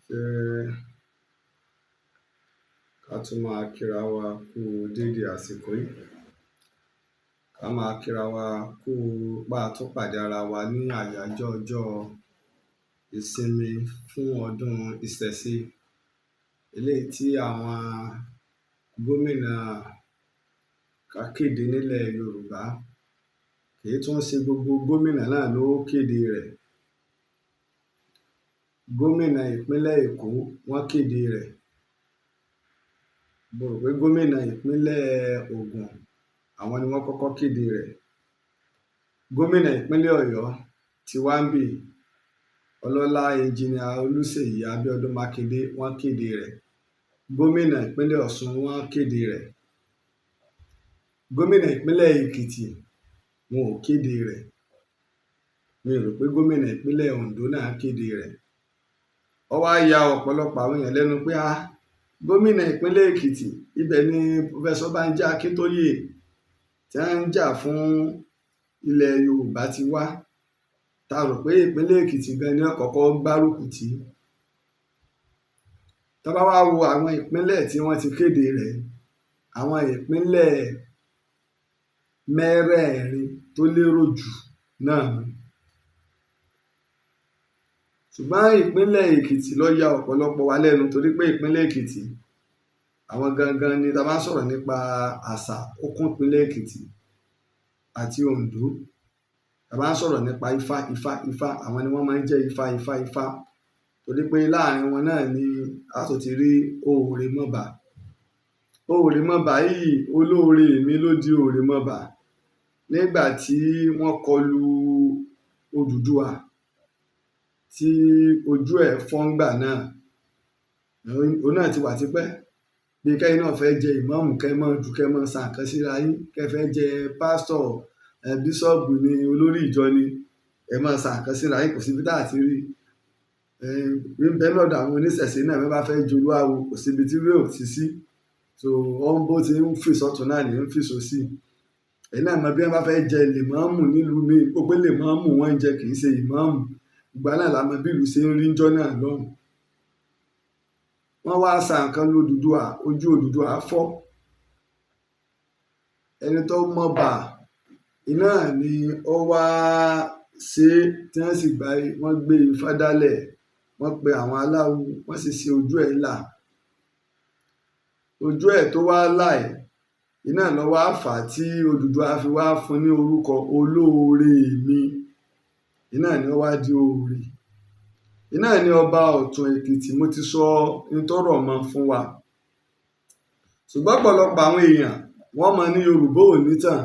Ṣé ká tún máa kíra wa kú dédé àsìkò yìí? Ká máa kíra wa kú bá a tún pàdé ara wa ní àyájọ́ ọjọ́ ìsinmi fún ọdún ìṣẹ̀ṣe, eléyìí tí àwọn gómìnà ká kéde nílẹ̀ Yorùbá. Kì í tún ṣe gbogbo gómìnà náà ló kéde rẹ̀. Gómìnà ìpínlẹ̀ Èkó wọ́n kéde rẹ̀. Mo rò pé gómìnà ìpínlẹ̀ Ògùn àwọn ni wọ́n kọ́kọ́ kéde rẹ̀. Gómìnà ìpínlẹ̀ Ọ̀yọ́ ti wá ń bì, ọlọ́lá ẹnjìnìà Olúṣèyí Abíọ́dún Mákindé wọ́n kéde rẹ̀. Gómìnà ìpínlẹ̀ Ọ̀ṣun wọ́n kéde rẹ̀. Gómìnà ìpínlẹ̀ Èkìtì wọn ò kéde rẹ̀. Mi ò rò pé gómìnà ìpínlẹ̀ Oǹdó náà kéde rẹ̀. Ó wá ya ọ̀pọ̀lọpọ̀ àwọn èèyàn lẹ́nu pé gómìnà ìpínlẹ̀ Èkìtì, ibẹ̀ ni Pọfẹsọ Bánjí Akíntóyè tí wọ́n ń jà fún ilẹ̀ Yorùbá ti wá. Ta rò pé ìpínlẹ̀ Èkìtì gan ni wọ́n kọ́kọ́ gbárùkù tì. Tá bá wá wo àwọn ìpínlẹ̀ tí wọ́n ti kéde rẹ̀, àwọn ìpínlẹ̀ mẹ́rẹ̀ẹ̀rin tó lérò jù náà ni. Ṣùgbọ́n ìpínlẹ̀ Èkìtì ló ya ọ̀pọ̀lọpọ̀ wa lẹ́nu torí pé ìpínlẹ̀ Èkìtì àwọn gangan ni tá bá ń sọ̀rọ̀ nípa àṣà ó kún ìpínlẹ̀ Èkìtì àti Oǹdó. Tá bá ń sọ̀rọ̀ nípa Ifá, àwọn ni wọ́n máa ń jẹ́ Ifá torí pé láàrin wọn náà ni a tó ti rí Òòrèmọbà. Òòrèmọbà yìí olóore mi ló di Òòrèmọbà nígbà tí wọ́n kọlu Odùduwà tí ojú ẹ̀ fọ́ngbà náà. Òun náà ti wà tipẹ́. Bí kẹ́yìn náà fẹ́ jẹ ìmáàmù kẹ́ mọ́ san nǹkan síra yín, kẹ́ fẹ́ jẹ pásítọ̀, bíṣọ́ọ̀bù ni, olórí ìjọ ni, ẹ máa san nǹkan síra yín, kò síbi tá àti rí. Bẹ́ẹ̀ lọ́dọ̀ àwọn oníṣẹ̀ṣe náà bẹ́ẹ̀ bá fẹ́ jolúàwo kò síbi tí rí ò ti sí. So wọ́n bó ti ń fi sọ́tún náà ní ń fi sósì. Ẹ̀yin náà mọ̀ bí wọ́n bá fẹ́ jẹ lèmọ́ọ̀mù nílùú mi, ó pé lèmọ́ọ̀mù wọ́n ń jẹ kì í ṣe ìmáàmù. Ìgbà náà la mọ̀ bí ìlú ṣe ń rí ńjọ́ náà lọ́hùn. Wọ́n wá sa nǹkan lódùduwà, ojú Odùduwà fọ́. Ẹni tó mọ̀bà iná ni ó wá ṣe tí wọ́n sì wọ́n gbé Ifá dálẹ̀, wọ́n pe àwọn aláwo, wọ́n sì ṣe ojú ẹ̀ là. Ojú ẹ̀ tó wá là ẹ̀ iná ló wá fà á tí Odùduwà fi wá fún ní orúkọ olóore mi. Iná ni ó wá di Oòrè. Iná ni ọba Ọ̀tún Èkìtì, mo ti sọ nítọ́rọ̀ mọ́ fún wa. Ṣùgbọ́n ọ̀pọ̀lọpọ̀ àwọn èèyàn wọ́n mọ̀ ní Yorùbá ò nítàn,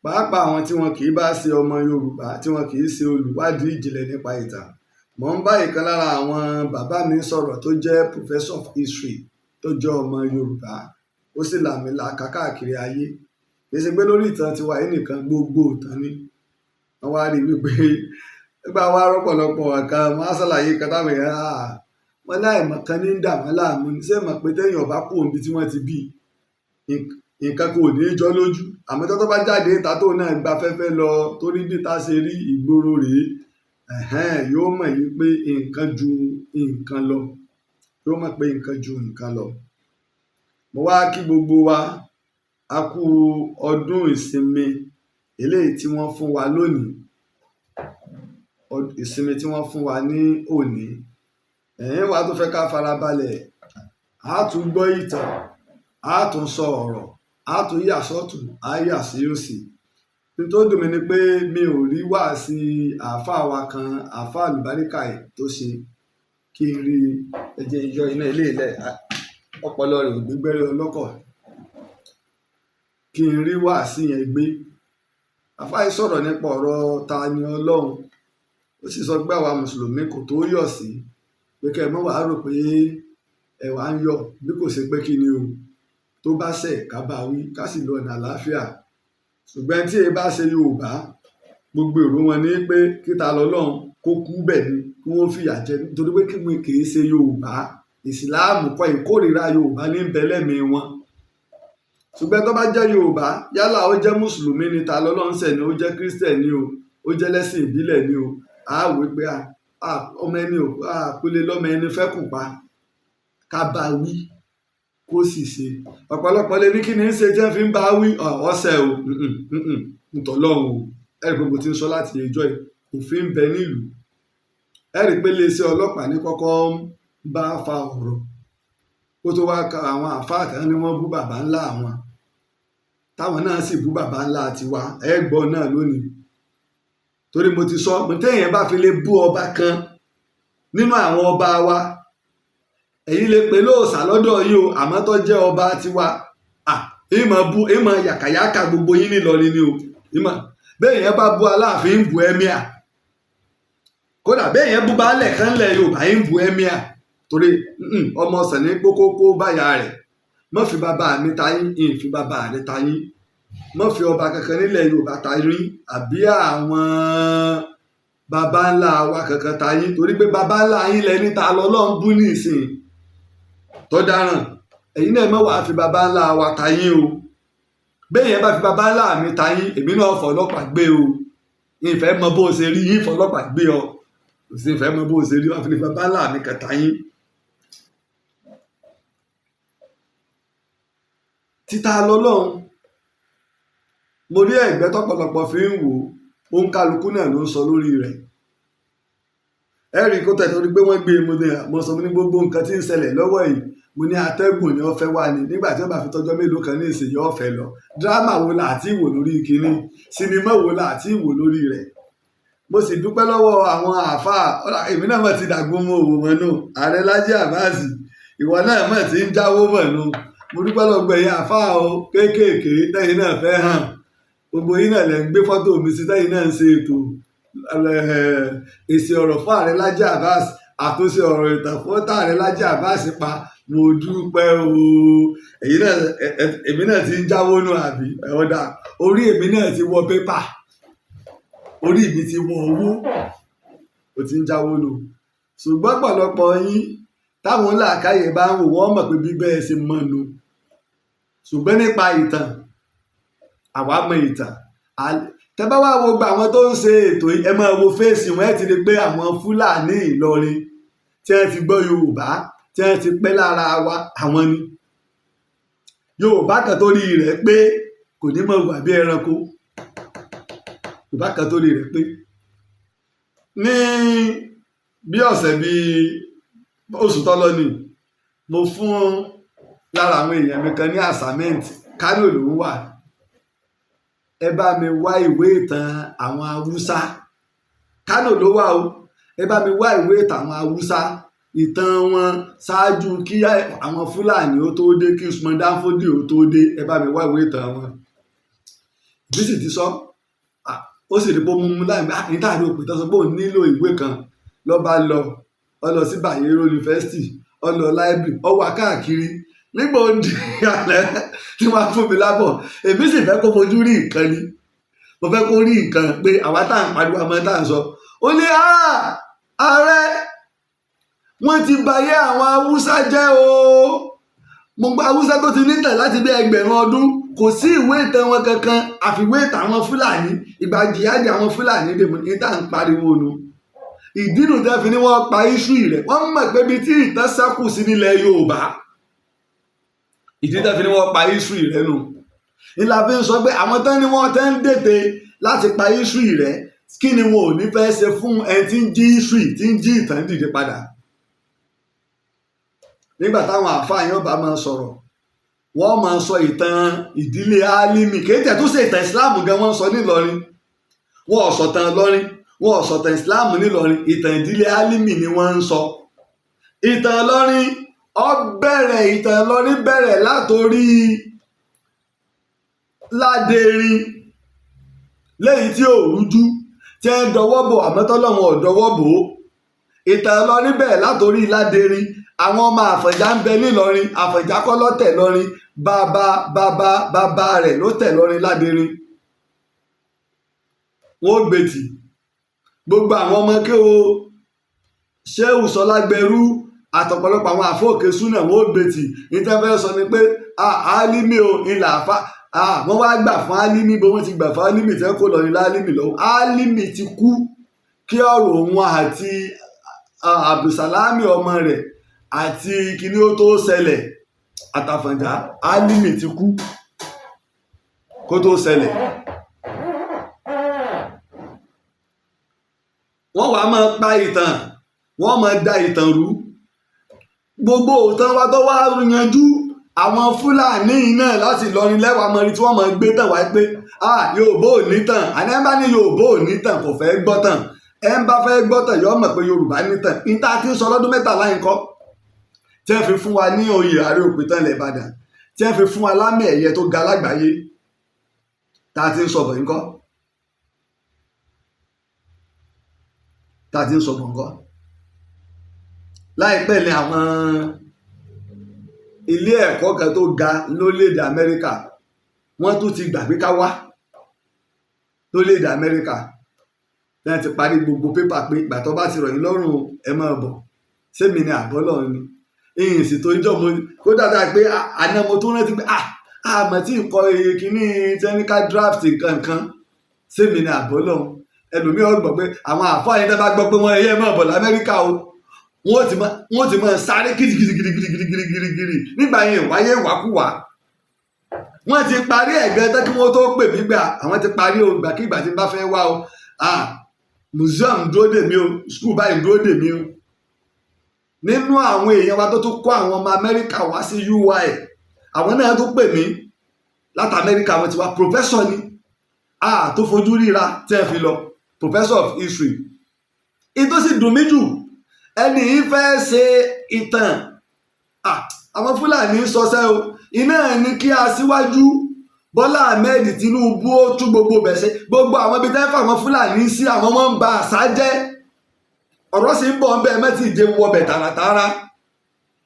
pàápàá àwọn tí wọn kì í bá ṣe ọmọ Yorùbá, tí wọn kì í ṣe olùwádìí ìjìnlẹ̀ nípa ìtàn. Mò ń bá ìkan lára àwọn bàbá mi sọ̀rọ̀ tó jẹ́ professor of history tó jẹ́ ọmọ Yorùbá, ó sì làmìlaka káàkiri ayé. Kì í ṣe pé lórí ìtàn tiwa yìí nìkan, gbogbo ìtàn ni. Wọ́n wá rí wípé nígbà wá rọ́pọ̀lọpọ̀ ọ̀kan wọ́n á ṣàlàyé kan táwọn èèyàn wọ́n láìmọ̀ kan ní dà wọ́n láàmú ní. Ṣé mọ̀ pé téèyàn bá kú òǹbí tí wọ́n ti bí nǹkan kò ní í jọ lójú, àmọ́ tó bá jáde ìta tó náà gba fẹ́fẹ́ lọ torí bí ta ṣe rí ìgboro rèé, yóò mọ̀ yìí pé nǹkan ju nǹkan lọ. Yóò mọ̀ pé nǹkan ju nǹkan lọ. Mo wá kí gbogbo wa a kú ọdún ìsinmi eléyìí tí wọ́n fún wa lónìí. Ìsinmi tí wọ́n fún wa ní òní. Wa tó fẹ́ ká farabalẹ̀, a tún gbọ́ ìtàn, a tún sọ ọ̀rọ̀, a tún yà sọ́tún, a yà sí òsì. Nítorí dùn mí ni pé mi ò rí wáàsí àáfàá wa kan, àáfàá àlùbáríkà tó ṣe kí n rí ẹjẹ yọ iná ilé ilẹ̀ ọpọlọ rẹ̀ ò gbégbẹ́rẹ́ ọlọ́kọ̀. Kí n rí wáàsí yẹn gbé. Àáfàá yìí sọ̀rọ̀ nípa ọ̀rọ̀ ta ni Ọlọ́run. Ó sì sọ pé àwa mùsùlùmí kò tó yọ̀ sí pé kẹ́ ẹ mọ́ wàá rò pé ẹ̀wà ń yọ̀ bí kò ṣe pé kí ni o tó bá ṣẹ̀ ká bá wí ká sì lọ ọ̀nà àlàáfíà. Ṣùgbọ́n tí ẹ bá ṣe Yorùbá, gbogbo èrò wọn ni pé kíta lọ́lọ́run kó kú bẹ̀ ni kí wọ́n fìyà jẹ nítorí pé kì í ṣe Yorùbá. Ìsìláàmù kọ́ ìkórìíra Yorùbá ní bẹ́lẹ́mìí wọn. Ṣùgbọ́n tó bá jẹ́ Yorùbá, yálà ó jẹ́ mùsùlùmí ni ta lọ́lọ́run ṣẹ̀ ni, ó jẹ́ kírísítẹ̀ ni o, ó jẹ́ lẹ́sìn ìbílẹ̀ ni o, a wí pé ọmọ ẹni àpèlè lọ́mọ ẹni fẹ́ kù pa ká bá wí kó sì ṣe. Ọ̀pọ̀lọpọ̀ lè ní kí ni ń ṣe tí wọ́n fi ń bá wí ọ̀sẹ̀ o ntọ́lọ́hún o. Ẹ̀rí pé mo ti ń sọ láti ẹjọ́ yìí òfin ń bẹ nílùú. Ẹ̀rí pé iléeṣẹ́ ọlọ́pàá ní kọ́kọ́ ń bá fa ọ̀rọ̀ kó tó wá ka àwọn àfáà kan ní wọ́n bú bàbá ńlá àwọn táwọn náà sì bú bàbá ńlá tiwa ẹ̀gbọ́n náà lónìí. Torí mo ti sọ mo téèyàn bá fi lè bú ọba kan nínú àwọn ọba wa èyí lè pè lóòsà lọ́dọ̀ yìí o àmọ́ tó jẹ́ ọba tiwa ìmọ̀ yàkàyàkà gbogbo yín nílọrin ni o ìmọ̀ bẹ́ẹ̀ yẹn bá bú aláàfin ń bu ẹ́míà kódà bẹ́ẹ̀ yẹn bú baálẹ̀ kan lẹ̀ Yorùbá ń bu ẹ́míà torí ọmọ ọ̀sán ní kókókó báyà rẹ̀ mọ́ fi bàbá mi tayín ìfi bàbá rẹ̀ tayín mọ́ fi ọba kankan nílẹ̀ Yorùbá tayín àbí àwọn bàbá ńlá wa kankan tayín torí pé bàbá ńlá yín lẹni ta lọ́lọ́run bú ní ìsìn tó dáràn ẹ̀yin náà mọ̀ wá fi bàbá ńlá wa tayín o bẹ́ẹ̀ yẹn bá fi bàbá ńlá mi tayín èmi náà fọlọ́pàá gbé o ìfẹ́ mọ bó o ṣe rí yín fọlọ́pàá gbé ọ kò sí ìfẹ́ mọ bó o ṣe rí wá fi bàbá ńlá mi kàn tayín. títa lọ́lọ́run mo rí ẹ̀gbẹ́ tọ́pọ̀lọpọ̀ fi ń wò ó ń kálukú náà ló ń sọ lórí rẹ̀ ẹ̀rí kó tẹ̀ torí pé wọ́n gbé mo sọ ní gbogbo nǹkan tí ń ṣẹlẹ̀ lọ́wọ́ yìí mo ní atẹ́gùn ni wọ́n fẹ́ wá ní nígbà tí wọ́n bá fi tọ́jọ́ mélòó kan ní ìsìn yóò fẹ́ lọ dírámà wo là á ti wò lórí kínní sinimá wo là á ti wò lórí rẹ̀ mo sì dúpẹ́ lọ́wọ́ àwọn àáfàá èmi náà mọ̀ ti dàgbò mọ́ òwò mọ́ nù Ààrẹ Laji Abbas ìwọ náà mọ̀ ti ń jáwó mọ̀ nù mo dúpẹ́ lọ́gbọ̀ ẹ̀yìn àáfàá o kéékèèké tẹ́yìn náà fẹ́ hàn gbogbo yín náà lẹ́ ń gbé fọ́tò mi sí tẹ́yìn náà ń ṣe ètò èsì ọ̀rọ̀ fún Ààrẹ Laji Abbas àtúnṣe ọ̀rọ̀ ìtàn fún Ààrẹ Laji Abbas pa mo dúpẹ́ o èmi náà ti ń jáwó nù àbí ọ̀dà orí èmi náà ti wọ pépà orí mi ti wọ owó ó ti ń jáwó nù ṣùgbọ́n pọ̀lọpọ̀ yín táwọn làákàyè bá ń wò wọ́n mọ̀ pé bíbẹ́ ẹ ṣe mọ̀ nù ṣùgbọ́n nípa ìtàn àwa mọ ìtàn tẹ́ bá wá wo gba àwọn tó ń ṣe ètò ẹ máa wo fèsì wọn ẹ ti rí pé àwọn Fúlàní Ìlọrin tí wọ́n ti gbọ́ Yorùbá tí wọ́n ti pẹ́ lára wa àwọn ni Yorùbá kan tó rí rẹ̀ pé kò ní mọ̀ wà bí ẹranko Yorùbá kan tó rí rẹ̀ pé ní bí ọ̀sẹ̀ bíi oṣù tọ́lọ́ ni mo fún lára àwọn èèyàn mi kan ní assignment Kánò ló ń wà ẹ bá mi wá ìwé ìtàn àwọn Haúsá Kánò ló wà o ẹ bá mi wá ìwé ìtàn àwọn Haúsá ìtàn wọn ṣáájú kí àwọn Fúlàní ó tó dé kí Usman Danfodi ó tó dé ẹ bá mi wá ìwé ìtàn wọn bí sì ti sọ ó sì rí pé ó mú láì níta ní òpin tó sọ pé òun nílò ìwé kan lọ́ba lọ sí Bayero University ó lọ library ó wà káàkiri nígbà ó di alẹ́ tí wọ́n á fún mi lábọ̀ èmi sì fẹ́ kó fojú rí nǹkan ni mo fẹ́ kó rí nǹkan pé àwa tá à ń pariwo àmọ́ tá à ń sọ ó ní ààrẹ wọ́n ti bayé àwọn Haúsá jẹ́ o mo gba Haúsá tó ti nítàn láti bí ẹgbẹ̀rún ọdún kò sí ìwé ìtàn wọn kankan àfiwé ìtàn àwọn Fúlàní ìgbà jìyàjì àwọn Fúlàní dè mọ́ ní tá à ń pariwo nu ìdí nu tẹ́ fi ní wọ́n pa iṣu rẹ̀ wọ́n mọ̀ pé bí tí ìtàn sákù sí nílẹ̀ Yorùbá ìdí tẹ́ fi ní wọ́n pa iṣu rẹ̀ nù ìlà fi ń sọ pé àwọn tán ni wọ́n tẹ́ ń dètè láti pa iṣu rẹ̀ kí ni wọn ò ní fẹ́ ṣe fún ẹni tí ń jí iṣu tí ń jí ìtàn dìde padà nígbà táwọn àáfàá yẹn bá máa sọ̀rọ̀ wọ́n máa sọ ìtàn ìdílé Álímì kéde tó ṣe ìtàn ìsìláàmù gan wọ́n sọ nílọrin wọ́n ò sọ̀tàn Ìlọrin wọ́n ò sọ̀tàn ìsìláàmù nílọrin ìtàn ìdílé Álímì ni wọ́n ń sọ ìtàn Ìlọrin ìtàn Ìlọrin bẹ̀rẹ̀ látòrí Ládẹrin lẹ́yìn tí ò rújú tí ẹ ń dọwọ́ bò àmọ́tọ́lọ́wọ́n ò dọwọ́ bò ó ìtàn Ìlọrin bẹ̀rẹ̀ látòrí Ládẹrin àwọn ọmọ Àfọ̀njá ń bẹ nílọrin Àfọ̀njá kọ́ ló tẹ̀ lọ́rin bàbá rẹ̀ ló tẹ̀ lọ́rin Ládẹrin wọ́n gbètì gbogbo àwọn ọmọ kí o Ṣéhù Ṣọlágbẹrú àtọ̀pọ̀lọpọ̀ àwọn àfọ̀kè súnà wọ́n gbètì ìtẹ́fẹ́ sọ ni pé Álímì o ìlà àfa wọ́n wá gbà fún Álímì bó wọ́n ti gbà fún Álímì tẹ́ kó lọ́rin Álímì lọ́wọ́ Álímì ti kú kí ọ̀rọ̀ òun àti Abdulsalami ọmọ rẹ̀ àti kíní ó tó ṣẹlẹ̀ àtàfọ̀njá Álímì ti kú kó tó ṣẹlẹ̀. wọ́n wàá máa pa ìtàn wọ́n máa da ìtàn rú gbogbo òtàn wa tó wá yanjú àwọn Fúlàní náà láti Ìlọrin lẹ́wàá mọ́rí tí wọ́n máa gbé tàn wá pé Yorùbá ò ní tàn àní ẹ̀ bá ní Yorùbá ò ní tàn kò fẹ́ gbọ́ tàn ẹ̀ ń bá fẹ́ gbọ́ tàn yọ mọ̀ pé Yorùbá ní tàn níta tí ń sọ lọ́dún mẹ́tàlá nǹkan tí wọ́n fi fún wa ní oyè Ààrẹ Òpìtàn ilẹ̀ Ìbàdàn tí wọ́n fi fún wa lámì ẹ̀yẹ tó ga lágbàáyé tá a ti ń sọ̀bọ̀ nǹkan láìpẹ́ ni àwọn ilé ẹ̀kọ́ kan tó ga lórílẹ̀‐èdè Amẹ́ríkà wọ́n tún ti gbàgbé ká wá lórílẹ̀‐èdè Amẹ́ríkà tí wọ́n ti parí gbogbo pépà pé ìgbà tó bá ti rọ̀ yín lọ́rùn ẹ máa bọ̀ sẹ́mi ni àbọ́lọ̀ ni ìyìn sì tó jọ mo kó dáadáa pé àná mo tún rántí pé àmọ́ tí nǹkan iye kìíní technical draft nǹkan sẹ́mi ni àbọ́lọ̀ ẹlòmíràn gbọ́ pé àwọn àfáà yẹn tẹ́ bá gbọ́ pé wọ́n ẹyẹ máa bọ̀ l'Amẹ́ríkà o wọ́n ti máa sáré gidigidi nígbà yẹn wáyé wákúwá wọ́n ti parí ẹ̀gbẹ́ tán kí wọ́n tó pè mí gbà àwọn ti parí o ìgbàkigbà tí n bá fẹ́ wá o museum dúró dè mí o school báyìí dúró dè mí o nínú àwọn èèyàn wa tó tún kó àwọn ọmọ Amẹ́ríkà wá sí UI àwọn náà tó pè mí láti Amẹ́ríkà wọ́n ti wá professor ni tó fojú ríra tẹ́ fi lọ professor of history ètò sì dùn mí jù ẹni yìí fẹ́ ṣe ìtàn àwọn Fúlàní sọsẹ́ o iná ní kí Aṣíwájú Bọ́lá Ahmed Tinubu ó tú gbogbo bẹ̀ṣẹ̀ gbogbo àwọn ibi tẹ́ fà àwọn Fúlàní sí àwọn ọmọ ń ba àṣà jẹ́ ọ̀rọ̀ sì ń bọ̀ ń bẹ́ẹ̀ mẹ́tì ìdè wọbẹ̀ tààràtààrà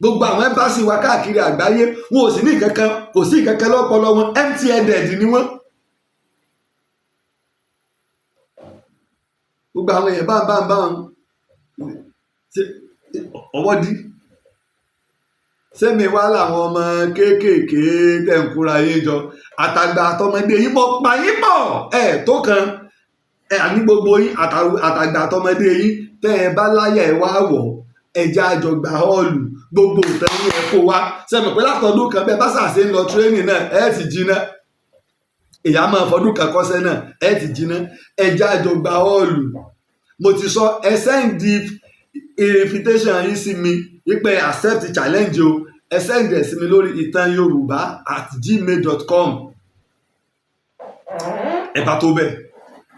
gbogbo àwọn ẹ́mbásì wa káàkiri àgbáyé wọn ò sì ní ìkankan kò sí ìkankan lọ́pọlọ wọn empty-headed ni wọ́n. gbogbo àwọn èèyàn bá wọn ọwọ́ dí sẹ́mi wá làwọn ọmọ kéékèèké tẹ̀ ń kóra yín jọ àtàgbà àtọmọdé yín pọ̀ pa yín pọ̀ tó kan àní gbogbo yín àtàgbà àtọmọdé yín tẹ́ ẹ bá láyà ẹ wá wọ̀ ẹja àjọgbà họ́ọ̀lù gbogbo ìtàn yín ẹ kó wá sẹ́mi pé látọdún kan bẹ́ẹ̀ bá ṣàṣe ń lọ tírénì náà ẹ ti jiná ìyá máa fọdún kan kọ́sẹ́ náà ẹ ti jiná ẹja àjọgbà họ́ọ̀lù mo ti sọ ẹ sẹ́ǹdì invitation yìí sí mi wípé accept challenge o ẹ send ẹ sí mi lórí itanyoruba@gmail.com ẹ bá tó bẹ́ẹ̀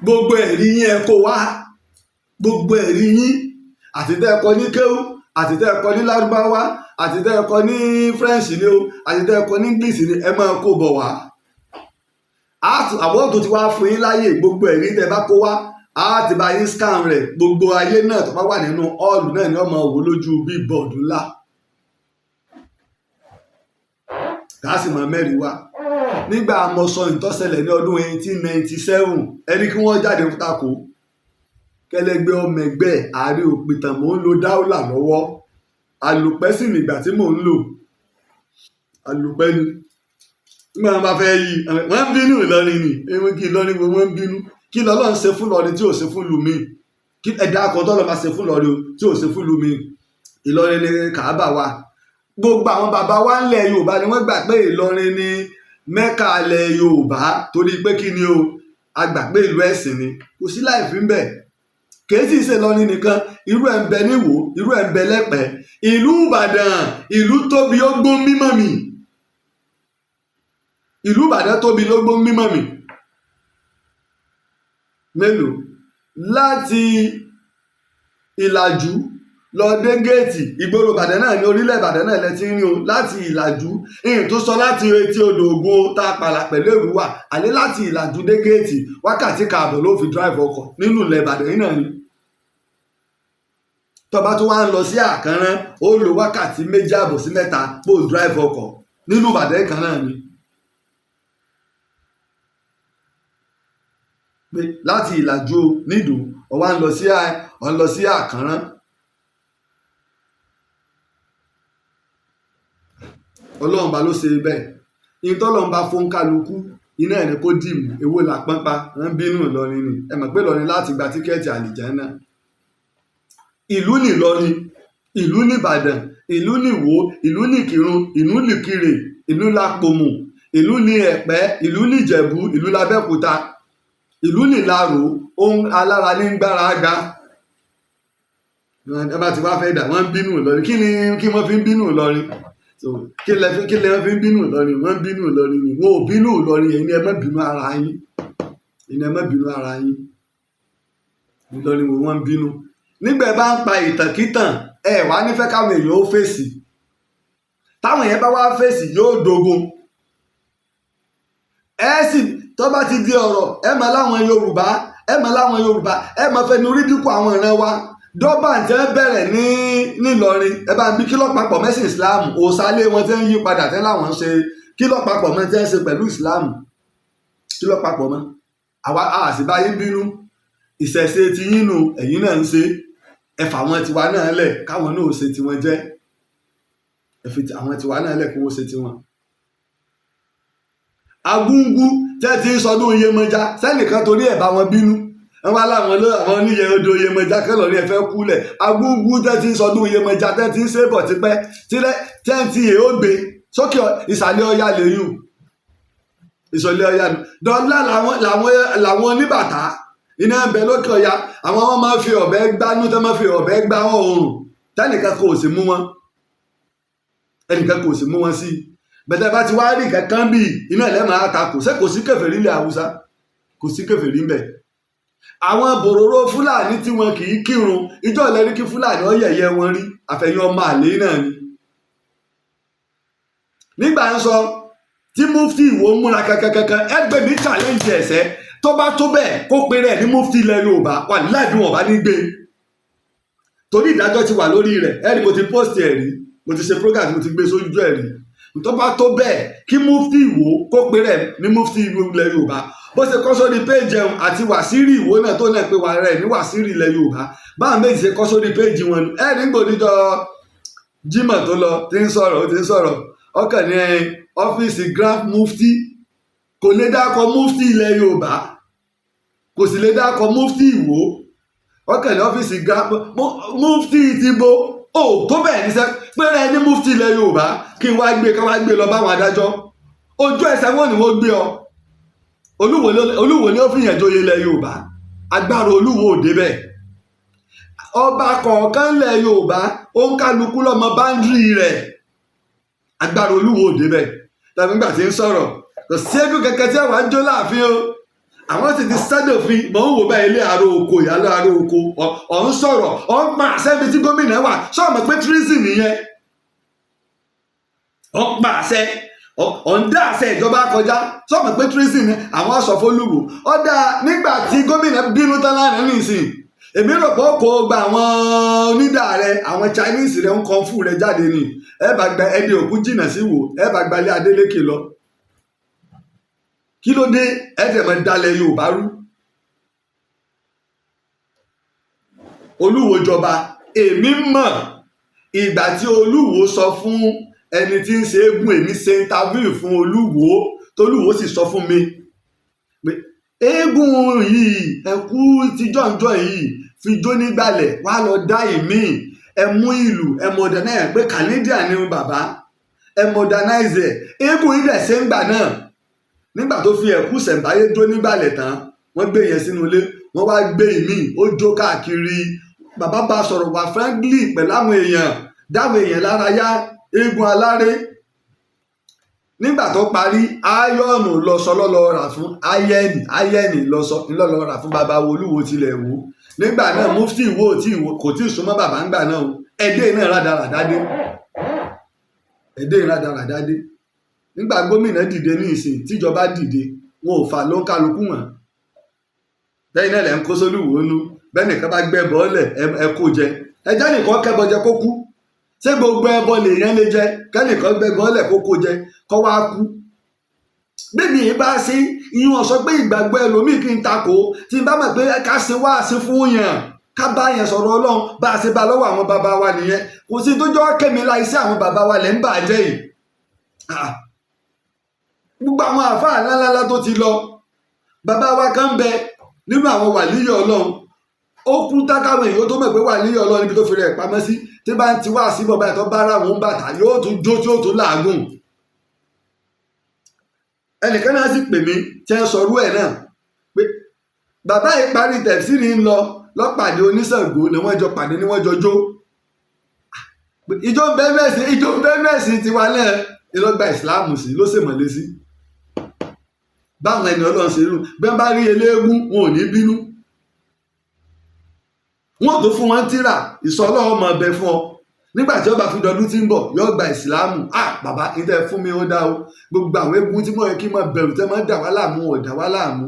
gbogbo ẹ̀rí yín ẹ kó wá gbogbo ẹ̀rí yín àtìtẹ́ ẹ̀kọ́ ní kéwú àtìtẹ́ ẹ̀kọ́ ní lárúbáwá àtìtẹ́ ẹ̀kọ́ ní french ni o àtìtẹ́ ẹ̀kọ́ ní english ni ẹ máa kó bọ̀ wá àwọn tó ti wá fún yín láyè gbogbo ẹ̀rí tẹ́ bá kó wá ti bá yín scan rẹ̀ gbogbo ayé náà tó bá wà nínú ọ́ọ̀lù náà ni wọ́n máa wò lójú bíbọ̀dù ńlá káàsì máa mẹ́rin wá nígbà àmọ́sọ ìtọ́sẹ̀lẹ̀ ní ọdún 1897 ẹni kí wọ́n jáde tako kẹlẹ́gbẹ́ ọmọ ẹgbẹ́ Ààrẹ Òpìtàn mò ń lo dáúlà lọ́wọ́ àlùpẹ́ sì nígbà tí mò ń lò àlùpẹ́ ni nígbà wọn bá fẹ́ yí wọ́n ń bínú Ìlọrin ni èmi kì í Ìlọrin gbogbo wọn ń bínú kí lọ́lọ́run ṣe fún Ìlọrin tí ò ṣe fún lùmí kí ẹ̀dá akọ̀tọ́ lọ́ máa ṣe fún Ìlọrin tí ò ṣe fún lùmí Ìlọrin ni Kàábà wà gbogbo àwọn bàbá wa ńlẹ̀ Yorùbá ni wọ́n gbà pé Ìlọrin ni Mẹ́kà ilẹ̀ Yorùbá torí pé kí ni o a gbà pé ìlú ẹ̀sìn ni kò sí láì fi ń bẹ̀ kèésì ṣe Ìlọrin nìkan irú ẹ̀ ń bẹ níwò irú ẹ̀ ń bẹ lẹ́pẹ́ ìlú Ìbàdàn ìlú tóbi ó gbó mímọ́ mi ìlú Ìbàdàn tóbi ló gbó mímọ́ mi mélòó láti Ìlàjú lọ dé géètì ìgboro Ìbàdàn náà ní orílẹ̀ Ìbàdàn náà lẹ́tí rí o láti Ìlàjú ìyìn tó sọ láti etí odò Ògo tá a pààlà pẹ̀lú Èrúwà àní láti Ìlàjú dé géètì wákàtí kààbọ̀ ló fi drive ọkọ̀ nínú ilẹ̀ Ìbàdàn yìí náà ni tọba tó wá ń lọ sí Àkànrán ó lo wákàtí 2 àbọ̀ sí 3 bó drive ọkọ̀ nínú Ìbàdàn kan náà ni láti Ìlàjú nídùú ó wá ń lọ sí Àkànrán Ọlọ́run bá ló ṣe bẹ́ẹ̀ ìtọ́lọ́run bá fún kálukú iná ẹ̀ ní kó dìmú èwo là pọ́npá ń bínú Ìlọrin ni ẹ mọ̀ pé Ìlọrin láti gba tíkẹ́ẹ̀tì àlìjánnà ìlú nìlọrin, ìlú nìbàdàn, ìlú nìwó, ìlú nìkírun, ìlú nìkirè, ìlú lápòmù, ìlú ní ẹ̀pẹ́, ìlú nìjẹ̀bú, ìlú lábẹ́òkúta, ìlú nìlarò. Ohun alára ní gbára ga. ẹ bá ti wá fẹ́ dà wọ́n ń bínú Ìlọrin. kí wọ́n fi ń bínú Ìlọrin? kí lẹ fi ń bínú Ìlọrin? wọ́n ń bínú Ìlọrin ni. wọn ò bínú Ìlọrin. ẹ̀yin ẹ má bínú ara yín. ẹ̀yin ẹ má bínú ara yín. Ìlọrin wo wọ́n ń bínú? nígbà ẹ bá ń pa ìtànkítàn ẹ wá nífẹ̀ẹ́ káwọn èèyàn ó fèsì. táwọn èèyàn bá wá fèsì yóò dogun. ẹ sì tó bá ti di ọ̀rọ̀ ẹ mọ̀ láwọn Yorùbá ẹ mọ̀ fẹnu rídìkù àwọn ìran wa. dọ́bà tẹ́ bẹ̀rẹ̀ nílọrin ẹ bá ń bí kí ló papọ̀ mẹ́sìn Islam. òsálé wọn tẹ́ ń yí padà tẹ́ láwọn ń ṣe kí ló papọ̀ mọ́ tẹ́ ń ṣe pẹ̀lú Islam. kí ló papọ̀ mọ́? àwa àṣìbáyé bínú. ìṣẹ̀ṣe ti yín nù ẹ̀yin náà ń ṣe. ẹ fà àwọn tiwa náà lẹ̀ káwọn náà ó ṣe tiwọn jẹ́. ẹ fi àwọn tiwa náà lẹ̀ kí wọ́n ṣe tiwọn. agúngú tẹ́ ti ń sọdún Iyemọja sẹ́nìkan torí ẹ̀ bá wọn bínú. wọ́n wá láwọn oníyẹ odò Iyemọja kẹ́lọ́ ní ẹ̀fẹ́ kúlẹ̀. agúngú tẹ́ ti ń sọdún Iyemọja tẹ́ ti ń ṣe bọ̀ tipẹ́ tẹ́ǹtì yìí ó gbé sókè ìsàlẹ̀ Ọya lẹ́yìn ìsọ̀lẹ̀ Ọya nù. dọ́là làwọn oníbàtà iná ń bẹ lókè Ọya. àwọn wọn máa fi ọ̀bẹ gbánú tẹ́ máa fi ọ̀bẹ gbá oòrùn tẹ́nìkan kò sì mú wọn. ẹnìkan kò sì mú wọn sí i. bẹ̀tẹ̀ bá ti wá rí kankan bíi iná ẹlẹ́màá àtakò ṣé kò sí kèfèrí ilẹ̀ Haúsá? kò sí kèfèrí ń bẹ̀. àwọn bòròró Fúlàní tí wọn kì í kírun ìjọ ìlẹ́rí kí Fúlàní ó yẹ̀yẹ́ wọn rí àfẹ̀yìn ọmọ àlè náà ni. nígbà ń sọ tí mufti Ìwó múra kankankankan ẹgbẹ́ mi challenge ẹ̀sẹ̀ tó bá tó bẹ́ẹ̀ kó pe rẹ̀ ní mufti ilẹ̀ Yorùbá wà láìdún ọ̀bá ní gbé. torí ìdájọ́ ti wà lórí rẹ̀ ẹ̀rí mo ti post ẹ̀ rí mo ti ṣe program mo ti gbé sójú ẹ̀ rí. tó bá tó bẹ́ẹ̀ kí mufti Ìwó kó pe rẹ̀ ní mufti ilẹ̀ Yorùbá bó ṣe kọ́ sórí péjì ẹ̀hún àti wàsíìrì Ìwó náà tó náà pé wà rẹ̀ ní wàsíìrì ilẹ̀ Yorùbá báwọn méjì ṣe kọ́ sórí péjì wọn ẹ̀rí gbòdìjọ Jímọ̀ tó lọ ti ń sọ̀rọ̀ ọkàn ní ọ́fíìsì Grand Mufti kò lè dákọ mufti ilẹ̀ Yorùbá kò sì lè dákọ mufti Ìwó ọkàn ní ọ́fíìsì Grand Mufti ti bo tó bẹ́ẹ̀ ní sẹ́ péré ní mufti ilẹ̀ Yorùbá kí n wá gbé lọ báwọn adájọ́ ojú ẹsẹ̀ wọn ni wọ́n gbé ọ. Olúwo ni ó fi yàn joyè ilẹ̀ Yorùbá agbára Olúwo ò débẹ̀. ọba kọ̀ọ̀kan ilẹ̀ Yorùbá ó ń kálukú lọ́mọ báńdírì rẹ̀ agbára Olúwo ò débẹ̀. tàbí nígbà tí ń sọ̀rọ̀ kò sí eégún kẹ̀kẹ́ tí àwọn á jó láàfin o. àwọn sì ti sádòfin mọ̀ ń wò bá ilé àrò oko ìyálò àrò oko ọ̀ ń sọ̀rọ̀ ọ̀ ń pa àṣẹ ibi tí gómìnà wà sọ̀mọ̀ pé treason nìyẹn. ọ̀ ń pa àṣẹ ọ̀ ń dá àṣẹ ìjọba kọjá sọ̀mọ̀ pé treason ni àwọn aṣọ fólúwo. ọ̀dà nígbà tí gómìnà bínú tán lánàá nìsín èmi rò pé ó kó gba àwọn onídà rẹ àwọn Chinese rẹ ń kan fún rẹ jáde ni ẹ bá gba ẹdí òkú jìnnà sí wò ẹ bá gbalẹ Adélékè lọ. kí ló dé ẹ̀ẹ́dẹ̀mọ̀ dalẹ̀ Yorùbá rú. Olúwo jọba èmi mọ̀ ìgbà tí Olúwo sọ fún ẹni tí ń ṣe eégún èmi ṣe interview fún Olúwo tolúwo sì sọ fún mi pé eégún yìí ẹkú ti jọ̀ǹjọ̀ yìí fi jó nígbàlẹ̀ wá lọ dá ìmí ẹ mú ìlú ẹ modernize pé Canadian ni bàbá ẹ modernize eégún yìí dẹ̀ ṣe ń gbà náà. nígbà tó fi ẹ̀kú ṣẹ̀ǹbáyé jó nígbàlẹ̀ tán wọ́n gbé yẹn sínú ilé wọ́n wá gbé ìmí ó jó káàkiri bàbá bá sọ̀rọ̀ wá friendly pẹ̀lú àwọn èèyàn dáwọn èèyàn lára yá eégún aláré. nígbà tó parí áyọ̀nù lọ́sọ lọ́lọ́ rà fún ayẹ́nì lọ́sọ ńlọ́lọ́ rà fún bàbá Olúwo tilẹ̀ wò. nígbà náà mufti Ìwó kò tí ì súnmọ́ bàbá ńgbà náà o ẹ̀dẹ́ náà rádaràdá dé. nígbà gómìnà dìde ní ìsìn tíjọba dìde wọn ò fà ló ń kálukú wọn. bẹ́ẹ̀ náà lẹ̀ ń kó sólúwo nú bẹ́ẹ̀ nìkan bá gbẹ́ bọ́ọ̀lẹ̀ ẹ kó jẹ ẹjẹ́ nìkan kẹ́bọ jẹ kó kú ṣé gbogbo ẹbọ lèèyàn lè jẹ kẹ́nìkan gbẹ́ bọ́ọ̀lẹ̀ kó kó jẹ kó wá kú. bẹ́ẹ̀ni yìí bá sí ìyún sọ pé ìgbàgbọ́ ẹlòmíì kí n takò tí n bá mọ̀ pé ká ṣe wá sí fún yàn ká bá yẹn sọ̀rọ̀ Ọlọ́run bá a ṣe bá lọ́wọ́ àwọn bàbá wa nìyẹn kò sí tó jọ́ kẹ́mi láìsí àwọn bàbá wa lẹ́ ń bàjẹ́ yìí. gbogbo àwọn àfáà ńláńlá tó ti lọ bàbá wa kan bẹ nínú àwọn wàlíyọ Ọlọ́run ó kú tákàwọn èèyàn tó mọ̀ pé wà nílé Ọlọ́run níbi tó fi rẹ̀ pamọ́ sí tí bá ń ti wá sí bọ̀ báyìí tó bá ra òun bàtà yóò tún jó tí ó tún làágùn. ẹnìkan náà sì pè mí tí wọ́n sọrú ẹ̀ náà pé bàbá yìí parí tẹ̀síìrì ń lọ lọ́pàdé oníṣàngó ni wọ́n jọ pàdé ni wọ́n jọ jó. ìjọ bẹ́ẹ̀mẹ̀sì tiwa náà ìlọgba ìsìláàmù sí ló ṣèmọ̀lé sí. báwọn ẹni Ọlọ́run ṣe rú bí wọ́n bá rí eléégún wọn ò ní bínú. wọ́n tó fún wọn tírà ìsọlọ́ ọmọ ọbẹ̀ fún ọ nígbà tí ọba fi dọdún tí ń bọ̀ yóò gba ìsìláàmù. Bàbá ìtẹ́ fún mi ó dá o gbogbo àwọn eégún tí mo yẹ kí n máa bẹ̀rù tẹ́ máa dà wá láàmú ọ̀ dà wá láàmú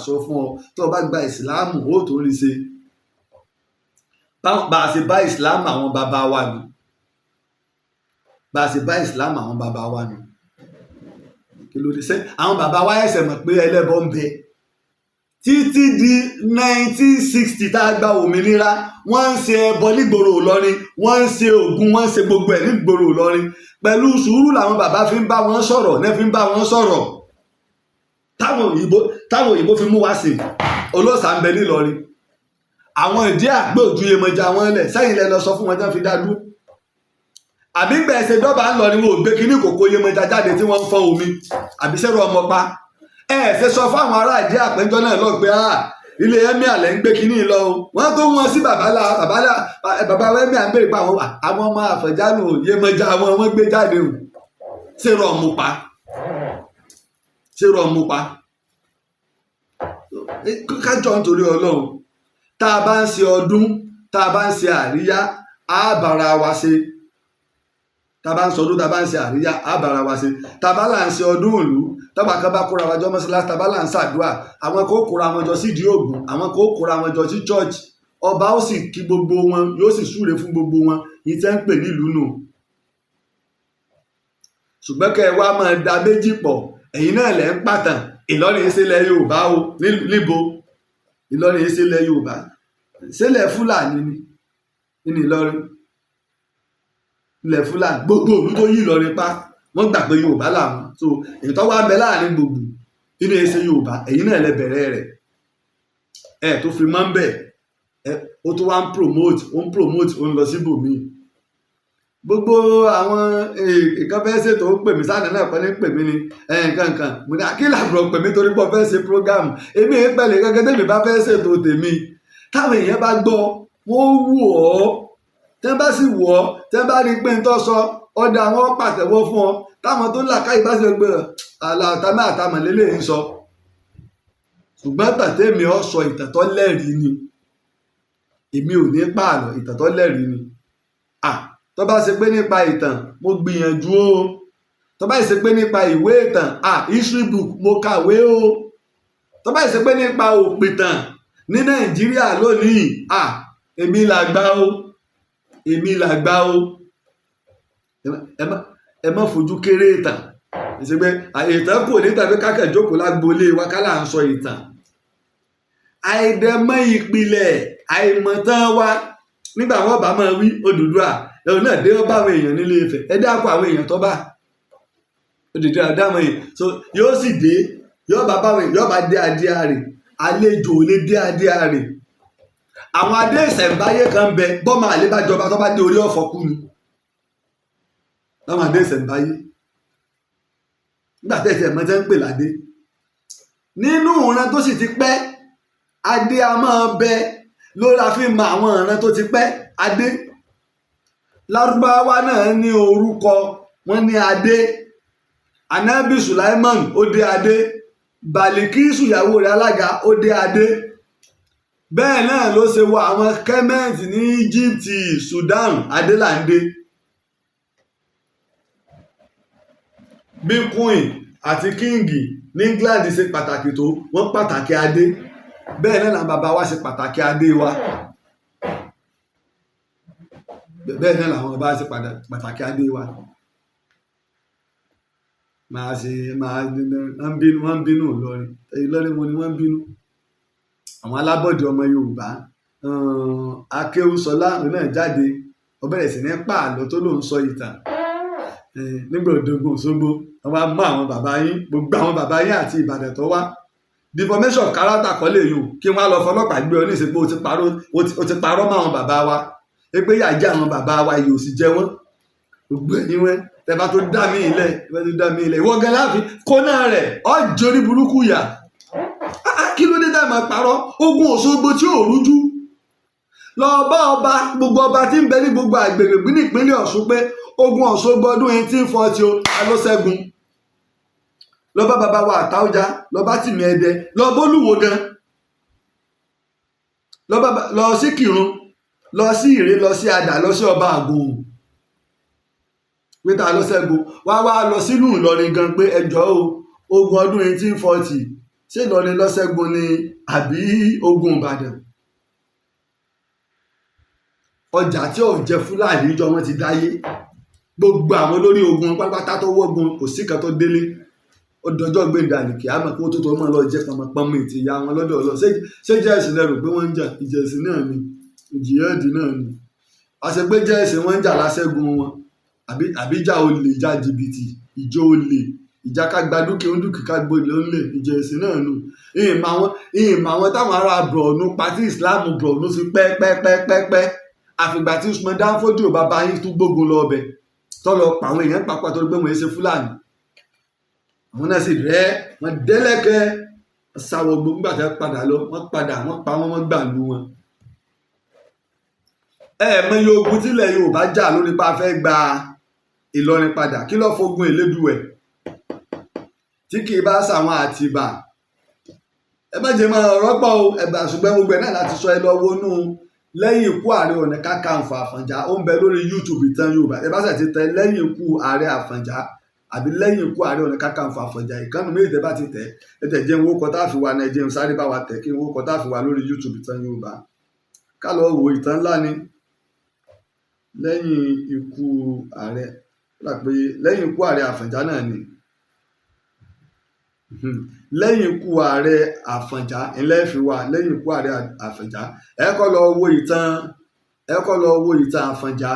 sọ fún ọ tó o bá gba ìsìláàmù ó tó rí ṣe. bá a ṣe bá ìsìláàmù àwọn bàbá wa nù bá a ṣe bá ìsìláàmù àwọn bàbá wa nù kí ló dé sẹ́ àwọn bàbá wa ẹ̀sẹ̀ mọ̀ pé ẹlẹ́bọ ń bẹ títí di 1960 tá a gba òmìnira wọ́n ń ṣe ẹbọ nígboro Ìlọrin wọ́n ń ṣe Ògún wọ́n ń ṣe gbogbo ẹ̀ nígboro Ìlọrin pẹ̀lú sùúrù làwọn bàbá fi ń bá wọn sọ̀rọ̀ náà fi ń bá wọn sọ̀rọ̀ táwọn òyìnbó fi mú wá sí olóòṣà ń bẹ nílọrin àwọn ìdí àgbẹ̀ òjú Yemọja wọn lẹ̀ sẹ́yìn lẹ lọ sọ fún wọn tán fi dá dúró àbí gbẹ̀ẹ́sẹ̀ dọ́bà ń lọ ni wọn ò gbé kíní kòkó Yemọja jáde tí wọ́n ń fọ́n omi àbí sẹ́rù ọmọ pa ṣe sọ fáwọn ará ìdí àpéjọ náà lọ pé ilé ẹ̀mí àlẹ́ ń gbé kíní lọ o wọ́n tó wọn sí bàbá ẹ̀mí à ń bèrè pa àwọn ọmọ àfẹ̀jánù Yemọja wọn gbé jáde o sẹ́rù ọmọ pa kájọ nítorí Ọlọ́run tá a bá ń ṣe ọdún tá a bá ń ṣe àríyá á bára wa ṣe tá a bá ń sọdún tá a bá ń ṣe àríyá á bára wa ṣe tá a bá là ń ṣe ọdún ìlú tọ́ba kan bá kóra wọn jọ mọ́ṣáláṣí tá a bá là ń ṣàdúrà àwọn kò kóra wọn jọ sídìí Ògún àwọn kò kóra wọn jọ sí church ọba ó sì kí gbogbo wọn yóò sì súre fún gbogbo wọn yìí tẹ́ ń pè nílùú nù. ṣùgbọ́n kẹ́ ẹ wá máa da méjì pọ̀ ẹ̀yin náà lẹ́ ń pàtàn Ìlọrin ìṣẹ̀lẹ̀ Yorùbá o níbo Ìlọrin ìṣẹ̀lẹ̀ Yorùbá ṣẹlẹ̀ Fúlàní ni ní Ìlọrin ilẹ̀ Fúlàní gbogbo òlú tó yí Ìlọrin pa wọ́n gbà pé Yorùbá làwọn so èyí tó wá bẹ láàrin gbogbo inú ẹsẹ̀ Yorùbá ẹ̀yin náà lẹ bẹ̀rẹ̀ rẹ̀ tó fi máa ń bẹ̀ ó tó wá ń promote ó ń lọ síbòmíì gbogbo àwọn nǹkan fẹ́ ṣètò ó pè mí sáà náà pẹ́ ní pè mí ni nǹkan mo ní akílà àbúrò pè mí torí pé ó fẹ́ ṣe program èmi ń pẹ̀lẹ́ gẹ́gẹ́ tèmi bá fẹ́ ṣètò tèmi táwọn èèyàn bá gbọ́ wọ́n wù ọ́ tẹ́ bá sì wù ọ́ tẹ́ bá rí pé ń tọ́ sọ ọ̀dà àwọn pàtẹ́wọ́ fún ọ táwọn tó ń là káyìí bá sì gbé àtàmọ́ àtàmọ́ lélẹ́yìn sọ ṣùgbọ́n tàtẹ́mi ọ sọ ìtàtọ́ lẹ́rìí ni èmi ò ní pààlọ́ ìtàtọ́ lẹ́rìí ni tó bá ṣe pé nípa ìtàn mo gbìyànjú o tó bá ṣe pé nípa ìwé ìtàn history book mo kàwé o tó bá ṣe pé nípa òpìtàn ní Nàìjíríà lónìí èmi làgbà o ẹ má fojú kéré ìtàn ṣe pé ìtàn kò ní tàbí kákẹ́ jókòó lágboolé wa ká là ń sọ ìtàn àìdẹ̀mọ́ ìpìlẹ̀ àìmọ̀tán wa nígbà wọn bá máa wí Odùduwà ẹ̀rọ náà dé ọba àwọn èèyàn nílé Ifẹ̀ ẹ dákọ̀ àwọn èèyàn tó bá òdìdí àdámọ̀ yìí so yóò sì dé yóò bá dé adé Aare àlejò lè dé adé Aare àwọn adé ìṣẹ̀ǹbáyé kan bẹ bọ́mọ àlè bá jọba tó bá dé orí ọ̀fọ̀ kú ni láwọn adé ìṣẹ̀ǹbáyé nígbà tẹ̀sí ẹ̀mọ́ tẹ́ ń pè ládé nínú ìran tó sì ti pẹ́ adé a máa bẹ lórí àfi mọ àwọn ìran tó ti pẹ́ adé Lárúbáwá náà ní orúkọ wọn ní adé Ànábì Sulaiman ó dé adé Balikisu ìyàwó rẹ̀ alága ó dé adé bẹ́ẹ̀ náà ló ṣe wọ àwọn Kemet ní Egypt Sudan adélàndé bí queen àti kíngì ní England ṣe pàtàkì tó wọ́n pàtàkì adé bẹ́ẹ̀ náà làwọn bàbá wa ṣe pàtàkì adé wa bẹ́ẹ̀ náà làwọn bàbá ṣe pàtàkì adé wa wọ́n ń bínú Ìlọrin wọn ni wọ́n ń bínú àwọn alábọ̀dé ọmọ Yorùbá Akéwúsọlá náà jáde ó bẹ̀rẹ̀ sí ní pààlọ́ tó lóun sọ ìtàn nígbà Òdògùn Òṣogbo wọ́n wá mú àwọn bàbá yín gbogbo àwọn bàbá yín àti Ìbàdàn tó wá deformation character kọ́ lè yùn kí wọ́n á lọ fọlọ́pàá gbé ọ ní ìsìnkú o ti parọ́ mọ́ àwọn bàbá wa pé yà jẹ́ àwọn bàbá wa yìí ò sì jẹ wọ́n gbogbo ẹ̀yìn wọn tẹ́fà tó dá mí ilẹ̀ ìwọ gan láàfin kóná rẹ̀ ọjọ́ ní burúkú yà kí ló dé tá máa parọ́ ogun Òṣogbo tí ò rújú lọ bá ọba gbogbo ọba tí ń bẹ ní gbogbo àgbègbè ní ìpínlẹ̀ Ọ̀ṣun pé ogun Òṣogbo ọdún 1840 alóṣẹ́gun lọ bá bàbá wa Àtáọ̀já lọ bá Tìmì Ẹdẹ lọ bólúwo gan lọ sí Kìrun lọ sí Ìrè lọ sí Adà lọ sí ọba Àgòhùn pé ta alóṣẹ́gun wá lọ sínú Ìlọrin gan pé ẹjọ́ ogun ọdún 1840 ṣé Ìlọrin lọ́ṣẹ́gun ni àbí ogun Ìbàdàn ọjà tí ò jẹ Fúlàní ìjọ wọn ti dáyé gbogbo àwọn olórí ogun pátápátá tó wọ́gun kò sí kan tó délé ó dọjọ́ gbẹ̀dà nìkì àmọ́ kí wọ́n tó mọ́ lọ jẹ́ pọnmọpọnmọ ìtì ìyá wọn lọ́dọ̀ lọ ṣé jẹ́ẹ̀sì lẹ́rù pé wọ́n ń jà ìjẹ̀sì náà ni ìjìyàdì náà ni àṣẹ pé jẹ́ẹ̀sì wọ́n ń jà láṣẹ́gun wọn àbí ìjà olè ìjà jìbìtì ìjọ olè ìjà ká gba dúkìá ń dúkìá ká gbolè ń lè ìjẹ̀sì náà nù ìmọ̀ àwọn táwọn ará Borno pàtí ìsìláàmù Borno fi pẹ́ẹ́pẹ́ẹ́pẹ́ẹ́pẹ́ àfìgbà tí Usman Dan Fodio bàbá yín tún gbógun lọ ọbẹ̀ tọ́lọ pa àwọn èèyàn papọ̀ tó gbé wọn ṣe Fúlàní àwọn náà sì rẹ́ wọn dẹ́lẹ́kẹ́ sáwọ́ gbogbo nígbà tí wọ́n padà lọ wọ́n pa wọ́n gbà lu wọn. mọ iye ogun tílẹ̀ Yorùbá jà lórí pa fẹ́ gba Ìlọrin padà kí ló fogun Elédùwẹ̀ tí kì í bá sàwọn Àtìbà ẹ má jẹ́ máa rọ́pọ̀ ẹ̀bà ṣùgbọ́n gbogbo ẹ̀ náà láti sọ ẹ lọ wọnú lẹ́yìn ikú Ààrẹ Ọ̀nà Kakanfò Àfọ̀njá ó ń bẹ lórí YouTube Ìtàn Yorùbá ẹ bá sì ti tẹ lẹ́yìn ikú Ààrẹ Àfọ̀njá àbí lẹ́yìn ikú Ààrẹ Ọ̀nà Kakanfò Àfọ̀njá ìkànnì méjì tẹ bá ti tẹ ẹ tẹ jẹun owó kọtà fi wà náà jẹun sáré bá wa tẹ kí owó kọtà fi wà lórí YouTube Ìtàn Yorùbá ká lọ wo ìtàn ńlá ni lẹ́yìn ikú Ààrẹ lẹ́yìn ikú Ààrẹ Àfọ̀njá náà ni lẹ́yìn ikú Ààrẹ Àfọ̀njá ńlẹ́ẹ̀fì wà lẹ́yìn ikú Ààrẹ Àfọ̀njá ẹ kọ́ lọ wo ìtàn Àfọ̀njá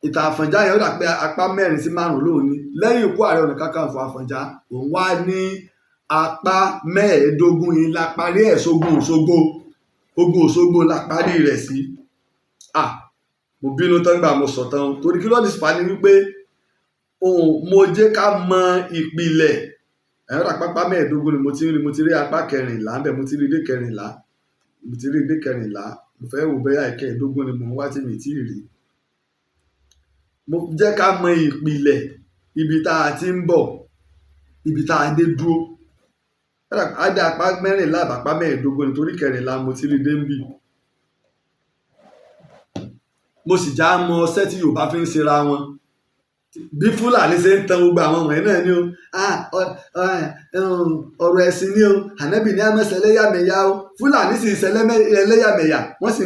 ìtàn Àfọ̀njá yẹn ó dà pé apá 4 sí 5 lónìí lẹ́yìn ikú Ààrẹ Ọ̀nà Kakanfò Àfọ̀njá òun wá ní apá 15 yìí la parí ẹ̀ sógun Òṣogbo ogun Òṣogbo la parí rẹ̀ sí mo bínú tán gbà mo sọ tán torí kí lọ́ọ̀dì spa ni wípé mo jẹ́ ká mọ ìpìlẹ̀ ẹ̀rọ àpapá 15 ni mo ti rí apá 14 ńbẹ̀ mo ti rí dé 14 mo fẹ́ wò bẹ́yà 15 ni mo ń wá tí mi tí ì rí mo jẹ́ ká mọ ìpìlẹ̀ ibi tá a ti ń bọ̀ ibi tá a dé dúró adé apá 14 àbápá 15 nítorí 14 mo ti rí dé ń bì mo sì já mọ ọṣẹ́ tí Yorùbá fi ń ṣera wọn bí Fúlàní ṣe ń tan gbogbo àwọn wọ̀nyí náà ni ọ̀rọ̀ ẹ̀sìn ni ànábì ní àmọ́ ẹlẹ́yàmẹ̀yà Fúlàní sì ń ẹlẹ́yàmẹ̀yà wọ́n sì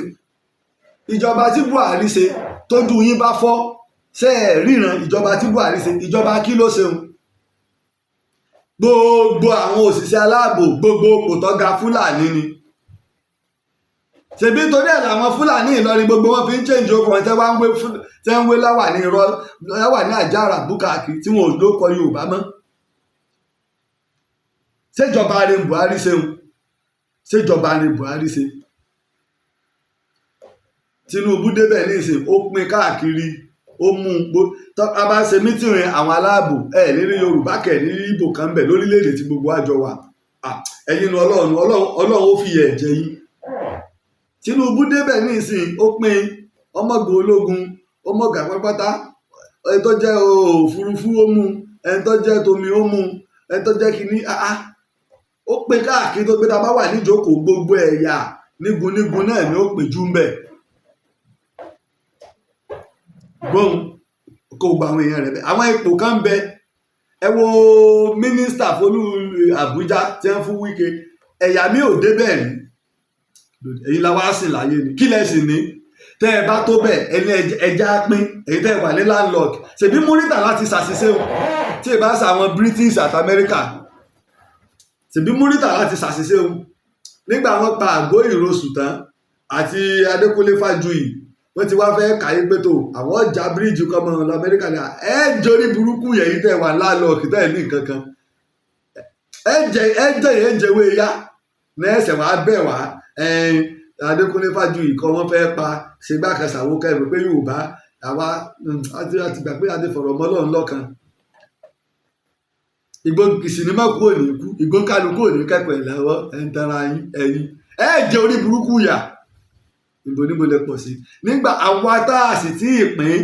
ìjọba tí Buhari ṣe tójú yín bá fọ́ ṣe é ríran ìjọba tí Buhari ṣe ìjọba kí ló ṣeun gbogbo àwọn òṣìṣẹ́ aláàbò gbogbo kò tọ́ga Fúlàní ni ṣèbí torí ẹ̀ làwọn Fúlàní Ìlọrin gbogbo wọn fi ń change okùn tẹ́ ń wé láwà ní irọ́ láwà ní àjàrà búkàkì tí wọn ò lóko Yorùbá mọ́ ṣèjọba rẹ̀ Buhari ṣeun ṣèjọba rẹ̀ Buhari ṣe Tinubu débẹ̀ ní ìsìn ó pín káàkiri ó mú a bá ṣe mítìrì àwọn aláàbò nírí Yorùbá kẹ̀ nírí Ìgbò kan bẹ̀ lórílẹ̀‐èdè tí gbogbo àjọ wà ẹ̀yin nu Ọlọ́run ó fi yẹ̀ jẹ yín Tinubu débẹ̀ ní ìsìn ó pín ọmọgbò ológun ọmọgà pátápátá ẹni tó jẹ́ òfurufú ó mú ẹni tó jẹ́ tomi ó mú ẹni tó jẹ́ kínní ó pín káàkiri tó gbé tá a bá wà níjókòó gbogbo ẹ̀yà nígun náà ni ó péjú ń bẹ̀ gbóhùn kó gba àwọn èèyàn rẹ̀ bẹ́ẹ̀ àwọn ipò kan ń bẹ ẹ wo mínísítà fólú Àbújá tí wọ́n fún Wike ẹ̀yà mi ò débẹ̀ rí èyí la wá sìn láyé ni kí lẹ sì ní tẹ́ ẹ bá tó bẹ̀ ẹni ẹja pín èyí tẹ́ ẹ wà ní landlord ṣèbí múrítà láti ṣàṣìṣe o tí ẹ bá ṣe àwọn British àti America ṣèbí múrítà láti ṣàṣìṣe o nígbà wọn pa Àgọ́ Ìrosùn tán àti Adékúnlé Fájuyì wọ́n ti wá fẹ́ kàyé pé tó àwọn ọjà bíríìjì kọ́mọ Amẹ́ríkà ní ẹ jórí burúkú yẹ̀yí tẹ́ ẹ wà landlord tẹ́ ẹ ní nǹkan kan ẹ̀jẹ̀wé ya ní ẹsẹ̀ wàá bẹ̀ wá Adékúnlé Fájuyì kọ́ wọ́n fẹ́ pa ṣègbà kẹsàwó kẹ́rù pé Yorùbá àwa àti gbà pé adé fọ̀rọ̀ mọ́ Ọlọ́run lọ́kan ìgbó sinimá kú òní kú ìgbó kálukú òní kẹ́kọ̀ọ́ ìlàwọ́ ẹ̀ńtara ẹ̀yìn ẹ̀jẹ̀ orí burúkú yà níbo lè pọ̀ sí nígbà àwa tá a sì tí ì pín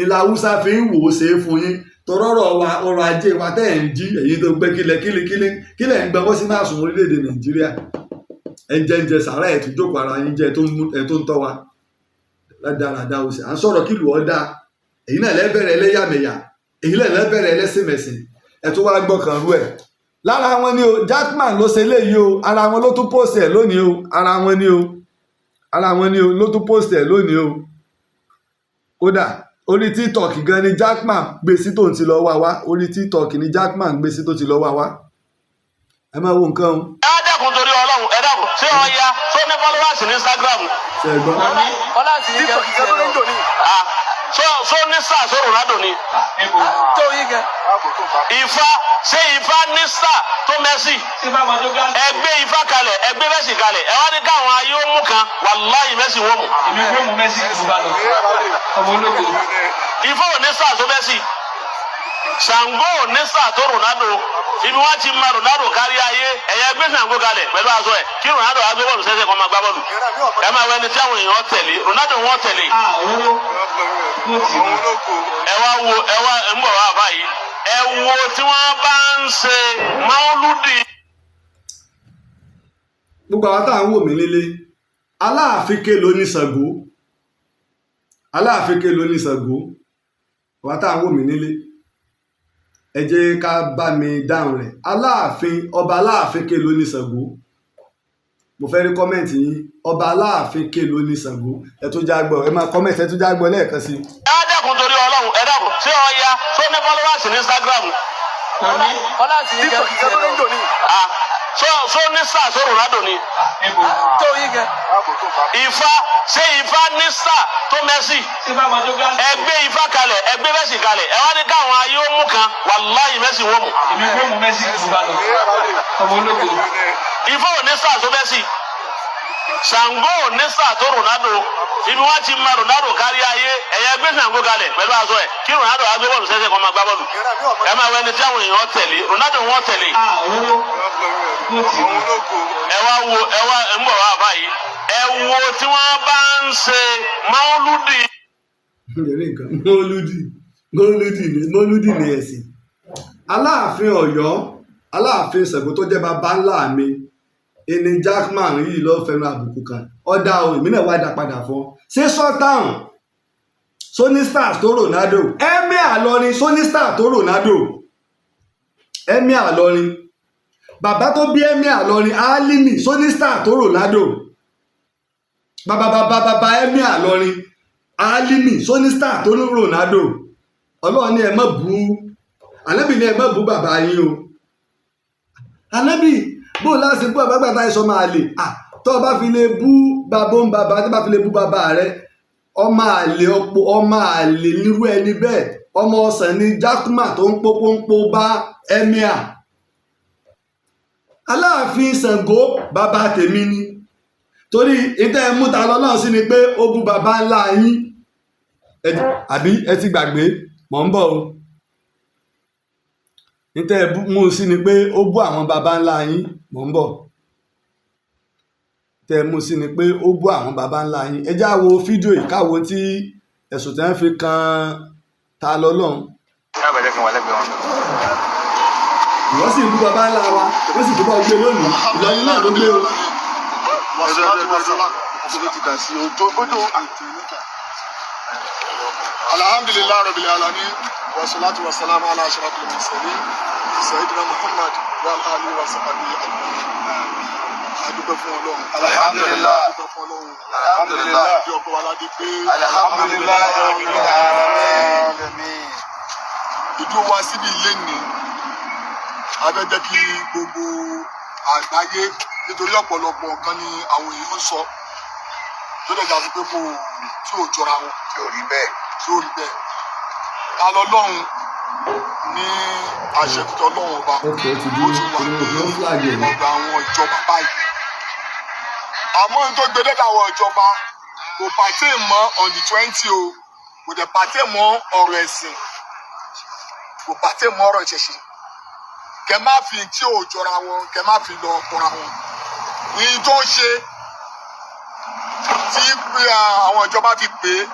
ilà Haúsá fi ń wò ó ṣe é fún yín tọrọrọ wa ọrọ̀ ajé wa tẹ́ ẹ̀ ń jí èyí tó gbé kílẹ̀ ń gbẹ́wọ́ sí náà sùn orílẹ̀-èdè Nàìjíríà ẹ̀jẹ̀ sàrà ẹ̀ tó jókòó ara yín jẹ́ ẹ̀ tó ń tọ́ wa ládàradà ó sì à ń sọ̀rọ̀ kí lù ọ́ dáa èyí náà lẹ́bẹ̀rẹ̀ ẹlẹ́yàmẹ̀yà èyí náà lẹ́bẹ̀rẹ̀ ẹlẹ́sìnmẹ̀sìn ẹ̀ tó wá gbọ́kàn rú ẹ̀ lára wọn ni o Jackman ló ṣe léyìí o ara wọn ló tún post ẹ̀ lónìí o ara wọn ni o ló tún post ẹ̀ lónìí o kódà orí TikTok gan ni Jackman gbé sí tó ń ti lọ wá orí TikTok ni Jackman gbé sí tó ti lọ wá ẹ máa wo nǹkan o. ẹ dẹ́kun torí Ọlọ́run ẹ dẹ́kun ṣé ọ ya tó ní followers ní Instagram. ṣe é gbọ́. ọlọ́sì yìí jẹ́ kí ló ń dò ní. so ní sáà so Ronaldo ni. tó yí gan. Ifá ṣé Ifá ní sáà tó Messi. ẹgbẹ́ Ifá kalẹ̀ ẹgbẹ́ Messi kalẹ̀ ẹ wá ní káwọn ayé ó mú kan wàláhì Messi wọ́n mú. èmi gbé mu Messi kò bá lọ. ọmọ ológo. Ifá ò ní sáà tó Messi. Ṣàngó ò ní sáà tó Ronaldo ibi wọn ti ma Ronaldo kárí ayé ẹ̀yẹ gbé Ṣàngó kalẹ̀ pẹ̀lú aṣọ ẹ̀ kí Ronaldo á gbé bọ́ọ̀lù sẹ́sẹ̀ kan máa gbá bọ́ọ̀lù ẹ máa wẹni tí àwọn èèyàn tẹ̀lé Ronaldo wọn tẹ̀lé. ẹ wá ń bọ̀ wá báyìí ẹ wo tí wọ́n bá ń ṣe máúlúdì. gbogbo àwọn táwọn wò mí nílé Aláàfin ké ló ní Ṣàngó Aláàfin ké ló ní Ṣàngó àwọn táwọn wò mí nílé ẹ jẹ́ ká bá mi dáhùn rẹ̀ Aláàfin ọba Aláàfin ké ló ní Ṣàngó mo fẹ́ rí kọ́mẹ̀ntì yín ọba Aláàfin ké ló ní Ṣàngó ẹ tó já gbọ́ ẹ máa kọ́mẹ̀ntì ẹ tó já gbọ́ lẹ́ẹ̀kan sí. ẹ dẹ́kun torí Ọlọ́run ẹ dẹ́kun ṣé ọ ya tó ní followers ní Instagram. ọlọ́sì yìí jẹ́ kí ló ń dò ní. so ní sáà so Ronaldo ni. tó yí gan. Ifá ṣé Ifá ní sáà tó Messi. ẹgbẹ́ Ifá kalẹ̀ ẹgbẹ́ Messi kalẹ̀ ẹ wá ní káwọn ayé ó mú kan wàláhì Messi wọ́n mú. èmi gbé mu Messi kò bá lọ. ọmọ ológo. Ifá ò ní sáà tó Messi. Ṣàngó ò ní sáà tó Ronaldo ibi wọn ti ma Ronaldo kárí ayé ẹ̀yẹ gbé Ṣàngó kalẹ̀ pẹ̀lú aṣọ ẹ̀ kí Ronaldo á gbé bọ́ọ̀lù sẹ́sẹ̀ kan máa gbá bọ́ọ̀lù ẹ máa wẹni tí àwọn èèyàn tẹ̀lé Ronaldo wọn tẹ̀lé. ẹ wá ń bọ̀ wá báyìí ẹ wo tí wọ́n bá ń ṣe máúlúdì. mọ́lúdì ni ẹ̀sìn Aláàfin Ọ̀yọ́ Aláàfin Ṣàngó tó jẹ́ bàbá ńlá mi ẹni Jackman yìí lọ́ọ́ fẹ́ràn àbùkù kan ọ̀dà ohun ìmínà wá dá padà fún ṣé sọ́tàn Sony Stars tó Ronaldo Emir Ìlọrin Sony Stars tó Ronaldo Emir Ìlọrin bàbá tó bí Emir Ìlọrin Alimi Sony Stars tó Ronaldo bàbá Emir Ìlọrin Alimi Sony Stars tó Ronaldo Ọlọ́run ní ẹ má bú Ànábì ní ẹ má bú bàbá yín o Ànábì bó láti bú àbágbàtà ìsọ máa lè tó bá fi lè bú bàbá ń bàbá tó bá fi lè bú bàbá rẹ ọmọ àlè nírú ẹni bẹ́ẹ̀ ọmọ ọ̀sán ni Jackman tó ń pópónpó bá Emir Aláàfin Ṣàngó bàbá tèmi ni torí ìtẹ́ múta lọ́nà sí ni pé ó bú bàbá ńlá yín àbí ẹ ti gbàgbé mọ̀ ń bọ̀ o ìtẹ́ mú sí ni pé ó bú àwọn bàbá ńlá yín mọ̀ ń bọ̀ tẹ́ mú sí ni pé ó bú àwọn bàbá ńlá yín ẹ já wo fídíò yìí káwo tí ẹ̀sùn tí wọ́n fi kan ta lọ́lọ́run. ìwọ́n sì ń bú bàbá ńlá wa wọ́n sì tó bá gbé lónìí Ìlọrin náà ló gbé o. alhamdulillah rabbil alamin wa salatu wa salam ala ashrafil mursalin sayyidina Muhammad wa alihi wa sahbihi adúpẹ́ fún Ọlọ́run alhamdulillah adúpẹ́ fún Ọlọ́run alhamdulillah bí ọkọ wa ládé pé alhamdulillah rabbil alamin ìdúró wa síbi lẹ́nìí abẹ́jẹ́ kí gbogbo àgbáyé nítorí ọ̀pọ̀lọpọ̀ nǹkan ni àwọn èèyàn sọ tó lè jà sí pé kò tí ò jọra wọn tí ò rí bẹ́ẹ̀ ta lọ́lọ́run ní àṣẹ tuntun ọlọ́run ọba ó ti dúró ló flag ẹ̀ ní. ọ̀dọ̀ àwọn ìjọba báyìí àmọ́ n tó gbé dẹ́ta àwọn ìjọba kò pàtẹ́ mọ́ on the 20 o kò dẹ̀ pàtẹ́ mọ́ ọ̀rọ̀ ẹ̀sìn kò pàtẹ́ mọ́ ọ̀rọ̀ ìṣẹ̀ṣe kẹ má fi tí ò jọra wọn kẹ má fi lọ kọra wọn ní tó ń ṣe tí àwọn ìjọba fi pè é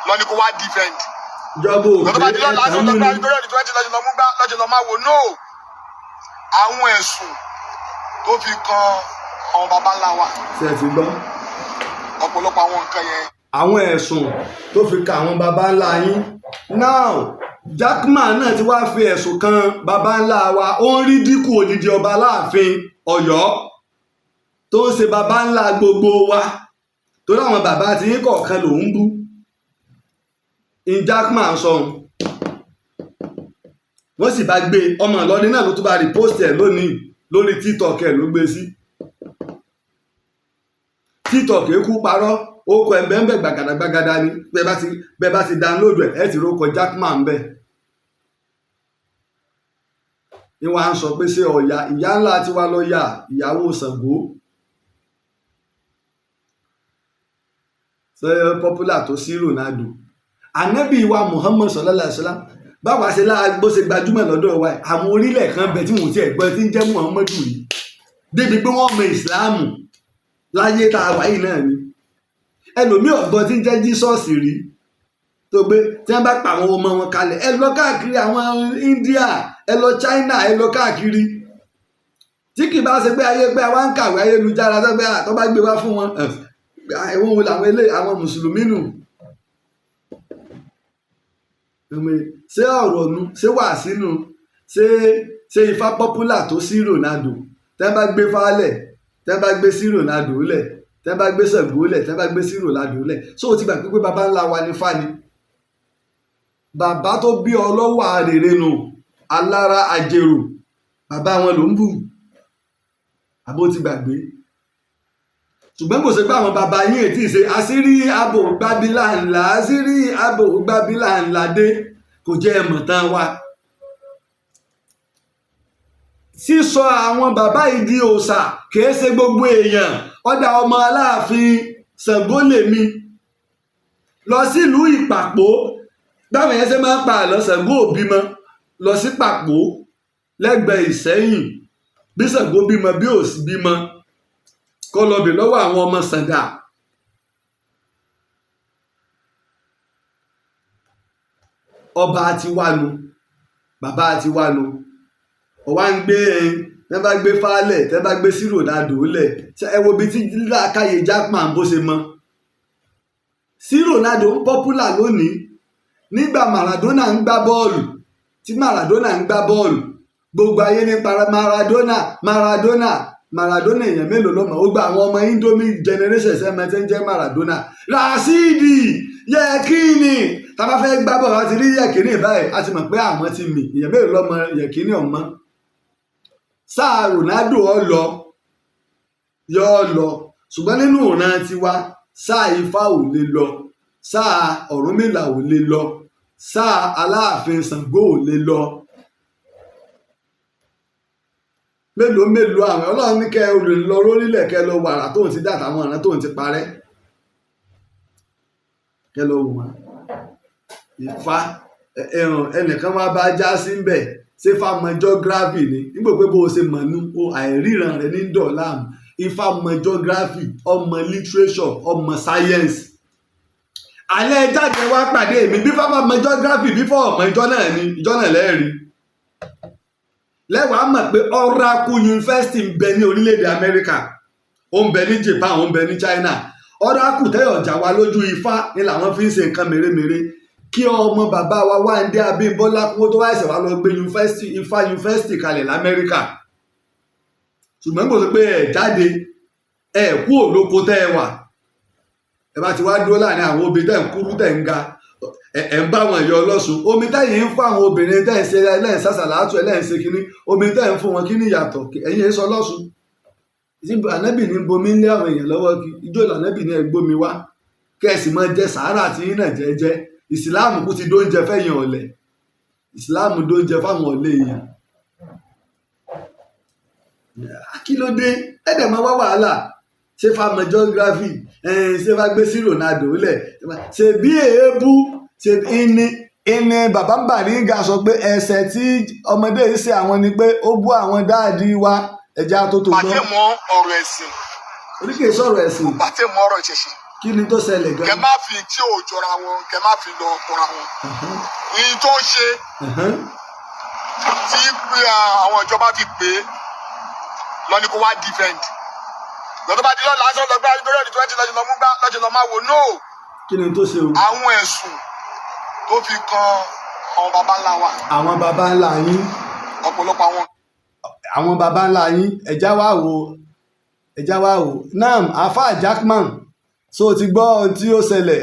lọ ní kó wá defend ìjọba lọ́dọ̀ bá òkè ti lọ́la ẹ̀ka lọ́dọ̀ mú bá ni. ti lọ́dọ̀ ní 20 lọ́jọ́ lọ mú gbá lọ́jọ́ lọ máa wò no àwọn ẹ̀sùn tó fi kan àwọn baba ńlá wa ṣe ti gbọ́. ọ̀pọ̀lọpọ̀ àwọn nǹkan yẹn. àwọn ẹ̀sùn tó fi ka àwọn baba ńlá yín now Jackman náà ti wá fi ẹ̀sùn kan baba ńlá wa ó ń rí dínkù odidi ọba láàfin Ọ̀yọ́ tó ń ṣe baba ńlá gbogbo wa torí àwọn bàbá tí yín kọ̀ọ̀kan lòún bú in Jackman sọ̀hún wọ́n sì bá gbé ọmọ Ìlọrin náà ló tún bá repost ẹ̀ lónìí lórí TikTok ẹ̀ ló gbé sí TikTok ekú parọ́ ó kọ ẹ̀ bẹ́ẹ̀ gbàgàdàgbàgàdà ni bẹ́ẹ̀ bá ti download ẹ̀ ti rókọ Jackman bẹ́ẹ̀ ni wọ́n á sọ pé ṣé Ọ̀yà ìyá ńlá tiwa lọ́ọ̀yà ìyàwó Ṣàngó ṣe popular tó sí Ronaldo anabi wa Muhammad sallallahu alaihi wasallam báwa ṣe láàgbó ṣe gbajúmọ̀ lọ́dọ̀ wa àwọn orílẹ̀ kan bẹ tí wọ́n ti ẹ̀gbọ́n tí ń jẹ́ Muhammadu yìí débi pé wọ́n mọ ìsìláàmù láyé tá a wà yìí náà ni ẹlòmíì ọ̀gbọ́n tí ń jẹ́ jísọ́ọ̀sì rí tó gbé tí wọ́n bá pa àwọn ọmọ wọn kalẹ̀ ẹ lọ káàkiri àwọn India ẹ lọ China ẹ lọ káàkiri tí kì bá ṣe pé ayé pé àwa ń kàwé ayélujára tó gbé àtọ́ bá gbé wá fún wọn ẹ̀wọ̀n wo làwọn ilé àwọn mùsùlùmí nù ṣé ọ̀rọ̀ nu ṣé wàásù nu ṣé ifá popular tó sí Ronaldo tẹ́ bá gbé fálẹ̀ tẹ́ bá gbé sí Ronaldo lẹ̀ tẹ́ bá gbé Ṣàngó lẹ̀ tẹ́ bá gbé sí Ronaldo lẹ̀ so o ti gbà pé baba ńlá wa ní fani bàbá tó bí ọlọ́wọ́ àrèrè nù alára àjèrò bàbá wọn ló ń bù àbó ti gbàgbé ṣùgbọ́n kò sí pé àwọn bàbá yín ètí ṣe àṣírí ààbò gbábílà ńlá àṣírí ààbò gbábílà ńlá dé kò jẹ́ ẹ̀mọ̀ tán wa. sísọ àwọn bàbá ìdí òòṣà kìí ṣe gbogbo èèyàn ọ̀dà ọmọ Aláàfin Ṣàngó lèmi lọ sílùú Ìpàpó báwọn yẹn ṣe máa ń pa àlọ́ Ṣàngó òbímọ lọ sí Pàpó lẹ́gbẹ̀ẹ́ Ìṣẹ́yìn bí Ṣàngó bímọ bí òsì bímọ kó lọ bè lọ́wọ́ àwọn ọmọ Ṣàngà ọba àti wánu bàbá àti wánu ọwá ń gbé tẹ́ bá gbé fálẹ̀ tẹ́ bá gbé sí Ronaldo lẹ̀ ẹ wo bí tí láàkáyé Jackman bó ṣe mọ sí Ronaldo ń popular lónìí nígbà Maradona ń gbá bọ́ọ̀lù tí Maradona ń gbá bọ́ọ̀lù gbogbo ayé nípa Maradona èèyàn mélòó lọ́mọ ó gba àwọn ọmọ Indomie generation sẹ́mẹ́ tẹ́ ń jẹ́ Maradona Rasidi Yekini tá a bá fẹ́ gbá bọ̀ láti rí Yekini báyìí a ti mọ̀ pé àwọn ti mì èèyàn mélòó lọ́mọ Yekini ọmọ sáà Ronaldo yọ lọ ṣùgbọ́n nínú ìran tiwa sáà Ifá ò lè lọ sáà Ọ̀rúnmìlà ò lè lọ sáà Aláàfin Ṣàngó ò lè lọ mélòó àwọn Ọlọ́run ní kẹ́ ẹ lè lọ lórílẹ̀ kẹ́ ẹ lọ wàrà tóun ti dàtà àwọn ọ̀ràn tóun ti parẹ́ kẹ́ ẹ lọ wò wọ́n Ifá ẹnìkan wá bá já sí ń bẹ̀ ṣé fámọ geography ni nígbà pé bó o ṣe mọ̀ nú o àìríran rẹ ní dọ̀láàmù Ifá mọ geography ọmọ literature ọmọ science alẹ́ jáde wá pàdé mi bí fáfá mọ geography bí fọ́ ọmọ ìjọ náà lẹ́ẹ̀rí lẹ́wàá mọ̀ pé Oracle University ń bẹ ní orílẹ̀-èdè Amẹ́ríkà ó ń bẹ ní Japan ó ń bẹ ní China Oracle tẹ́yọ̀ ọ̀jà wa lójú Ifá ni làwọn fi ń ṣe nǹkan mèremère kí ọmọ bàbá wa Wándé Abímbọ́lá kó tó wá ẹ̀sẹ̀ wá lọ gbé Ifá University kalẹ̀ l'Amẹ́ríkà ṣùgbọ́n kò sí pé ẹ̀ jáde ẹ̀ kú òlóko tẹ́ ẹ wà ẹ bá ti wá dúró láàrin àwọn obìnrin tẹ́ ń kúrú tẹ́ ń ga ẹ̀ ń bá wọn yọ ọlọ́sùn omi tẹ́yìn ń fún àwọn obìnrin tẹ́ ń ṣe ẹlẹ́yìn sásàlátù ẹlẹ́yìn ṣe kínní omi tẹ́ ń fún wọn kí ní ìyàtọ̀ ẹ̀yìn ń sọ ọlọ́sùn ànábì ní bomi ń lé àwọn èèyàn lọ́wọ́ kí ijó ànábì ní ẹgbómi wá kẹ́sì mọ́ jẹ sàárà tí yín náà jẹ́jẹ́ ìsìláàmù kú ti dóúnjẹ fẹ́yìn ọ̀lẹ̀ ìsìláàmù ló ń jẹ fáwọn ọ̀lẹ èèyàn kí ló dé ẹ̀dẹ̀ máa wá wàhálà ṣé fáwọn geography ṣé fá gbé sí Ronaldo lẹ̀ ṣe bí èébú ṣe ìní bàbá Bariga sọ pé ẹ̀ṣẹ̀ tí ọmọdé yìí ṣe àwọn ni pé ó bú àwọn dáàdi wa ẹja tó tó gbọ́. pàtẹ́ mọ́ ọ̀rọ̀ ẹ̀sìn. oríkèé sọ̀rọ̀ ẹ̀sìn. pàtẹ́ mọ́ ọ̀rọ̀ ìṣẹ̀ṣe. kí ni tó ṣẹlẹ̀ gan. kẹ má fi tí ò jọra wọn kẹ má fi lọ tọra wọn. ní tó ń ṣe tí àwọn ìjọba fi pè é lọ ní kó wá defend lọ́dọ̀ bá di lọ́la aṣọ lọ́gbà nítorí ọ̀dì 20 lọ́jọ́ lọ́mú gbá lọ́jọ́ lọ́ máa wò no. kí ni tó ṣe o. àwọn ẹ̀sùn tó fi kan àwọn baba ńlá wa. àwọn baba ńlá yín. ọ̀pọ̀lọpọ̀ àwọn baba ńlá yín ẹja wá wò nam afa Jackman so ti gbọ́ tí ó ṣẹlẹ̀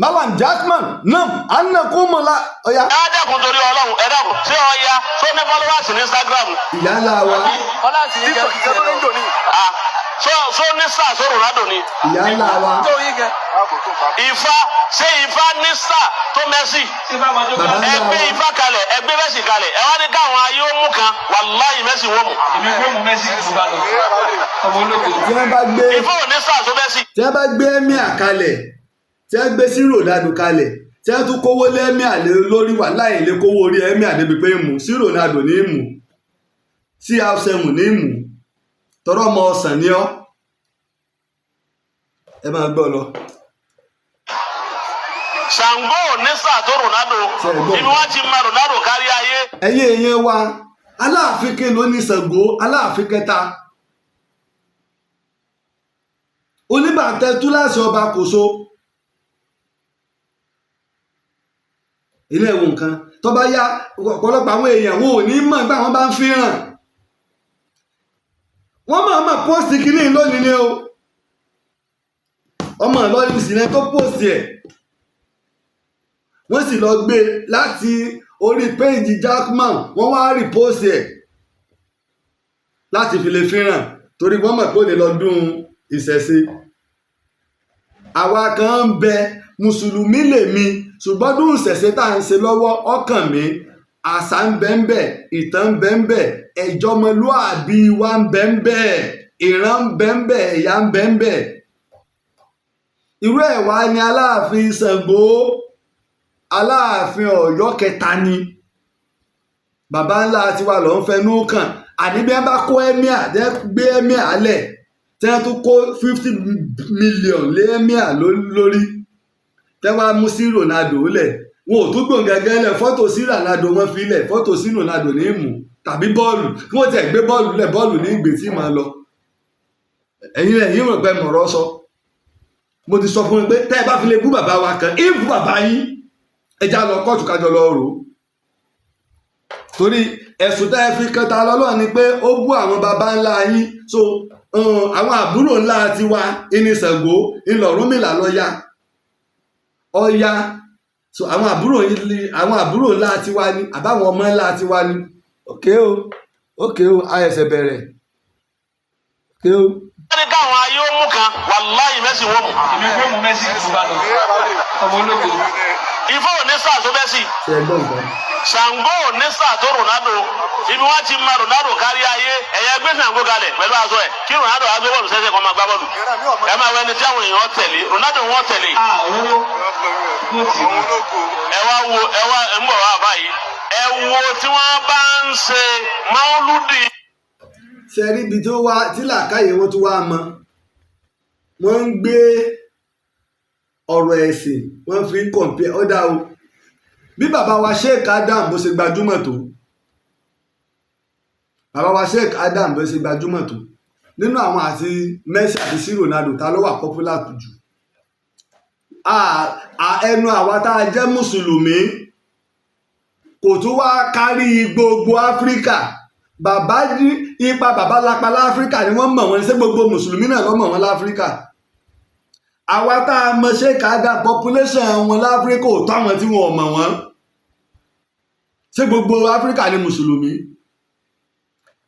Malam Jackman nam anakunmọ̀lá ọ̀ya. ẹ dẹ́kun torí Ọlọ́run ẹ dẹ́kun ṣé ọya tó ní followers ní Instagram. ìyá ńlá wa. ọlá sì ń jẹ́ ìjọba ló ń dò ní. so ní sáà so Ronaldo ni. ìyá ńlá wa. Ifá ṣé Ifá ní sáà tó Messi. ẹgbẹ́ Ifá kalẹ̀ ẹgbẹ́ Messi kalẹ̀ ẹ wá ní káwọn ayé ó mú kan wàláhì Messi wọ́n mú. èmi kò mú Messi fún bá lọ ọmọ ológo. tí wọ́n bá gbé Ifá ò ní sáà tó Messi. tí wọ́n bá gbé emir kalẹ̀ tí wọ́n gbé sí Ronaldo kalẹ̀ tí wọ́n tún kówó lé emir lórí wàláhì lè kówó orí emir débi pé mú sí Ronaldo ní mú sí afsemu ní mú tọrọ ọmọ ọsàn ni ọ ẹ máa gbọ́ lọ. Ṣàngó ní sáà tó Ronaldo ibi wọ́n ti ma Ronaldo kárí ayé. ẹ̀yin èèyàn wa Aláàfin ké ló ní Ṣàngó Aláàfin kẹta oníbàtẹ túláàsì ọba Kòso ilé ẹ̀wọ̀n nǹkan tó bá yá ọ̀pọ̀lọpọ̀ àwọn èèyàn wọn ò ní mọ̀ nígbà wọn bá ń fihàn wọ́n máa pósìtì kìíní lónìí ni o ọmọ Ìlọrin sílẹ̀ tó pósìtì ẹ̀ wọ́n sì lọ gbé láti orí péjì Jackman wọ́n wá rìpósì ẹ̀ láti fi lè fihàn torí wọ́n mọ̀ pé ó lè lọ́dún ìṣẹ̀ṣe àwa kan ń bẹ mùsùlùmí lèmi ṣùgbọ́n ọdún ìṣẹ̀ṣe tá à ń ṣe lọ́wọ́ ọkàn mi àṣà ń bẹ ń bẹ ìtàn ń bẹ ń bẹ ẹ̀jọ̀mọlúàbí wa ń bẹ ń bẹ ìran ń bẹ ń bẹ ẹ̀yà ń bẹ ń bẹ irú ẹ̀ wá ní Aláàfin Ṣàngó Aláàfin Ọ̀yọ́ kẹta ni bàbá ńlá tiwa lọ ń fẹnu kàn àní bí wọn bá kó emir gbé emir alẹ̀ tí wọn tún kó 50 million lé emir lórí tí wọn mú sí Ronaldo lẹ̀ wọn ò tún gbòǹgàgà lẹ̀ fọ́tò sí Ronaldo wọn fi lẹ̀ fọ́tò sí Ronaldo ní ìmú tàbí bọ́ọ̀lù kí wọ́n tẹ̀ gbé bọ́ọ̀lù lẹ̀ bọ́ọ̀lù ní ìgbésí máa lọ ẹ̀yin rò pé mọ̀rọ̀ sọ mo ti sọ fún mi pé tẹ́ ẹ bá fi lè bú bàbá wa kan ìbú bàbá yín ẹja lọ kóòtù kájọ lọ rò ó torí ẹ̀sùn tẹ́ ẹ fi kẹta lọ́lọ́ ni pé ó bú àwọn baba ńlá yín so àwọn àbúrò ńlá tiwa ní Ṣàngó ńlọrúnmìlà lọ́ya ọya so àwọn àbúrò ńlá tiwa ni àbáwọn ọmọ ńlá tiwa ni òkè o ayẹsẹ̀ bẹ̀rẹ̀ òkè o. wọ́n ní káwọn ayé ó mú kan wàláhì Messi wọ́n mú. èmi kò mú Messi fún bá lọ ọmọ ológo. Ifá ò ní sáà tó Messi. ṣe é gbọ́ nǹkan. Ṣàngó ní sáà tó Ronaldo ibi wọ́n ti ma Ronaldo kárí ayé ẹ̀yẹ gbé Ṣàngó kalẹ̀ pẹ̀lú aṣọ ẹ̀ kí Ronaldo wá gbé bọ́ọ̀lù sẹ́sẹ̀ kan máa gbá bọ́ọ̀lù ẹ máa wẹni tí àwọn èèyàn tẹ̀lé Ronaldo wọ́n tẹ̀lé. ẹ wá ń bọ̀ wá báyìí ẹ wo tí wọ́n bá ń ṣe Mauludi. ṣe rí ibi tó wá tí làákàyè wọn tó wá mọ wọ́n ń gbé ọ̀rọ̀ ẹ̀sìn wọ́n fi ń kọ̀ǹpẹ́ ọ̀dà o bí bàbá wa Sheikh Adam bó ṣe gbajúmọ̀ tó bàbá wa Sheikh Adam bó ṣe gbajúmọ̀ tó nínú àwọn àti Messi àti sí Ronaldo ta ló wà popular jù ẹnu àwa tá a jẹ́ mùsùlùmí kò tún wá kárí gbogbo Áfíríkà bàbá ipa bàbá lápá láfíríkà ni wọ́n mọ̀ wọ́n ní ṣé gbogbo mùsùlùmí náà ló mọ̀ wọ́n láfíríkà àwa tá a mọ̀ Sheikh Adam population wọn láfíríkà ò tó àwọn tí wọn ò mọ̀ wọ́n ṣé gbogbo Áfíríkà ni mùsùlùmí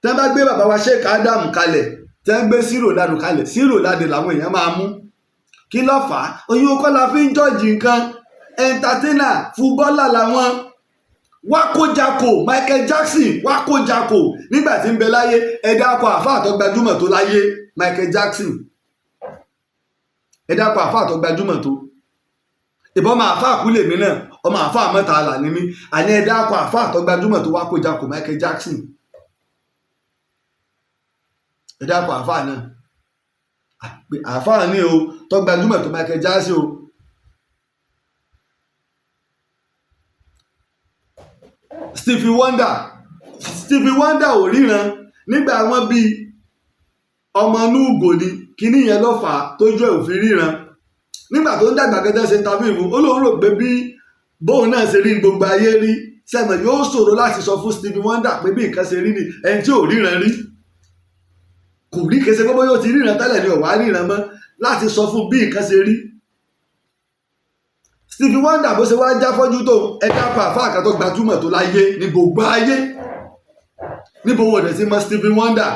tẹ́ bá gbé bàbá wa Sheikh Adam kalẹ̀ tẹ́ gbé sí Ronaldo kalẹ̀ sí Ronaldo làwọn èèyàn máa mú kí ló fà á oyún ọkọ la fi ń jọ́ọ̀jì nǹkan entertainer fúbọ́là làwọn wákójákò Michael Jackson wákójákò nígbà tí ń bẹ láyé ẹ dákọ̀ àfáà tó gbajúmọ̀ tó láyé Michael Jackson ẹ dákọ̀ àfáà tó gbajúmọ̀ tó ìbọn ọmọ àfáà kú lèmi náà ọmọ àfáà mẹ́ta àlà ní mí àní ẹ dákọ̀ àfáà tó gbajúmọ̀ tó wákójákò Michael Jackson ẹ dákọ̀ àfáà náà àfáà ní o tó gbajúmọ̀ tó Michael Jackson o. Stevie Wonder ò ríran nígbà wọn bí ọmọ núùgò ni kíní yẹn ló fà á tójú ẹ̀ ò fi ríran nígbà tó ń dàgbà gẹ́gẹ́ ṣe tàbí ìfún ó lóun rò pé bí bóun náà ṣe rí gbogbo ayé rí sẹ́mọ̀ yóò ṣòro láti sọ fún Stevie Wonder pé bí nǹkan ṣe rí ni ẹni tí ò ríran rí kò rí kése pé bóyá ó ti ríran tẹ́lẹ̀ ni ò wá ríran mọ́ láti sọ fún bí nǹkan ṣe rí. Stevie Wonder bó ṣe wá já fọ́jú tó ẹja pa àfáà kan tó gbajúmọ̀ tó láyé ní gbogbo ayé níbo wò dé sí mọ́ Stevie Wonder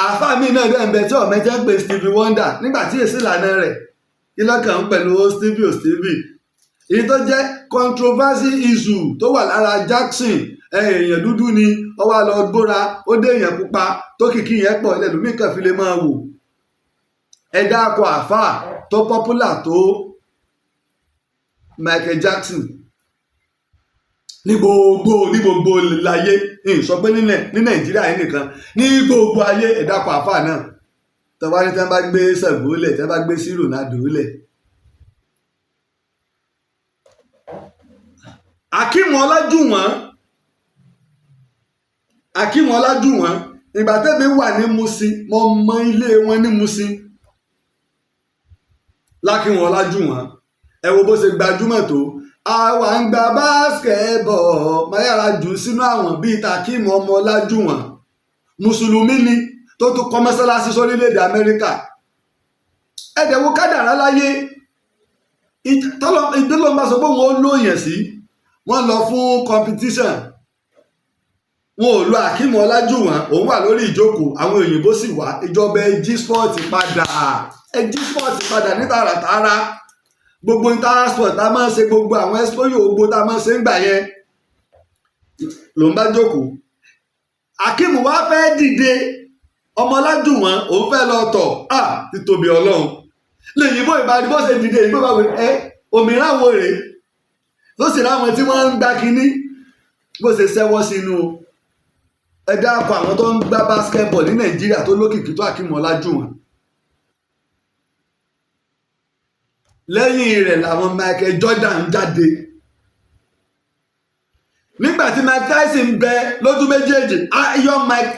àfáà mi náà dẹ̀ ń bẹ tí ọ̀mẹ́jẹ́ ń pè Stevie Wonder nígbà tí èsì ìlànà rẹ̀ ìlọ́kàn pẹ̀lú Stevie èyí tó jẹ́ controversy issue tó wà lára Jackson èèyàn dúdú ni ó wá lọ gbóra ó dé èèyàn pupa tó kìkì yẹn pọ̀ ilẹ̀ lómi kan fi lè máa wò ẹ̀dá akọ àfáà tó popular tó Michael Jackson ní gbogbo láyé sọ pé ní Nàìjíríà yìí nìkan ní gbogbo ayé ẹ̀dá akọ àfáà náà tọ́wá ní tẹ́ bá gbé Ṣàngó lẹ̀ tẹ́ bá gbé sí Ronaldo lẹ̀. Akeem Ọlájúwọ̀n ìgbà tẹ́mi wà ní Muṣin mo mọ ilé wọn ní Muṣin l'Akeem Ọlájúwọ̀n ẹ wo bó ṣe gbajúmọ̀ tó àwa ń gba basketball mayara jù sínú àwọn bíi Akeem ọmọ Ọlájúwọ̀n mùsùlùmí ni tó tún kọ́ mọ́sálásí sórílẹ̀-èdè Amẹ́ríkà ẹ̀dẹ̀wò kádàrá láyé ìdílé máa sọ pé wọ́n lóyìn sí wọ́n lọ fún competition wọn ò lo Akeem Ọlájúwọ̀n òun wà lórí ìjókòó àwọn òyìnbó sì wá ìjọba ẹjí sport padà ní tààràtààrà gbogbo intersport tá a máa ń ṣe gbogbo àwọn expo yòógbó tá a máa ń ṣe ń gbà yẹn ló ń bá jókòó Akeem wá fẹ́ dìde ọmọ Ọlájúwọ̀n òun fẹ́ lọ tọ̀ títóbi Ọlọ́run lẹ́yìn bó ìbá bó ṣe dìde ìgbó bá wẹ òmíràn wo rèé tó sì ráwọn tí wọ́n ń gbá kínní bó ṣe ṣẹ́wọ́ sínú ẹ dáàbò àwọn tó ń gbá basketball ní Nàìjíríà tó lókìkí tó Akeem Ọlájúwọ̀n lẹ́yìn rẹ̀ làwọn Michael Jordan jáde nígbà tí Mike Tyson ń bẹ lójú méjèèjì Iron Mike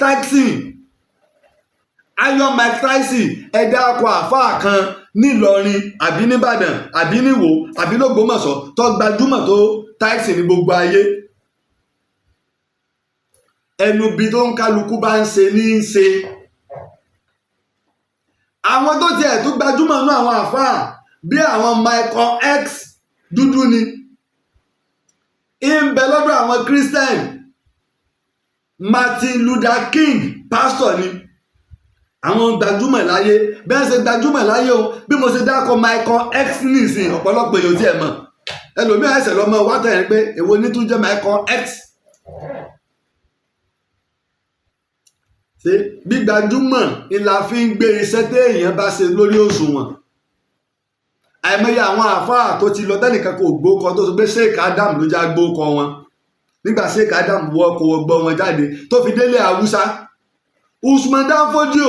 Tyson ẹ̀dá ọkọ̀ àfáà kan nílọrin àbí nìbàdàn àbí níwò àbí lógbómọ̀ṣọ́ tó gbajúmọ̀ tó Tyson ní gbogbo ayé ẹnu bí tó ń kálukú bá ń ṣe ní í ṣe àwọn tó tiẹ̀ tó gbajúmọ̀ náà àwọn àfáà bí àwọn Michael X dúdú ni ń bẹ lọ́dọ̀ àwọn Christian Martin Luther King pastor ni àwọn gbajúmọ̀ láyé bẹ́ẹ̀ ṣe gbajúmọ̀ láyé o bí mo ṣe dákọ̀ Michael X nìsín ọ̀pọ̀lọpọ̀ èèyàn tí ẹ̀ mọ̀ ẹlòmíràn ẹsẹ̀ lọ́mọ wátẹ̀ ẹ̀ pé èwo ní tún jẹ́ Michael X ṣe bí gbajúmọ̀ ìlà fi ń gbé iṣẹ́ téèyàn bá ṣe lórí òṣùwọ̀n àìmọye àwọn àfáà tó ti lọ tẹ́nìkan kò gbókọ tó sọ pé Sheikh Adam ló já gbókọ wọn nígbà Sheikh Adam wọ ọkọ̀ ọgbọ́ wọn jáde tó fi délé Haúsá Usman Dan Fodio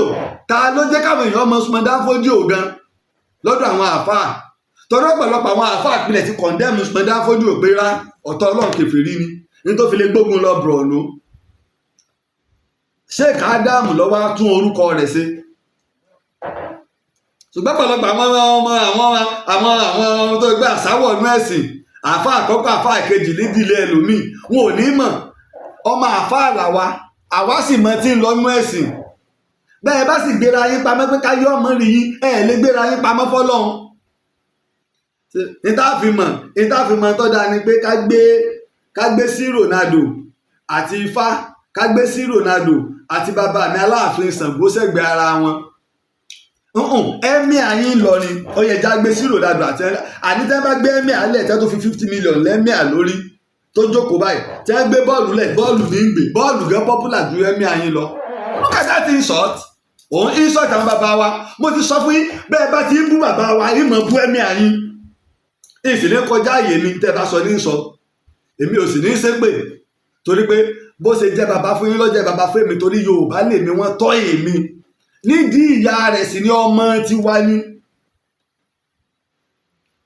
ta ló jẹ́ káwọn èèyàn mọ Usman Dan Fodio gan lọ́dọ̀ àwọn àfáà tọ́rọ ọ̀pọ̀lọpọ̀ àwọn àfáà ìpìlẹ̀ ti condemn Usman Dan Fodio pé rá ọ̀tọ̀ Ọlọ́run kèfèrí ni ní tó fi lè gbógun lọ Borno Sheikh Adam ló wá tún orúkọ rẹ̀ ṣe ṣùgbọ́n pọ̀lọpọ̀ àwọn tó gbé àsáwọ̀ ọ̀nú ẹ̀sìn àfáà àkọ́kọ́ àfáà ìkejì nídìílé ẹlòmíì wọn ò ní mọ̀ ọmọ àfáà làwa àwa sì mọ tí ń lọ́nú ẹ̀sìn bẹ́ẹ̀ bá sì gbéra yín pamọ́ pé ká yọ ọmọ rí yín lè gbéra yín pamọ́ fọ́lọ́run ìtàfimọ̀ tó dáa ni pé ká gbé sí Ronaldo àti Ifá ká gbé sí Ronaldo àti bàbá mi Aláàfin Ṣàngó sẹ́gbẹ̀ẹ́ ara wọn ẹ̀mí àyín Ìlọrin ó yẹ já gbé sí Ronaldo àti àní tẹ́ bá gbé ẹ̀mí àlẹ́ tẹ́ tó fi 50 million lẹ́mí àlórí tó jókòó báyìí tí wọ́n gbé bọ́ọ̀lù lẹ̀ bọ́ọ̀lù ní gbé bọ́ọ̀lù gẹ́ popular ju ẹ̀mí àyín lọ. Look at that insult. Òun insult àwọn bàbá wa. Mo ti sọ fún yín bẹ́ẹ̀ bá ti ń bú bàbá wa yín mọ̀ bú ẹ̀mí àyín. Ìsìlẹ̀ kọjá àyè mi tẹ́ bá sọ ní sọ. Èmi ò sì ní ṣépè torí pé bó ṣe jẹ́ bàbá fún yín ló jẹ́ bàbá fún èmi torí Yorùbá lèmi wọ́n tọ́ èmi. Nídìí ìyá rẹ̀ sì ni ọmọ ti wá ní.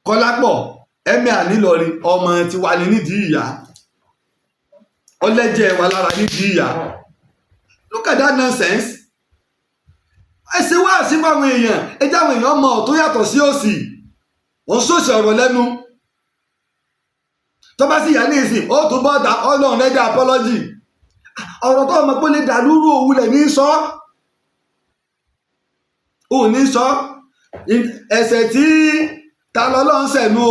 Kọ́lápọ̀ ẹ̀mí ànílọrin ọmọ ti wá ní nídìí ìyá. Ọlẹ́jẹ̀ wa lára nídìí ìyá. Look at that nonsense. Ẹ ṣe wá sí fáwọn èèyàn ẹ jẹ́ àwọn èèyàn mọ̀ tó yàtọ̀ sí òsì. Òun sòsì ọ̀rọ̀ lẹ́nu. Tó bá sì yà ní ìsìn ó tún bọ́ta Ọlọ́run rẹ́dí apology. Ọ̀rọ̀ tó ọmọ pé lè dàlúrú òwúlẹ̀ ní sọ. Ò ní sọ. Ẹ̀ṣẹ̀ tí ta lọ́lọ́run ṣẹ̀nu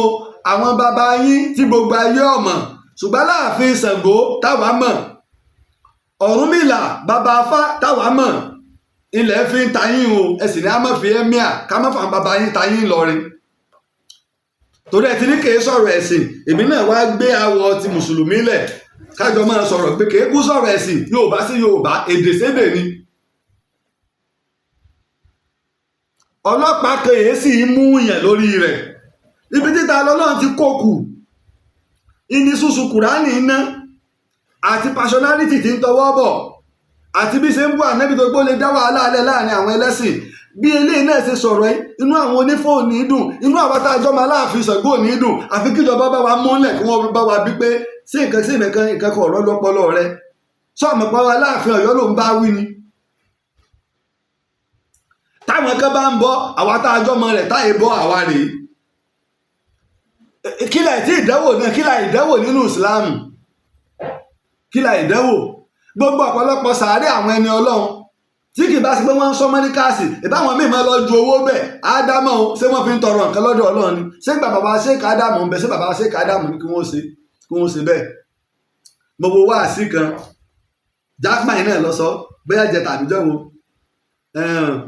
àwọn bàbá yín tí gbogbo ayé ọ̀mọ̀ ṣùgbọ́n láàfin Ṣàngó táwa mọ̀ Ọ̀rúnmìlà bàbá Afá táwa mọ̀ ilẹ̀ fi ń tayín o ẹ̀sìn ní a mọ̀ fi ẹ́míà ká mọ̀ fún bàbá yín tayín lọ́rin torí ẹ ti ní kèé sọ̀rọ̀ ẹ̀sìn èmi náà wá gbé awọ ti mùsùlùmí lẹ̀ kájọ máa sọ̀rọ̀ pé kèé kú sọ̀rọ̀ ẹ̀sìn Yorùbá sí Yorùbá èdè sédè ni ọlọ́pàá kèé sì mú yàn lórí rẹ̀ ibi títa lọ́lọ́run ti kókù ìní ṣùṣù Kùránì iná àti personality ti ń tọwọ́ bọ̀ àti bí ṣe ń bú ànẹ́bí tó gbó lè dá wàhálà alẹ́ láàrin àwọn ẹlẹ́sìn bí eléyìí náà ṣe sọ̀rọ̀ yìí inú àwọn onífóònù dùn inú àwọn tá a jọ máa láàfin Ṣàngó ní dùn àfi kíjọba bá wa múlẹ̀ kí wọ́n bá wa bí pé sí nǹkan kan ọ̀rọ̀ lọ́pọlọ rẹ sọ́ọ̀mù pa wa láàfin Ọ̀yọ́ ló ń bá wí ni táwọn kan bá ń bọ́ àwa tá a jọ mọ rẹ̀ táyé bọ́ àwa rèé kílà tí ìdánwò náà kílà ìdánwò nínú ìsìláàmù kílà ìdánwò gbogbo ọ̀pọ̀lọpọ̀ sàárẹ̀ àwọn ẹni Ọlọ́run tí kì bá sí pé wọ́n ń sọ mọ́níkàsì ìbáwọn míì máa lọ ju owó bẹ̀ ádámọ̀ ṣé wọ́n fi ń tọrọ nǹkan lọ́dọ̀ Ọlọ́run ni ṣé bàbá wa ṣé kádàmù ń bẹ ṣé bàbá wa ṣé kádàmù ni kí wọ́n ṣe bẹ́ẹ̀ mo wo wáàsí kan jákmà náà lọ sọ bóyá jẹ tàbí jọ̀wọ́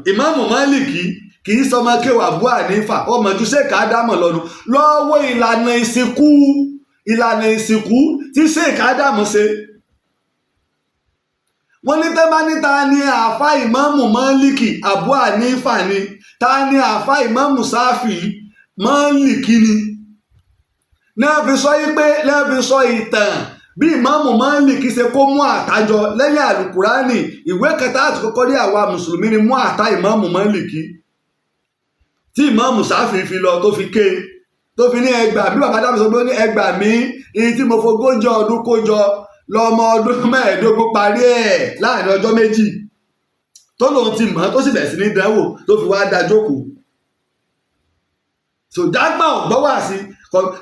ìmáàmù Málíkì kì í sọmọ kéwà Abu Hanifa ọmọ ju ṣé kádàmù lọ́nu lọ́wọ́ ìlànà ìsìnkú tí ṣé kádàmù ṣe wọ́n ní tẹ́bá ní ta ni àáfà ìmáàmù Málíkì Abu Hanifa ni ta ni àáfà ìmáàmù Sáfì Málíkì ni lẹ́ẹ̀fi sọ yí pé lẹ́ẹ̀fi sọ ìtàn bí ìmáàmù Málíkì ṣe kó mú àtàjọ lẹ́yìn àlùkùránì ìwé kẹta àti kọ́kọ́ rí àwa mùsùlùmí ni mú àtà ìmáàmù Málíkì tí ìmáàmù Sáfì fi lọ tó fi ké tó fi ní ẹgbà bí bàbá dábì sọ pé ó ní ẹgbà mi èyí tí mo fogójọ ọdún kó jọ lọ́mọ ọdún 15 parí ẹ̀ láàrin ọjọ́ méjì tó lòun ti mọ̀ tó sì bẹ̀rẹ̀ sí ní dánwò tó fi wá dá jókòó sòjágbà ọ̀gbọ́ wà sí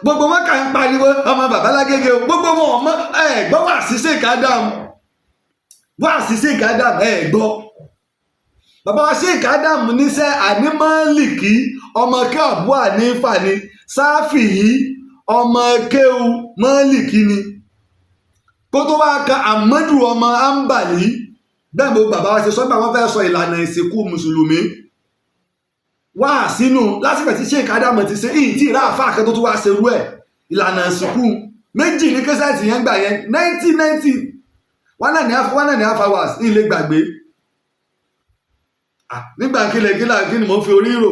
gbogbo wọn kà ń pariwo ọmọ bàbá Lágége gbogbo wọn ọmọ gbọ́ wà sí Sheikh Adam wà sí Sheikh Adam gbọ́ bàbá wa Sheikh Adam níṣẹ́ àní Málíkì ọmọ kí Abu Hanifa ni Sáfì yìí ọmọ kéwu Málíkì ni kó tó wá ka Ahmadu ọmọ Ambali bẹ́ẹ̀ mo bàbá wa ṣe sọ pé àwọn fẹ́ sọ ìlànà ìsìnkú mùsùlùmí wá sínú lásìkò tí Sheikh Adam ti ṣe ìyí tí ìrá àfáà kan tó tún wá ṣerú ẹ̀ ìlànà ìsìnkú méjì ní kẹsẹ̀tì yẹn gbà yẹn 1990 1 and a half hours ní ilé gbàgbé nígbà kí ni mo fi orí rò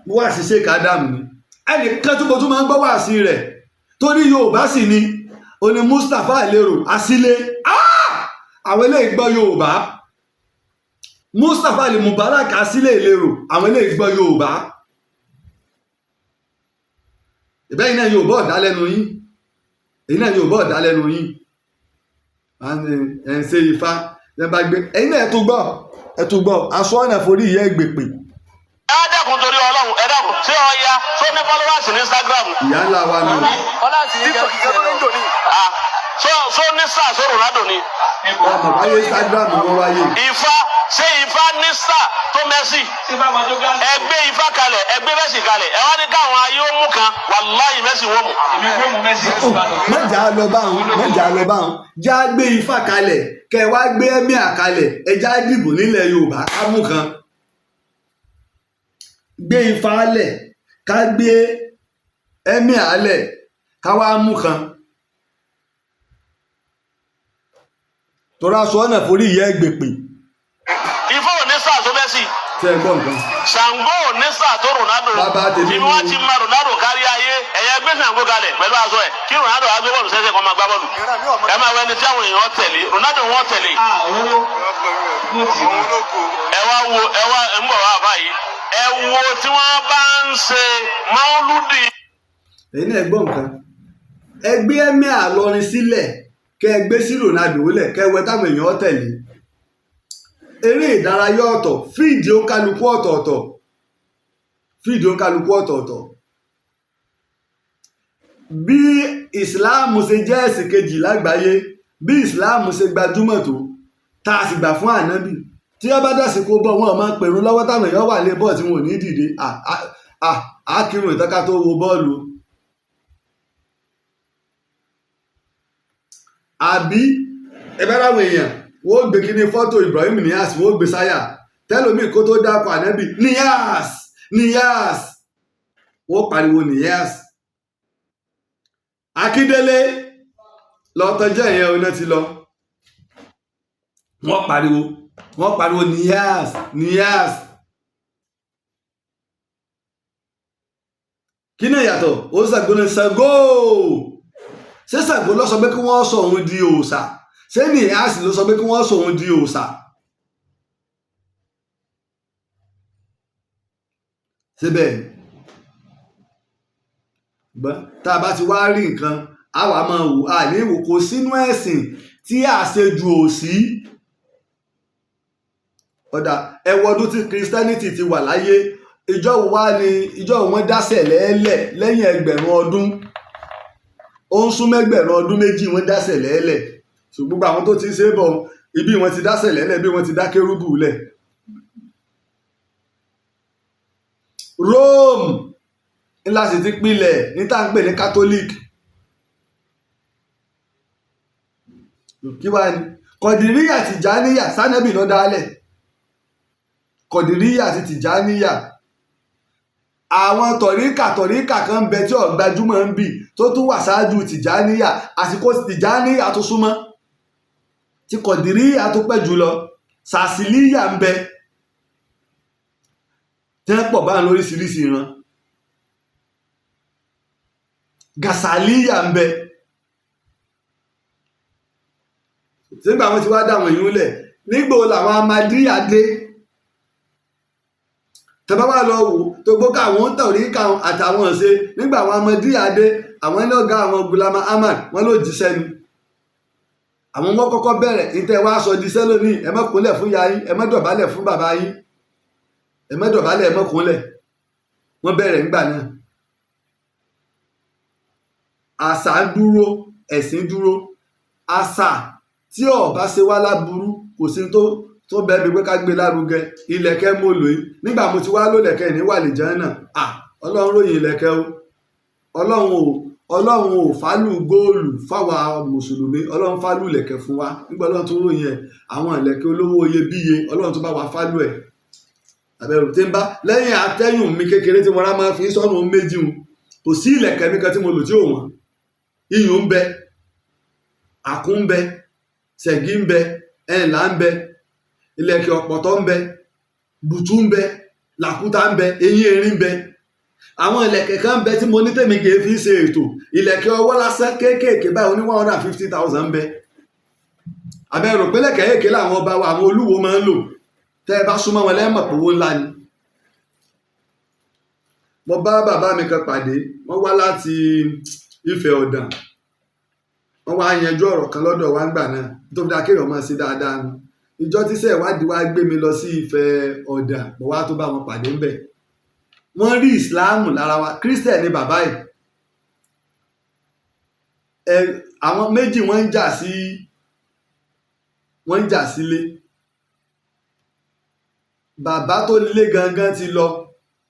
wá sí Sheikh Adam ni ẹnì kan tó mo tún máa ń gbọ́ wá sí rẹ̀ torí Yorùbá sì ni oní Mustapha Lérò Asílé àwọn eléyìí gbọ́ Yorùbá Mustapha lè Mubarak Asílé Lérò àwọn eléyìí gbọ́ Yorùbá ìbẹ́yìn náà Yorùbá ọ̀dá lẹ́nu yín èyí náà Yorùbá ọ̀dá lẹ́nu yín ẹ̀ ń ṣe Ifá ẹ̀ bá gbé ẹ̀yin náà ẹ̀ tó gbọ́ aṣọ ọ̀nà forí ìyá ẹgbẹ̀pẹ̀. ẹ dẹ́kun torí Ọlọ́run ẹ dẹ́kun ṣé ọya tó ní followers ní Instagram. ìyá ńlá wa nù. so ní sáà so Ronaldo ni. ọmọ wáyé Instagram wọn wáyé. Ifá ṣé Ifá ní sáà tó Messi. ẹgbẹ́ Ifá kalẹ̀ ẹgbẹ́ Messi kalẹ̀ ẹ wá ní káwọn ayé ó mú kan wàláhì Messi wọ́n mú. mọ̀jà lọ báwọn já gbé Ifá kalẹ̀ kẹ wá gbé Emir kalẹ̀ ẹjá dìbò nílẹ̀ Yorùbá ká mú kan. gbé Ifá lẹ̀ ká gbé Emir lẹ̀ káwá mú kan tọ́ra sọ ọ̀nà forí ìyá ẹgbẹ̀pẹ̀. Ifá ò ní sáà tó bẹ́ sí. tí ẹ gbọ́ nǹkan. Ṣàngó ò ní sáà tó Ronaldo. Bàbá tèmi ibi wọ́n ti ma Ronaldo kárí ayé ẹ̀yẹ gbé Ṣàngó kalẹ̀ pẹ̀lú aṣọ ẹ̀ kí Ronaldo wá gbé bọ́ọ̀lù sẹ́sẹ̀ kan máa gbá bọ́ọ̀lù. ẹ máa wọ ẹni tí àwọn èèyàn tẹ̀lé Ronaldo wọ́n tẹ̀lé. ẹ wá ń bọ̀ wá báyìí ẹ wo tí wọ́n bá ń ṣe Mauludi. èyí náà gbọ́ nǹkan ẹgbẹ́ ẹ̀mí àlọrin sílẹ̀ kẹ ẹ gbé sí Ronaldo lẹ̀ kẹ wẹ táwọn èèyàn tẹ̀lé eré ìdárayá ọ̀tọ̀ fíìdì oníkálukú ọ̀tọ̀ọ̀tọ̀ bí ìsìláàmù ṣe jẹ́ ẹ̀sìn kejì lágbàáyé bí ìsìláàmù ṣe gbajúmọ̀ tó tá a sì gbà fún ànábì tí wọ́n bá dàsìkò bọ̀ wọ́n máa ń pèrú lọ́wọ́ táwọn èèyàn wà lé bọ́ọ̀ tí wọn ò ní dìde àkírun ìtọ́ka tó wo bọ́ọ̀lù. àbí ẹbẹ́ láwọn èèyàn wọ́n gbé kíní fọ́tò Ibrahim Niyas wọ́n gbé sáyà tẹ́lómi kó tó dákọ̀ ànábì Niyas wọ́n pariwo Niyas. Akíndélé lọ́tọ́jọ́ ìyẹn oná ti lọ wọ́n pariwo Niyas. kí ni ìyàtọ̀ ó Ṣàngó ní Ṣàngó ṣé Ṣàngó ló sọ pé kí wọ́n sọ òun di òòṣà ṣé Niyas ló sọ pé kí wọ́n sọ òun di òòṣà síbẹ̀ tá a bá ti wá rí nǹkan a wà máa wò a ní ìwò kò sínú ẹ̀sìn tí àṣejù ò sí ọ̀dà ẹwọ́dún tí Christianity ti wà láyé ìjọ wa ni ìjọ wọn dásẹ̀ lẹ́ẹ̀lẹ̀ lẹ́yìn ẹgbẹ̀rún ọdún ó ń súnmọ́ ẹgbẹ̀rún ọdún méjì wọ́n dásẹ̀ lẹ́ẹ̀lẹ̀ ṣùgbọ́n gbogbo àwọn tó ti ń ṣe bọ̀ ibi wọn ti dásẹ̀ lẹ́ẹ̀lẹ̀ bí wọ́n ti dá kérúbù lẹ̀. Rome ńlá sì ti pilẹ̀ ní tá à ń pè ní Catholic kí wá ní Kọ̀dìríyà Tìjàníyà sánẹ́bì ló dálẹ̀ Kọ̀dìríyà àti Tìjàníyà àwọn tọ̀ríkà kan ń bẹ tí ó gbajúmọ̀ ń bì tó tún wà ṣáájú Tìjàníyà àsìkò Tìjàníyà tó súnmọ́ tí Kọ̀dìríyà tó pẹ́ jùlọ Sàsìlíyà ń bẹ tí wọ́n pọ̀ bá ń lóríṣiríṣi ìran Gàsàlíyà ń bẹ nígbà wọn ti wá dáwọn èèyàn lẹ̀ nígbò làwọn Amadíyà dé tẹ́bá wà lọ wò tó gbó káwọn tọ̀ríkà àtàwọn ṣe nígbà àwọn Amadíyà dé àwọn ẹni ọ̀gá àwọn Gulama Ahmad wọn ló jíṣẹ́ ni àwọn wọn kọ́kọ́ bẹ̀rẹ̀ ìtẹ́ wá sọ jíṣẹ́ lónìí ẹ má kúnlẹ̀ fún ya yín ẹ má dọ̀bálẹ̀ fún bàbá yín ẹ má dọ̀bálẹ̀ ẹ má kúnlẹ̀ wọ́n bẹ̀rẹ̀ ńgbà náà àṣà dúró ẹ̀sìn dúró àṣà tí ó bá ṣe wá láburú kò sí tó bẹ́ẹ̀ bí pé ká gbé lárugẹ ìlẹ̀kẹ̀ mo lò yìí nígbà mo ti wá lólẹ̀kẹ̀ ní wà lè jẹ́ náà ọlọ́run ròyìn ìlẹ̀kẹ̀ o ọlọ́run ò fálù góòlù fáwa mùsùlùmí ọlọ́run fálù ìlẹ̀kẹ̀ fún wa nígbà ọlọ́run tó ròyìn ẹ̀ àwọn ìlẹ̀kẹ̀ olówó iyebíye ọlọ́run tó bá wa fálù ẹ̀ àbẹ̀rù tí ń bá lẹ́yìn atẹ́yùn mi kékeré tí mo rá máa fi sọ́nù méjì hùn kò sí ìlẹ̀kẹ̀ mi kan tí mo lò tí ò wọ́n iyùn ń bẹ àkún ń bẹ ṣẹ̀gí ń bẹ ẹ̀ǹlà ń bẹ ìlẹ̀kẹ̀ ọ̀pọ̀tọ́ ń bẹ bùtú ń bẹ làkúta ń bẹ eyín erin ń bẹ àwọn ìlẹ̀kẹ̀ kan ń bẹ tí mo ní tèmi kì í fi ṣe ètò ìlẹ̀kẹ̀ ọwọ́ lásán kéékèèké báyìí ní 150,000 ń bẹ àbẹ̀rù pélẹ̀kẹ̀ èké làwọn ọba wa àwọn olúwo máa ń lò tẹ́ ẹ bá súnmọ́ wọn lẹ́mọ̀ pé owó ńlá ni. mo bá bàbá mi kan pàdé wọ́n wá láti Ifẹ̀ Ọ̀dàn wọ́n wá yanjú ọ̀rọ̀ kan lọ́dọ̀ wa ńgbà náà tó fi dá kéèyàn máa ṣe dáadáa ni ìjọ tíṣẹ́ ìwádìí wa gbé mi lọ sí Ifẹ̀ Ọ̀dàn mo wá tó bá wọn pàdé ńbẹ̀ wọ́n rí ìsìláàmù lára wa kírísítẹ̀ ni bàbá yìí àwọn méjì wọ́n ń jà sílé bàbá tó lé gangan ti lọ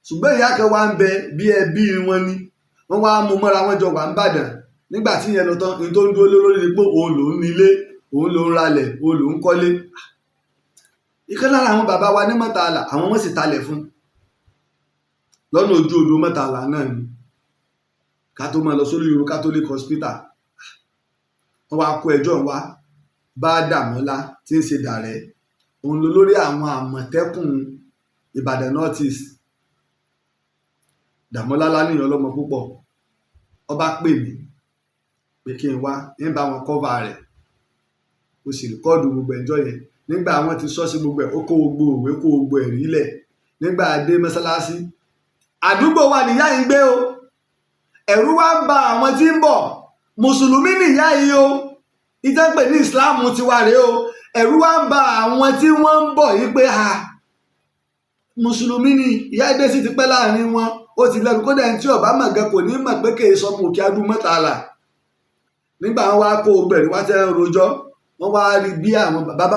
ṣùgbọ́n ìyá kan wá ń bẹ bí ẹbí wọn ni wọ́n wá mú mọ́ra wọn jọ wà ń bàdàn nígbà tí ìyẹn lọ tán ní tó ń dúró lórí ni pé òun lòún nílé òun lòún ralẹ̀ òun lòún kọ́lé ìkan lára àwọn bàbá wa ní Mọ́tàlá àwọn wọ́n sì talẹ̀ fún lọ́nà ojú odò Mọ́tàlá náà ni ká tó máa lọ sórí Yorùbá Catholic Hospital. Wọ́n wá kó ẹjọ́ wá bá Dàmọ́lá tí ń ṣe dàrẹ́, òun ló lórí àwọn Àmọ̀tẹ́kùn Ìbàdàn North East. Dàmọ́lá láníyàn ọlọ́mọ púpọ̀, ó bá pè mí pé kí n wá ń bá wọn kọ́va rẹ̀, ó sì rìkọ́ọ̀dù gbogbo ẹjọ́ yẹn. Nígbà wọn ti sọ sí gbogbo ẹ̀, ó kó gbogbo òwe, kó gbogbo ẹ̀rí lẹ̀. Nígbà dé mọ́sálásí, àdúgbò wa nìyá yìí gbé o, ẹ̀rù wá ń ba àwọn tí ń bọ̀, mùsùlùmí nìyá yìí o, ìtẹ́pẹ̀ ní ìsìláàmù ti wà rèé o, ẹ̀rù wá ń ba àwọn tí wọ́n ń bọ̀ yìí pé mùsùlùmí ni ìyá ìdé sì ti pẹ́ láàrin wọn, ó ti lẹ́nu kódà ẹni tí ọ̀bá mọ̀ gan kò ní mọ̀ pé kì í sọmọ òkè adú mọ́tàlá. Nígbà wọn wá kó gbẹ̀rù wá tẹ́ rojọ́, wọ́n wá rí bí àwọn bàbá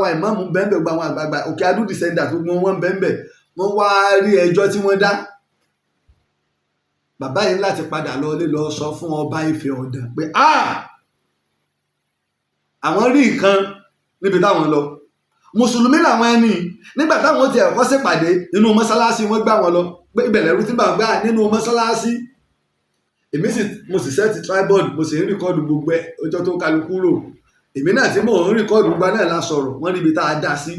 wa ìmáàmù bẹ́ẹ̀ gba àwọn àgbààgbà òkè adú dìsẹ́ndà tó gbọ́n wọn bẹ́ẹ̀ wọ́n wá rí ẹjọ́ tí wọ́n dá. Bàbá yìí láti padà lọ lé lọ sọ fún ọba Ifẹ̀ Ọ̀dàn pé àwọn rí nǹkan níbi táwọn lọ, mùsùlùmí làwọn ẹni. Nígbà táwọn ti ẹ̀kọ́ ṣèpàdé nínú mọ́sálásí, wọ́n gbá wọn lọ pé ìbẹ̀lẹ̀ rú tí bá gbá nínú mọ́sálásí. Mo sì sẹ́ẹ̀tì tripod, mo sì ń rìkọ́ọ̀dù gbogbo ọjọ́ tó kálukú rò. Èmi náà tí mò ń rìkọ́ọ̀dù gba náà la sọ̀rọ̀, wọ́n níbi tá a dá sí.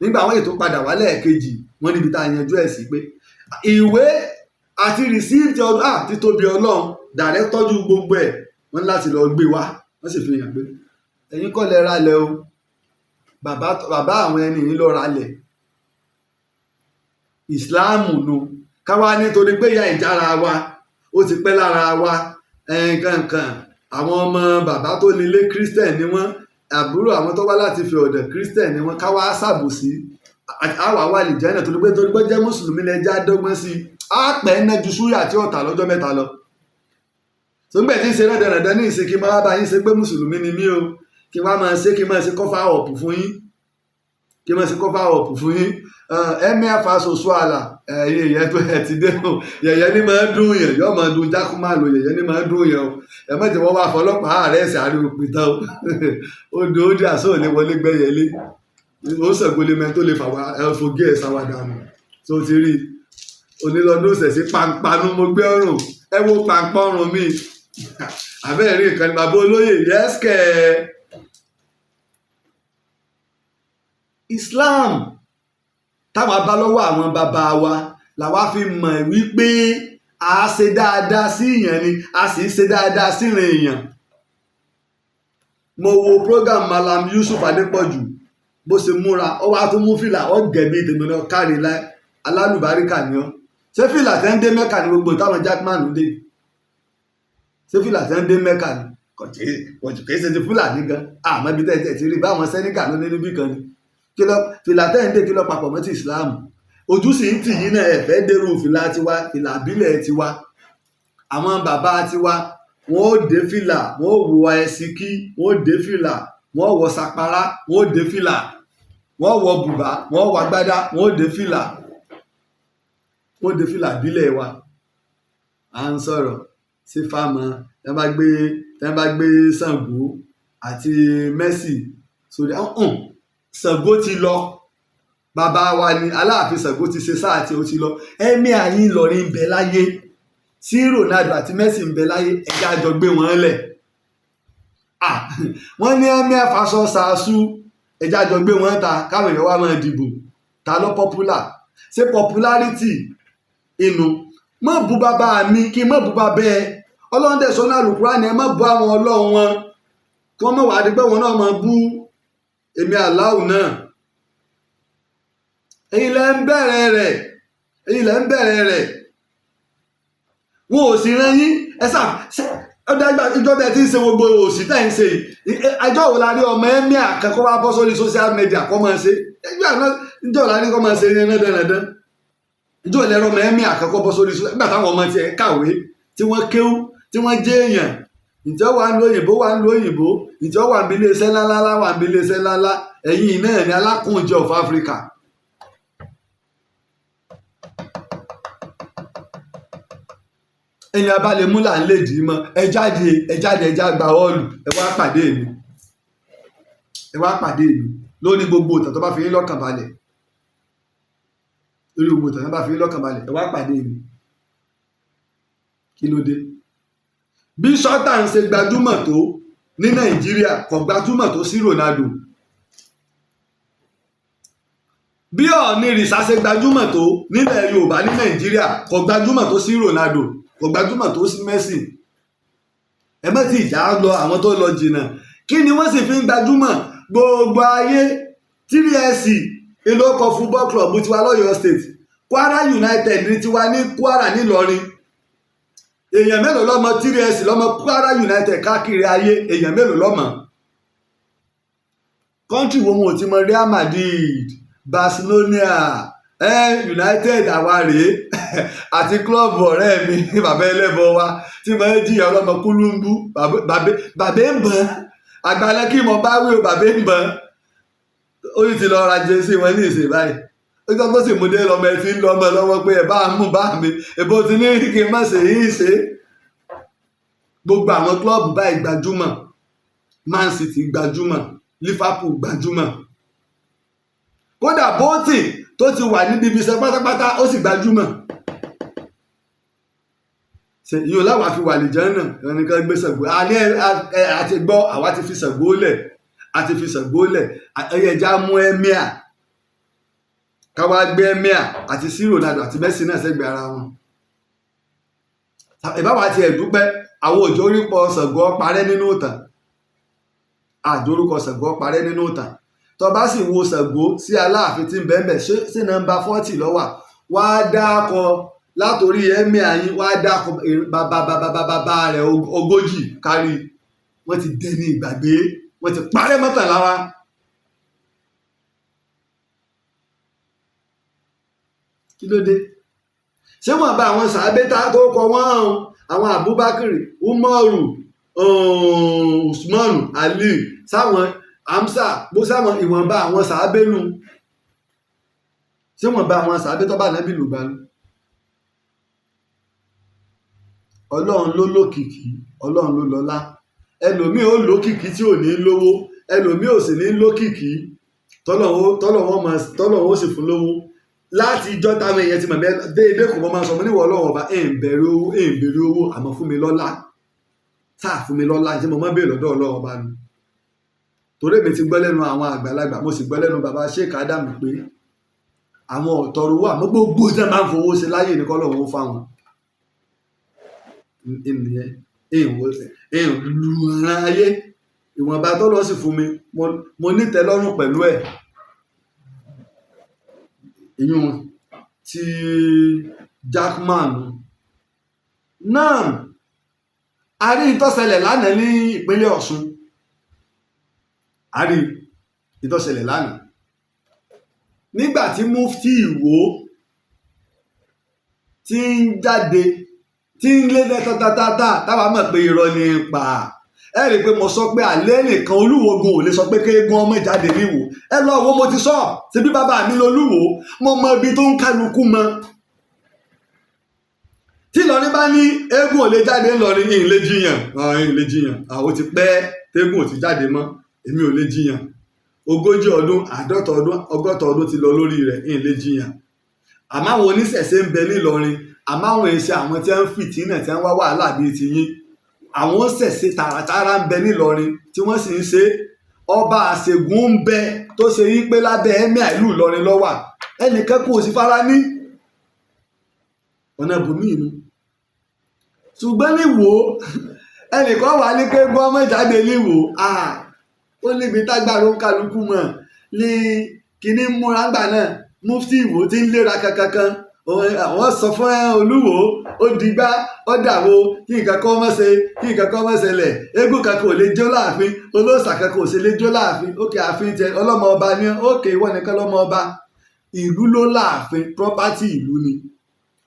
Nígbà wọ́n ètò padà wá lẹ́ẹ̀kejì, wọ́n níbi tá a yanjú ẹ̀ sí pé ìwé àti rìsíìtì àti tóbi Ọlọ́run dàrẹ́ tọ́jú gbogbo ẹ̀, wọ́n láti lọ gbé wá. Wọ́n sì fi hàn pé ẹ̀yin kọ́ lẹ ralẹ̀ o, bàbá àwọn ẹni yìí lọ ralẹ̀. Ìsìláàmù nu káwá nítorí pé ìyá ìjára wa ó ti pẹ́ lára wa kankan. Àwọn ọmọ bàbá tó nílé Christian ni wọ́n, àbúrò àwọn tó wá láti fi Ọ̀dàn Christian ni wọ́n, káwá ṣàbòsí àwa wà lè jẹ́ náà torí pé jẹ́ mùsùlùmí lẹ́jà dọ́gbọ́n sí àpẹ́ ẹ̀ná ju súyà àti ọ̀tà lọ́jọ́ mẹ́ta lọ. Sọ́gbẹ́ tí ń ṣe rẹ́dẹ̀rẹ́dẹ́ ní ìsìn kí n máa bá yín ṣe pé mùsùlùmí ni mí o, kí n wá máa ṣe kọ́fà ọ̀pù fún yín, ẹ̀mí àfàṣoṣo àlà ẹ̀yìn ìyẹn tó ẹ̀ ti dé o, yẹ̀yẹ́ ní máa dún yẹn, yọ́ máa dún jákúmálò, yẹ̀yẹ́ ní máa dún yẹn o, ẹ̀mọ́ tí wọ́n wá fọlọ́pàá Ààrẹ ẹ̀sẹ̀ àríwò pìtàn o, odò ó dé àṣọ òní wọlé gbẹ́yẹlé, ó ṣègbólé mẹ́ tó lè fògé ẹ̀ sáwádàánù tó ti rí onílọ́dún ṣẹ̀ṣẹ̀ pàǹpàánú mo gbé ọrùn, ẹ wo pàǹpà ọrùn mi, àbẹ́ẹ̀ rí nǹkan ní bàbá olóyè yẹ́sìkẹ́. Islam táwa bá lọ́wọ́ àwọn bàbá wa làwa fi mọ̀ wípé a ṣe dáadáa sí èèyàn ni, a sì ṣe dáadáa síran èèyàn. Mo wo program Malam Yusuf Adépọ̀jù bó ṣe múra, ó wá tó mú fìlà, ó gẹ̀bí tèmi lọ kárí alálùbáríkà ni ọ́. Ṣé fìlà tẹ́ ń dé Mẹ́kà ní gbogbo táwọn Jackman dé? Ṣé fìlà tẹ́ ń dé Mẹ́kà ní? Kọ̀jù kìí ṣe ti Fúlàní gan, àmọ́ ibi tẹ́ ti rí báwọn Sẹ́níkà ló ní níbí kan ni. Fìlà tẹ́ ń dé kí lọ papọ̀ mọ́ ti Ìsìláàmù. Ojú sì ń tì yín náà ẹ̀fẹ́ dérú fìlà tiwa, fìlà àbílẹ̀ tiwa. Àwọn bàbá tiwa wọ́n ó dé fìlà, wọ́n ó wọ ẹ̀sìkí, wọ́n ó dé fìlà, wọ́n ó wọ sàpárá, wọ́n ó dé fìlà, wọ́n ó wọ bùbá, wọ́n ó wọ agbádá, wọ́n ó dé fìlà, wọ́n ó dé fìlà àbílẹ̀ wa. À ń sọ̀rọ̀ sí fáàmù tẹ́ bá gbé Ṣàngó àti Mẹ́sì sórí Ṣàngó ti lọ, bàbá wa ni Aláàfin Ṣàngó ti ṣe sáà tí ó ti lọ. Ẹ̀mí àyín Ìlọrin ń bẹ láyé, tí Ronaldo àti Messi ń bẹ láyé, ẹ̀jẹ̀ àjọ gbé wọn lẹ̀. Wọ́n ní ẹ̀mí àfàṣọ ṣàṣù, ẹ̀jẹ̀ àjọ gbé wọn ta káwọn èèyàn wá máa dìbò, ta ló popular? Ṣé popularity inú mọ̀ bú bàbá mi kí mọ̀ bú bàbá ẹ? Ọlọ́run dẹ̀ sọ́nà Al-Qur'an ẹ mọ̀ bú àwọn ọlọ́run wọn kí wọ́n mọ̀ wá dípẹ́ wọn náà mọ̀ bú èmi Allahu náà. Ẹ̀yin lẹ́ ń bẹ̀rẹ̀ rẹ̀, wọn ò sì rán yín ẹ̀sà ọ̀dàgbà ìjọba tí ń ṣe gbogbo òsì tẹ̀ ń ṣe yìí. Ẹjọ́ wo la rí ọmọ ẹ̀mí àkẹ́kọ̀ọ́ wá bọ́ sórí social media kọ́ máa ṣe? Ìjọ́ la ní kọ́ máa ṣe ní ẹ̀nẹ́dẹ́nẹ́dẹ́. Ìjọ́ ìlẹ́rọ ọmọ ẹ̀mí àkẹ́kọ̀ọ́ bọ́ sórí social media nígbà táwọn ọmọ tiẹ̀ kàwé tí wọ́n kéwú tí wọ́n jẹ́ èèyàn. Ìjọ wà ń lo òyìnbó, ìjọ wà ń bí iléeṣẹ́ ńláńlá, ẹ̀yin náà ni alákùnjẹ of Africa. Ẹni abálẹ̀ múlà ń lè dì í mọ́, ẹ jáde ẹjá gba ọ́ọ̀lù, ẹ wá pàdé mi lórí gbogbo ìtàn tó bá fi yín lọ́kàn balẹ̀, ẹ wá pàdé mi. kí ló dé bí sọ́tà ń ṣe gbajúmọ̀ tó ní Nàìjíríà kò gbajúmọ̀ tó sí Ronaldo bí Ọ̀nìrìṣà ṣe gbajúmọ̀ tó nílẹ̀ Yorùbá ní Nàìjíríà kò gbajúmọ̀ tó sí Ronaldo kò gbajúmọ̀ tó sí Messi ẹ má ti ìjà lọ àwọn tó lọ jìnnà kí ni wọ́n sì fi ń gbajúmọ̀ gbogbo ayé 3SC ìlú ọkọ̀ football club tiwa lọ́yọ̀ọ́ state Kwara United ní tiwa ní Kwara nílọrin èèyàn mélòó lọ́mọ 3SC lọ́mọ Kwara United káàkiri ayé èèyàn mélòó lọ́mọ kọ́ńtì wo wọn ò ti mọ Real Madrid Barcelona United àwa rèé àti club ọ̀rẹ́ mi bàbá ẹlẹ́bọ wa tí mo ń jìyà ọlọ́mọ kúlúńbú bàbá ń bọ̀ àgbàlẹ́ kí mo bá wí o bàbá ń bọ̀ ó sì ti lọ ra jẹ́sí wọn ní ìsìn báyìí ó gbọ́ tó sì mú dé lọ́mọ ẹ fi ń lọ́mọ lọ́wọ́ pé ẹ bá mú bá mi èbó ti ní kí n má ṣe yìí ṣe gbogbo àwọn klọ́ọ̀bù báyìí gbajúmọ̀ Man City gbajúmọ̀ Liverpool gbajúmọ̀ kódà bóòtì tó ti wà níbi ibi iṣẹ́ pátápátá ó sì gbajúmọ̀ yóò láwa fi wà lìjẹ́ náà ẹnìkan gbé Ṣàngó àti gbọ́ àwa ti fi Ṣàngó lẹ̀ àti fi Ṣàngó lẹ̀ ẹ̀yẹ̀já mú ẹ́míà káwá gbé ẹ́míà àti sí Ronaldo àti Messi náà sẹ́gbẹ̀ẹ́ ara wọn ìbáwá ti ẹ̀dúpẹ́ àwọn òjò orípọ̀ Ṣàngó parẹ́ nínú ìtàn àjórúkọ Ṣàngó parẹ́ nínú ìtàn tó bá sì wo Ṣàngó sí Aláàfin tí ń bẹ́ẹ̀ sí nọ́mbà 40 lọ́wà wá dákọ látòrí ẹ̀mí àyín wá dákọ bàbá rẹ̀ 40 kárí wọ́n ti dẹni ìgbàgbé wọ́n ti parẹ́ mọ́kànlá wa. kí ló dé ṣé wọ́n bá àwọn sàábẹ́tà tó kọ wọ́n àwọn Abubakar Umaru Usman Ali sáwọn Hamza bó sáwọn ìwọ̀nba àwọn sàábẹ́nu ṣé wọ́n bá àwọn sàábẹ́tà bá nábì lùgbàlù. Ọlọ́run ló lókìkí Ọlọ́run ló lọ́lá ẹlòmíì ó lókìkí tí ò ní lówó ẹlòmíì ò sì ní lókìkí tọ́lọ́run ó sì fún lówó láti ìjọ táwọn èèyàn ti mọ̀ bẹ́ẹ̀ déédéé kò mọ́ máa sọ mọ́ níwọ̀ Ọlọ́run ọba ẹ̀ ń bẹ̀rẹ̀ owó àmọ́ fún mi lọ́lá sáà fún mi lọ́lá ṣé mo mọ́ bèèrè lọ́dọ̀ Ọlọ́run ọba ni torí èmi ti gbọ́ lẹ́nu àwọn àgbàlagbà mo sì gbọ́ lẹ́nu bàbá Sheikh Adam pé àwọn ọ̀tọ̀rọ̀ wà mọ́ gbogbo tí wọ́n máa ń fowó ṣe láyé ní kọ́lọ́run ó fáwọn ènìyàn èèyàn lu ara ayé ìwọ̀nba tó lọ sí fún mi mo nítẹ́ lọ́rùn pẹ̀lú ẹ̀ ìyún ti Jackman náà a rí ìtọ́sẹ̀lẹ̀ lánàá ní ìpínlẹ̀ Ọ̀ṣun a rí ìtọ́sẹ̀lẹ̀ lánàá nígbà tí mufti Ìwó ti ń jáde tí ń lé lẹ́tọ́tátátá táwa mọ̀ pé irọ́ ni pa ẹ rí i pé mo sọ pé alẹ́ nìkan Olúwogun ò lè sọ pé kéégún ọmọ ìjáde níwò ẹ lọ wo mo ti sọ ṣe bí bàbá mi lolúwo mo mọ ibi tó ń kálukú mọ tí Ìlọrin bá ní eégún ò lè jáde ńlọrin yìí lè jiyàn àwọn ti pẹ́ tégún ò ti jáde mọ́ èmi ò lè jiyàn 40 ọdún 50 ọdún 60 ọdún ti lọ lórí rẹ̀ yìí lè jiyàn àmọ́ àwọn oníṣẹ̀ṣe ń bẹ nílọrin àmọ́ àwọn èsì àwọn tí wọ́n ń fìtínà tí wọ́n wá wàhálà bíi ti yín àwọn ṣẹ̀ṣe tààràtàrà ń bẹ nílọrin tí wọ́n sì ń ṣe ọba àṣègùn ń bẹ tó ṣe yí pé lábẹ́ ẹ̀mí ìlú Ìlọrin lọ́wà ẹnìkan kò sí fara ní ọ̀nà bùnmí inú ṣùgbọ́n níwò ẹnìkan wà ní kéégún ọmọ ìjáde níwò ó níbi tágbàrú ń kálukú mọ̀ ní kíní múra gbà náà mufti Ìwó ti ń léra kankan àwọn sọ fún Olúwo ó digbá ó dàwó kí nǹkan kan mọ́ ṣẹlẹ̀ eégún kankan ò lè jó láàfin olóòṣà kankan ò sì lè jó láàfin ókè ààfin tẹ ọlọ́mọ ọba ní ókè ìwọ nìkan lọ́mọ ọba ìlú ló láàfin property ìlú ni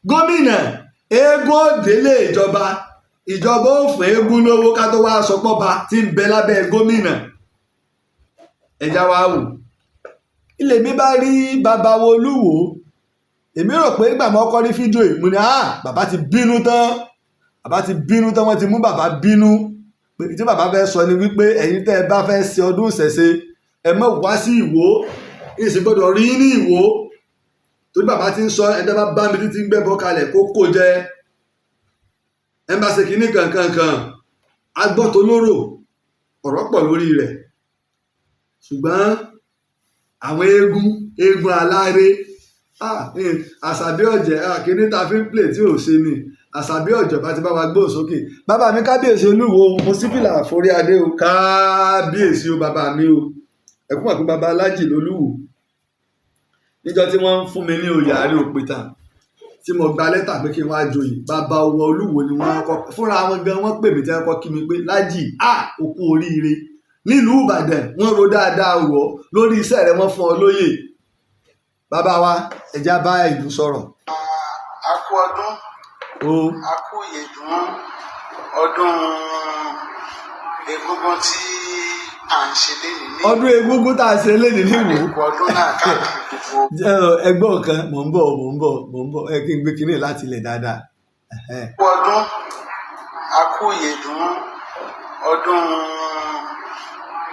gómìnà eégún òdélé ìjọba ó fún eégún lówó ká tó wá sọpọ́ba tí ń bẹ lábẹ́ gómìnà ẹ̀já wa wò ilé mi bá rí bàbá wo Olúwo èmi rò pé ìgbà mọ́ kọ́ rí fídíò ìmú ni bàbá ti bínú tán wọ́n ti mú bàbá bínú pé tí bàbá fẹ́ sọ ni wípé ẹ̀yin tẹ́ ẹ bá fẹ́ ṣe ọdún ìṣẹ̀ṣe ẹ má wá sí Ìwó èsì gbọ́dọ̀ rí ní Ìwó torí bàbá ti ń sọ ẹ̀dá bá bá mi títí ń gbẹ́bọ kalẹ̀ kó kó jẹ ẹ bá ṣe kínní kankankan agbọ́tò lóró ọ̀rọ̀ pọ̀ lórí rẹ̀ ṣùgbọ́n àwọn eégún aláre àṣàbí ọ̀jẹ̀ kínní ta fi ń plè tí ò ṣe ni àṣàbí ọ̀jọ̀ bá ti bá wa gbóhùn sókè bàbá mi kábíyèsí olúwo mo sí fìlà forí adé o kábíyèsí o bàbá mi o ẹkún àpò bàbá Laji lolúwo níjọ́ tí wọ́n ń fún mi ní oyè Ààrẹ òpìtàn tí mo gba lẹ́tà pé kí n wá joyè bàbá owó olúwo ni wọ́n kọ́ fúnra wọn gan wọ́n pè mí tí wọ́n kọ́ kí mi pé Laji òkú oríire nílùú Ìbàdàn wọ́n ro dáadáa wọ̀ lórí iṣẹ́ rẹ̀ wọ́n fún ọ lóyè bàbá wa ẹ̀já bá ìlú sọ̀rọ̀. a kú ọdún a kú ìyèdún ọdún egúngún tí à ń ṣe lénìí ní ọdún egúngún tá a ṣe lénìí ní ìwò ọdún náà káàkiri gbogbo. ẹgbọ́n kan mò ń bọ̀ ẹ kí n gbé kinní láti ilẹ̀ dáadáa. a kú ọdún a kú ìyèdún ọdún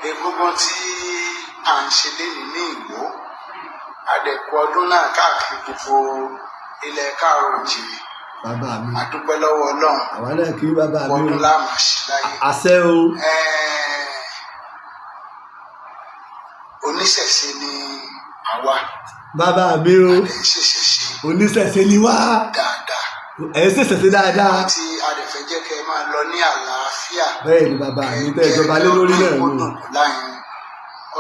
egúngún tí à ń ṣe lénìí ní ìwò àdẹ̀kù ọdún náà káàkiri gbogbo ilẹ̀ káàrọ̀-oòjíire. bàbá mi a dúpẹ́ lọ́wọ́ Ọlọ́run àwọn náà kí bàbá mi ọdún láàmú sí láyé. àṣẹ o. oníṣẹ̀ṣe ni àwa. bàbá mi o ṣẹ̀ṣẹ̀ṣe oníṣẹ̀ṣe ni wá dáadáa. ẹ ṣẹ̀ṣẹ̀ṣe dáadáa. àti adẹ̀fẹ́jẹ́ kẹ́ ẹ máa lọ ní àlàáfíà. bẹ́ẹ̀ ni bàbá mi tẹ́ ìjọba lé lórí náà ni.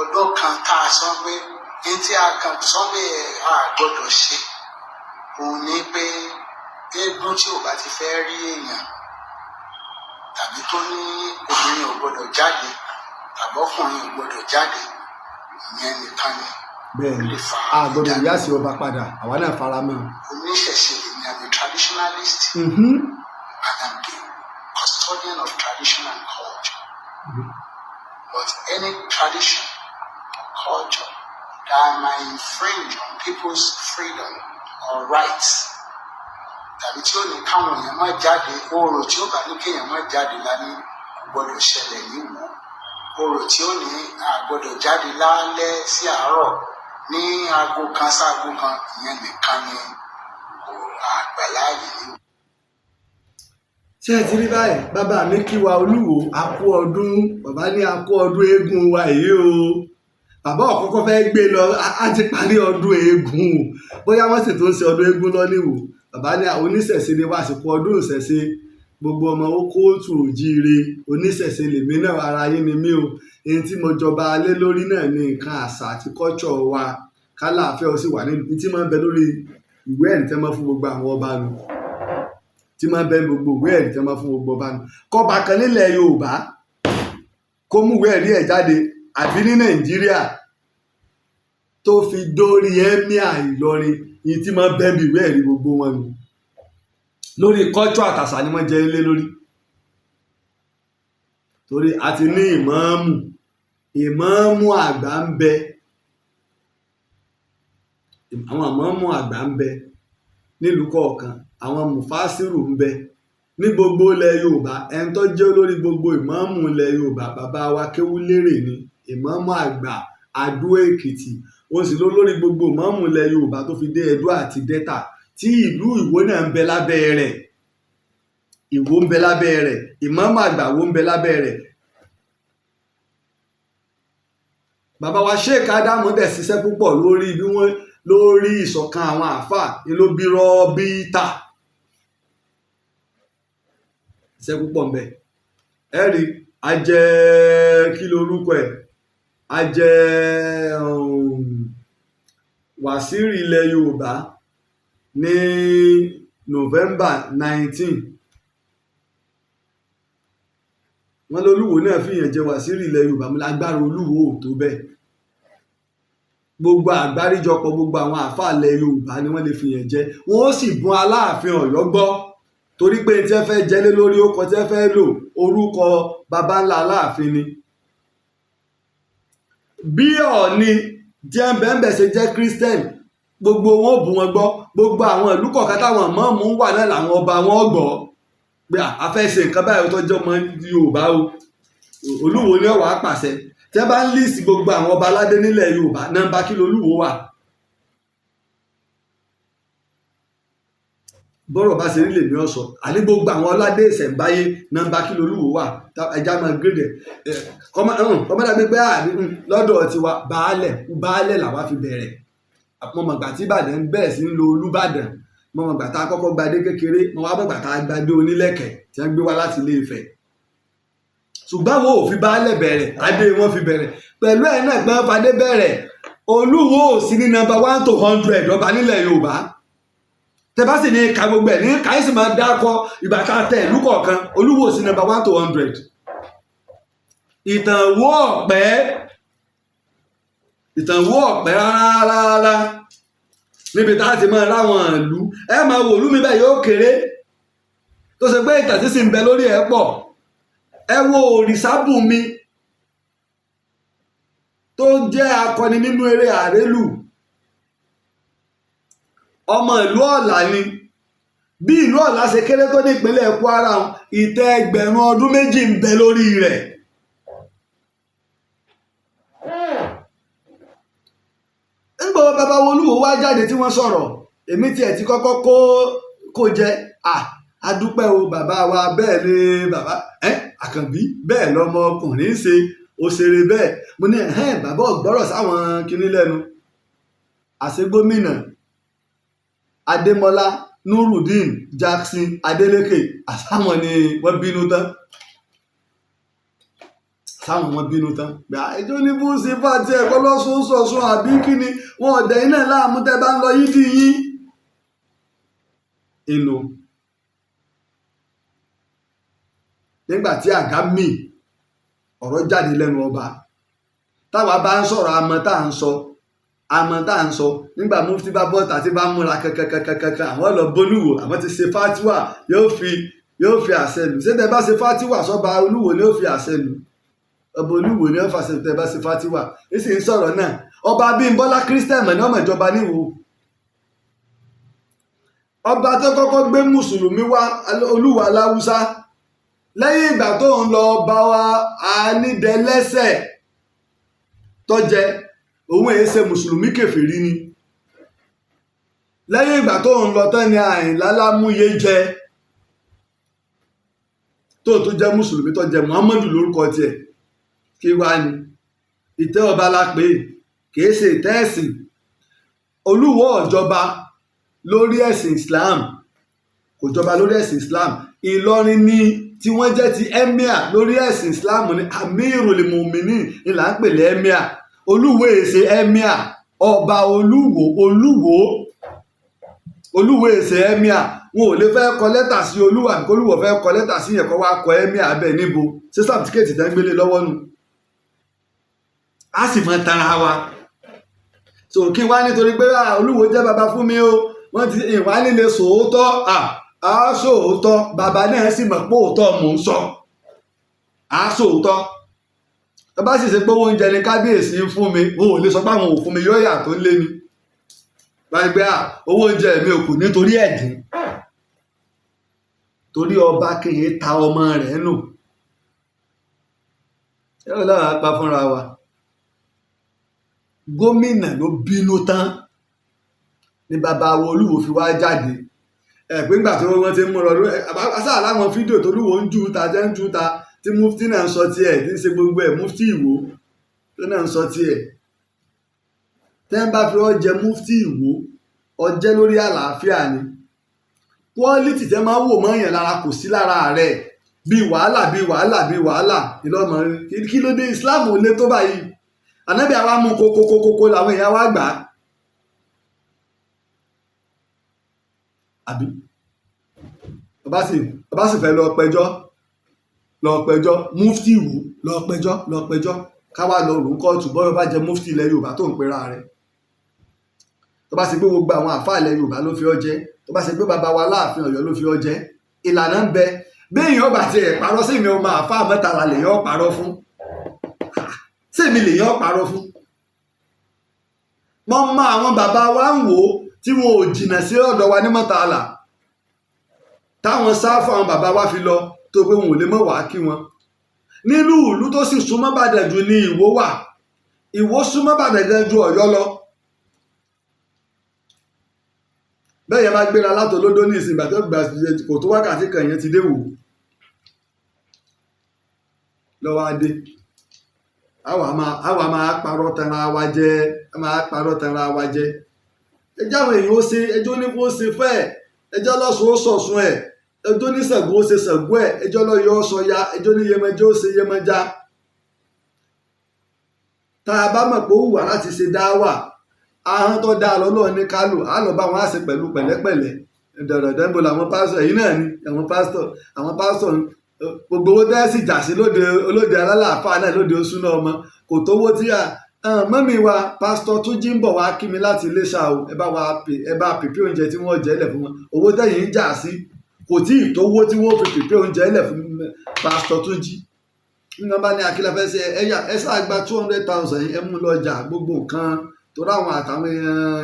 ọdún kan tá a sọ pé ní tí a kàn sọ pé a gbọ́dọ̀ ṣe òun ni pé eégún tí ò bá ti fẹ́ rí èèyàn tàbí tó ní obìnrin ò gbọ́dọ̀ jáde tàbí ọkùnrin ò gbọ́dọ̀ jáde ìyẹn nìkan ni. bẹ́ẹ̀ni a gbọ́dọ̀ yá sí ọba padà àwa náà fara mọ́. oníṣẹ̀ṣe ni I'm a traditionalist. And I'm the custodian of tradition and culture. But any tradition or culture that might infringe on people's freedom or rights tàbí tí ó ní káwọn èèyàn má jáde orò tí ó bá ní kéèyàn má jáde lálẹ́ kò gbọ́dọ̀ ṣẹlẹ̀ níwò orò tí ó ní àgbọ́dọ̀ jáde lálẹ́ sí àárọ̀ ní aago kan sáago kan ìyẹn nìkan ni àgbàláyè ni. ṣé ẹ ti rí báyìí bàbá mi kí wa olúwo a kú ọdún bàbá ní a kú ọdún eégún wa yìí o bàbá ọ̀kọ́kọ́ fẹ́ gbé lọ á ti parí ọdún eégún bóyá wọ́n sì tó ń ṣe ọdún eégún lọ níwò bàbá ní oníṣẹ̀ṣe ni wá àsìkò ọdún ìṣẹ̀ṣe gbogbo ọmọ kóòtù òjíire oníṣẹ̀ṣe lèmi náà ara yín ni mí o èyí tí mo jọba lé lórí náà ní nǹkan àṣà àti kọ́ṣọ̀ wa kálàáfẹ́ ó sì wà nínú tí máa ń bẹ lórí ìwé ẹ̀rí tẹ́ máa fún gbogbo àwọn ọba nù tí máa ń bẹ gbogbo ìwé ẹ̀rí tẹ́ máa fún gbogbo ọba nù kọ́ba kan nílẹ̀ Yorùbá kó mú ìwé ẹ̀rí ẹ̀ jáde àbí ní Nàìjíríà tó fi dórí ẹ́míà Ìlọrin yìí tí máa ń bẹ bí ìwé ẹ̀rí gbogbo wọn nù lórí kọ́ṣọ̀ àtàṣà ni wọ́n jẹ́ lé lórí torí a ti ní ìmáàmù àgbà ń bẹ àwọn ìmáàmù àgbà ń bẹ nílùú kọ̀ọ̀kan àwọn mùfásírù ń bẹ ní gbogbo ilẹ̀ Yorùbá ẹni tó jẹ́ olórí gbogbo ìmáàmù ilẹ̀ Yorùbá bàbá wa Kéwúlérè ni ìmáàmù àgbà Adó Èkìtì ó sì lólórí gbogbo ìmáàmù ilẹ̀ Yorùbá tó fi dé Ẹdó àti Delta tí ìlú Ìwó náà ń bẹ lábẹ́ rẹ̀ Ìwó ń bẹ lábẹ́ rẹ̀ ìmáàmù àgbà Ìwó ń bẹ lábẹ́ rẹ̀ bàbá wa Sheikh Ádámù dẹ̀ ṣiṣẹ́ púpọ̀ lórí ìṣọ̀kan àwọn àáfàá ló bí rọ́bìtà ṣiṣẹ́ púpọ̀ ńbẹ ẹ rí ajẹ́ kí lorúkọ ẹ̀ ajẹ́ wàsíìrì ilẹ̀ Yorùbá ní November 19 wọ́n lólúwo náà fìyàn jẹ wàsíìrì ilẹ̀ Yorùbá mú lágbára olúwo ò tó bẹ́ẹ̀ gbogbo àgbáríjọpọ̀ gbogbo àwọn àáfàá ilẹ̀ Yorùbá ni wọ́n lè fìyàn jẹ wọ́n ó sì bùn Aláàfin Ọ̀yọ́ gbọ́ torí pé tí ẹ fẹ́ jẹ́lé lórí orúkọ tí ẹ fẹ́ lò orúkọ baba ńlá Aláàfin ni bí Ọọ̀ni jẹ́ bẹ́ẹ̀ ṣe jẹ́ Christian gbogbo wọn ò bù wọn gbọ́ gbogbo àwọn ìlú kọ̀ọ̀kan táwọn mọ́ọ̀mù wà náà làwọn ọba wọn gbọ́ pé a fẹ́ ṣe nǹkan báyìí tó jẹ́ ọmọ Yorùbá o Olúwo ni ó wá pàṣẹ tí wọ́n bá ń líìsì gbogbo àwọn ọba aládé nílẹ̀ Yorùbá nọ́mbà kí lolúwo wà bọ́rọ̀ bá ṣe rí lèmi ọ̀sọ̀ àní gbogbo àwọn ọládé ìṣẹ̀ǹbáyé nọ́mbà kí lolúwo wà ẹja máa gírèdè kọ́mọ́dàbí pé lọ́dọ̀ tiwa baálẹ̀ làwa fi bẹ̀rẹ̀ mọ̀mọ̀gbà tí Ìbàdàn ń bẹ̀rẹ̀ sí ń lo Olúbàdàn mọ̀mọ̀gbà tá a kọ́kọ́ gbadé kékeré mọ̀mọ̀gbà tá a gbadé onílẹ̀kẹ̀ tí wọ́n gbé wá láti Ilé Ifẹ̀ ṣùgbọ́n wo ò fi baálẹ̀ bẹ̀rẹ̀ adé wọn fi bẹ̀rẹ̀ pẹ̀lú ẹ̀ náà gbọ́n fadé bẹ̀rẹ̀ Olúwo ò sí ní nọ́mbà 1 to 100 ọba nílẹ̀ Yorùbá tẹ́bá sì ní ka gbogbo ẹ̀ ní káyísì máa dákọ ìgbà tá a tẹ ìlú kọ̀ọ̀kan Olúwo sí nọ́mbà 1 to 100 ìtàn Ìwó Ọ̀pẹ́ rárá níbi tá a ti máa ráwọn ìlú ẹ máa wò ìlú mi bẹ́ẹ̀ yóò kéré tó ṣe pé ìtàn sísìn ń bẹ lórí ẹ̀ pọ̀ ẹ wo Òrìṣàbùnmi tó jẹ́ akọni nínú eré Àrélù ọmọ ìlú Ọ̀là ni bí ìlú Ọ̀là ṣe kéré tó ní ìpínlẹ̀ Kwara ìtẹ́ ẹgbẹ̀rún ọdún méjì ń bẹ lórí rẹ̀ nígbà bàbá Olúwo wá jáde tí wọ́n sọ̀rọ̀ èmi tiẹ̀ ti kọ́kọ́ kó jẹ adúpẹ́ o bàbá wa bẹ́ẹ̀ ni bàbá Àkànbí bẹ́ẹ̀ lọmọ ọkùnrin ṣe òṣèré bẹ́ẹ̀ mo ní bàbá ọ̀gbọ́rọ̀ sáwọn kinní lẹ́nu àṣẹ gómìnà Adémọ́lá Nurudeen Jackson Adeleke àsáwọn ni wọ́n bínú tán gbà ètò ní bó ṣe bá tiẹ̀ kọ́ lọ́sùn sọ̀sùn àbí kí ni wọn ọ̀dẹ̀ iná láàmú tẹ́ bá ń lọ yídì yín inú nígbà tí àga mì ọ̀rọ̀ jáde lẹ́nu ọba táwa bá ń sọ̀rọ̀ àmọ́ tá à ń sọ nígbà mufti bá bọ́ta tí bá múra kankankankan àwọn lọ bólúwo àwọn ti ṣe fatiwa yóò fi àṣẹ lù ṣé tẹ bá ṣe fatiwa sọba Olúwo ni ó fi àṣẹ lù ọba Olúwo ni ó fàṣẹ tẹ bá ṣe fatiwa èsì ń sọ̀rọ̀ náà ọba Abímbọ́lá Christian ní ọmọ ìjọba níwò ọba tó kọ́kọ́ gbé mùsùlùmí wá Olúwo aláwùsá lẹ́yìn ìgbà tó ń lọ bá wa Anídẹlẹ́sẹ̀ tó jẹ òun èé ṣe mùsùlùmí kèfèrí ni lẹ́yìn ìgbà tó ń lọ tán ni Àyìnlá Lámúyé jẹ tó jẹ́ mùsùlùmí tó jẹ Muhammadu lórúkọ tiẹ̀ kí wá ní ìtẹ́ ọba la pé kìí ṣe ìtẹ́ ẹ̀sìn Olúwo ọ̀jọba lórí ẹ̀sìn Islam kò jọba lórí ẹ̀sìn Islam Ìlọrin ní tí wọ́n jẹ́ ti emir lórí ẹ̀sìn Islam ní Amirul Muminin ní là ń pè lé emir Olúwo èsè emir ọba Olúwo èsè emir wọn ò lè fẹ́ kọ lẹ́tà sí Olúwo àbí Olúwo fẹ́ kọ lẹ́tà sí yẹn kọ́ wá kọ emir abẹ́ níbo ṣé sàbtíkẹ́ẹ̀tì tẹ́ ń gbélé lọ́wọ́ nù a sì mọ tara wa so kí wá nítorí pé Olúwo jẹ́ baba fún mi o wọ́n ti ìwà nílé sòótọ́ sòótọ́ bàbá náà sì mọ̀ pé òótọ́ mò ń sọ sòótọ́ tó bá sì ṣe pé oúnjẹ ni kábíyèsí fún mi wọn ò lè sọ pé àwọn ò fún mi yóò yà tó lé ni báyìí pé owó oúnjẹ mi ò kù nítorí ẹ̀dín torí ọba kìí ta ọmọ rẹ̀ nù yóò lára pa fúnra wa gómìnà ló bínú tán ní bàbá Olúwo fi wá jáde pé ńgbà tí wọ́n ti ń múra lórí àṣà láwọn fídíò tó Olúwo ń jú ta jẹ́ ń jú ta tí mufti náà ń sọ tiẹ̀ tí ń ṣe gbogbo ẹ̀ mufti Ìwó tó náà ń sọ tiẹ̀ tẹ́ ń bá fi ọ́ jẹ mufti Ìwó ọjẹ́ lórí àlàáfíà ni quality tẹ́ máa wò mọ́ èèyàn lára kò sí lára rẹ̀ bíi wàhálà ìlọ́mọ kí ló dé Islam ò lé tó báyìí ànábì àwa mú kókókókó làwọn èèyàn wá gbà á àbí ọba sì fẹ́ lọ pẹjọ́ mufti Ìwó lọ pẹjọ́ káwá lọ rò kóòtù bọ́yọ̀ bá jẹ mufti ilẹ̀ Yorùbá tó ń pera rẹ̀ tó bá sì gbé gbogbo àwọn àfáà ilẹ̀ Yorùbá ló fi ọ́ jẹ tó bá sì gbé bàbá wa Láàfin Ọ̀yọ́ ló fi ọ́ jẹ ìlànà ń bẹ bí èèyàn bá tiẹ̀ parọ́ sí mi ọmọ àfáà mẹ́tàlá lèèyàn parọ́ fún sèmi lèèyàn parọ́ fún wọ́n mọ àwọn bàbá wa ń wò ó tí wọn ò jìnnà sí ọ̀dọ̀ wa ní Mọ́tàlá táwọn sáfù àwọn bàbá wa fi lọ tó pé wọn ò lè mọ̀ wá kí wọn nínú ìlú tó sì súnmọ́ Ìbàdàn jù ní Ìwó wà Ìwó súnmọ́ Ìbàdàn ju Ọ̀yọ́ lọ bẹ́ẹ̀ yẹn bá gbéra látòlódó ní ìsìn ìgbà tó gbà kò tó wákàtí kan yẹn ti dé wò lọ́wọ́ adé àwa máa parọ́ tanra wa jẹ́ ẹjọ́ àwọn èèyàn ó ṣe ẹjọ́ ní kó ṣe fẹ́ ẹjọ́ lọ́sùn ó sọ̀sùn ẹ̀ ẹjọ́ ní Ṣàngó ó ṣe Ṣàngó ẹ̀ ẹjọ́ lọ́yọ̀ ó sọ ya ẹjọ́ ní Yemọja ó ṣe Yemọja. tá a bá mọ̀ pé ó wà láti ṣe dáwà ahọ́n tó dáa lọ́lọ́ ní kálò á lọ bá wọn á ṣe pẹ̀lú pẹ̀lẹ́pẹ̀lẹ́ dọ̀dọ̀dẹ́nbó làwọn pásítọ̀ èyí náà ni àwọn pásítọ̀ gbogbo owó tẹ́sí jà sí olóde alálàáfáà náà lóde oṣù náà ọmọ kò tówó tí mọ́mí wa pásítọ̀ tún jí ń bọ̀ wá kí mi láti Iléṣà o ẹ bá pèpè oúnjẹ tí wọ́n jẹ́ lẹ̀ fún wọn owó tẹ̀yìn ń jà sí kò tí ì tówó tí wọ́n fi pèpè oúnjẹ lẹ̀ fún pásítọ̀ tún jí nígbà bá ní akílẹ̀ fẹ́ ṣe ẹ sáà gba 200,000 ẹ mú lọ́jà gbogbo nǹkan torí àwọn àtàwọn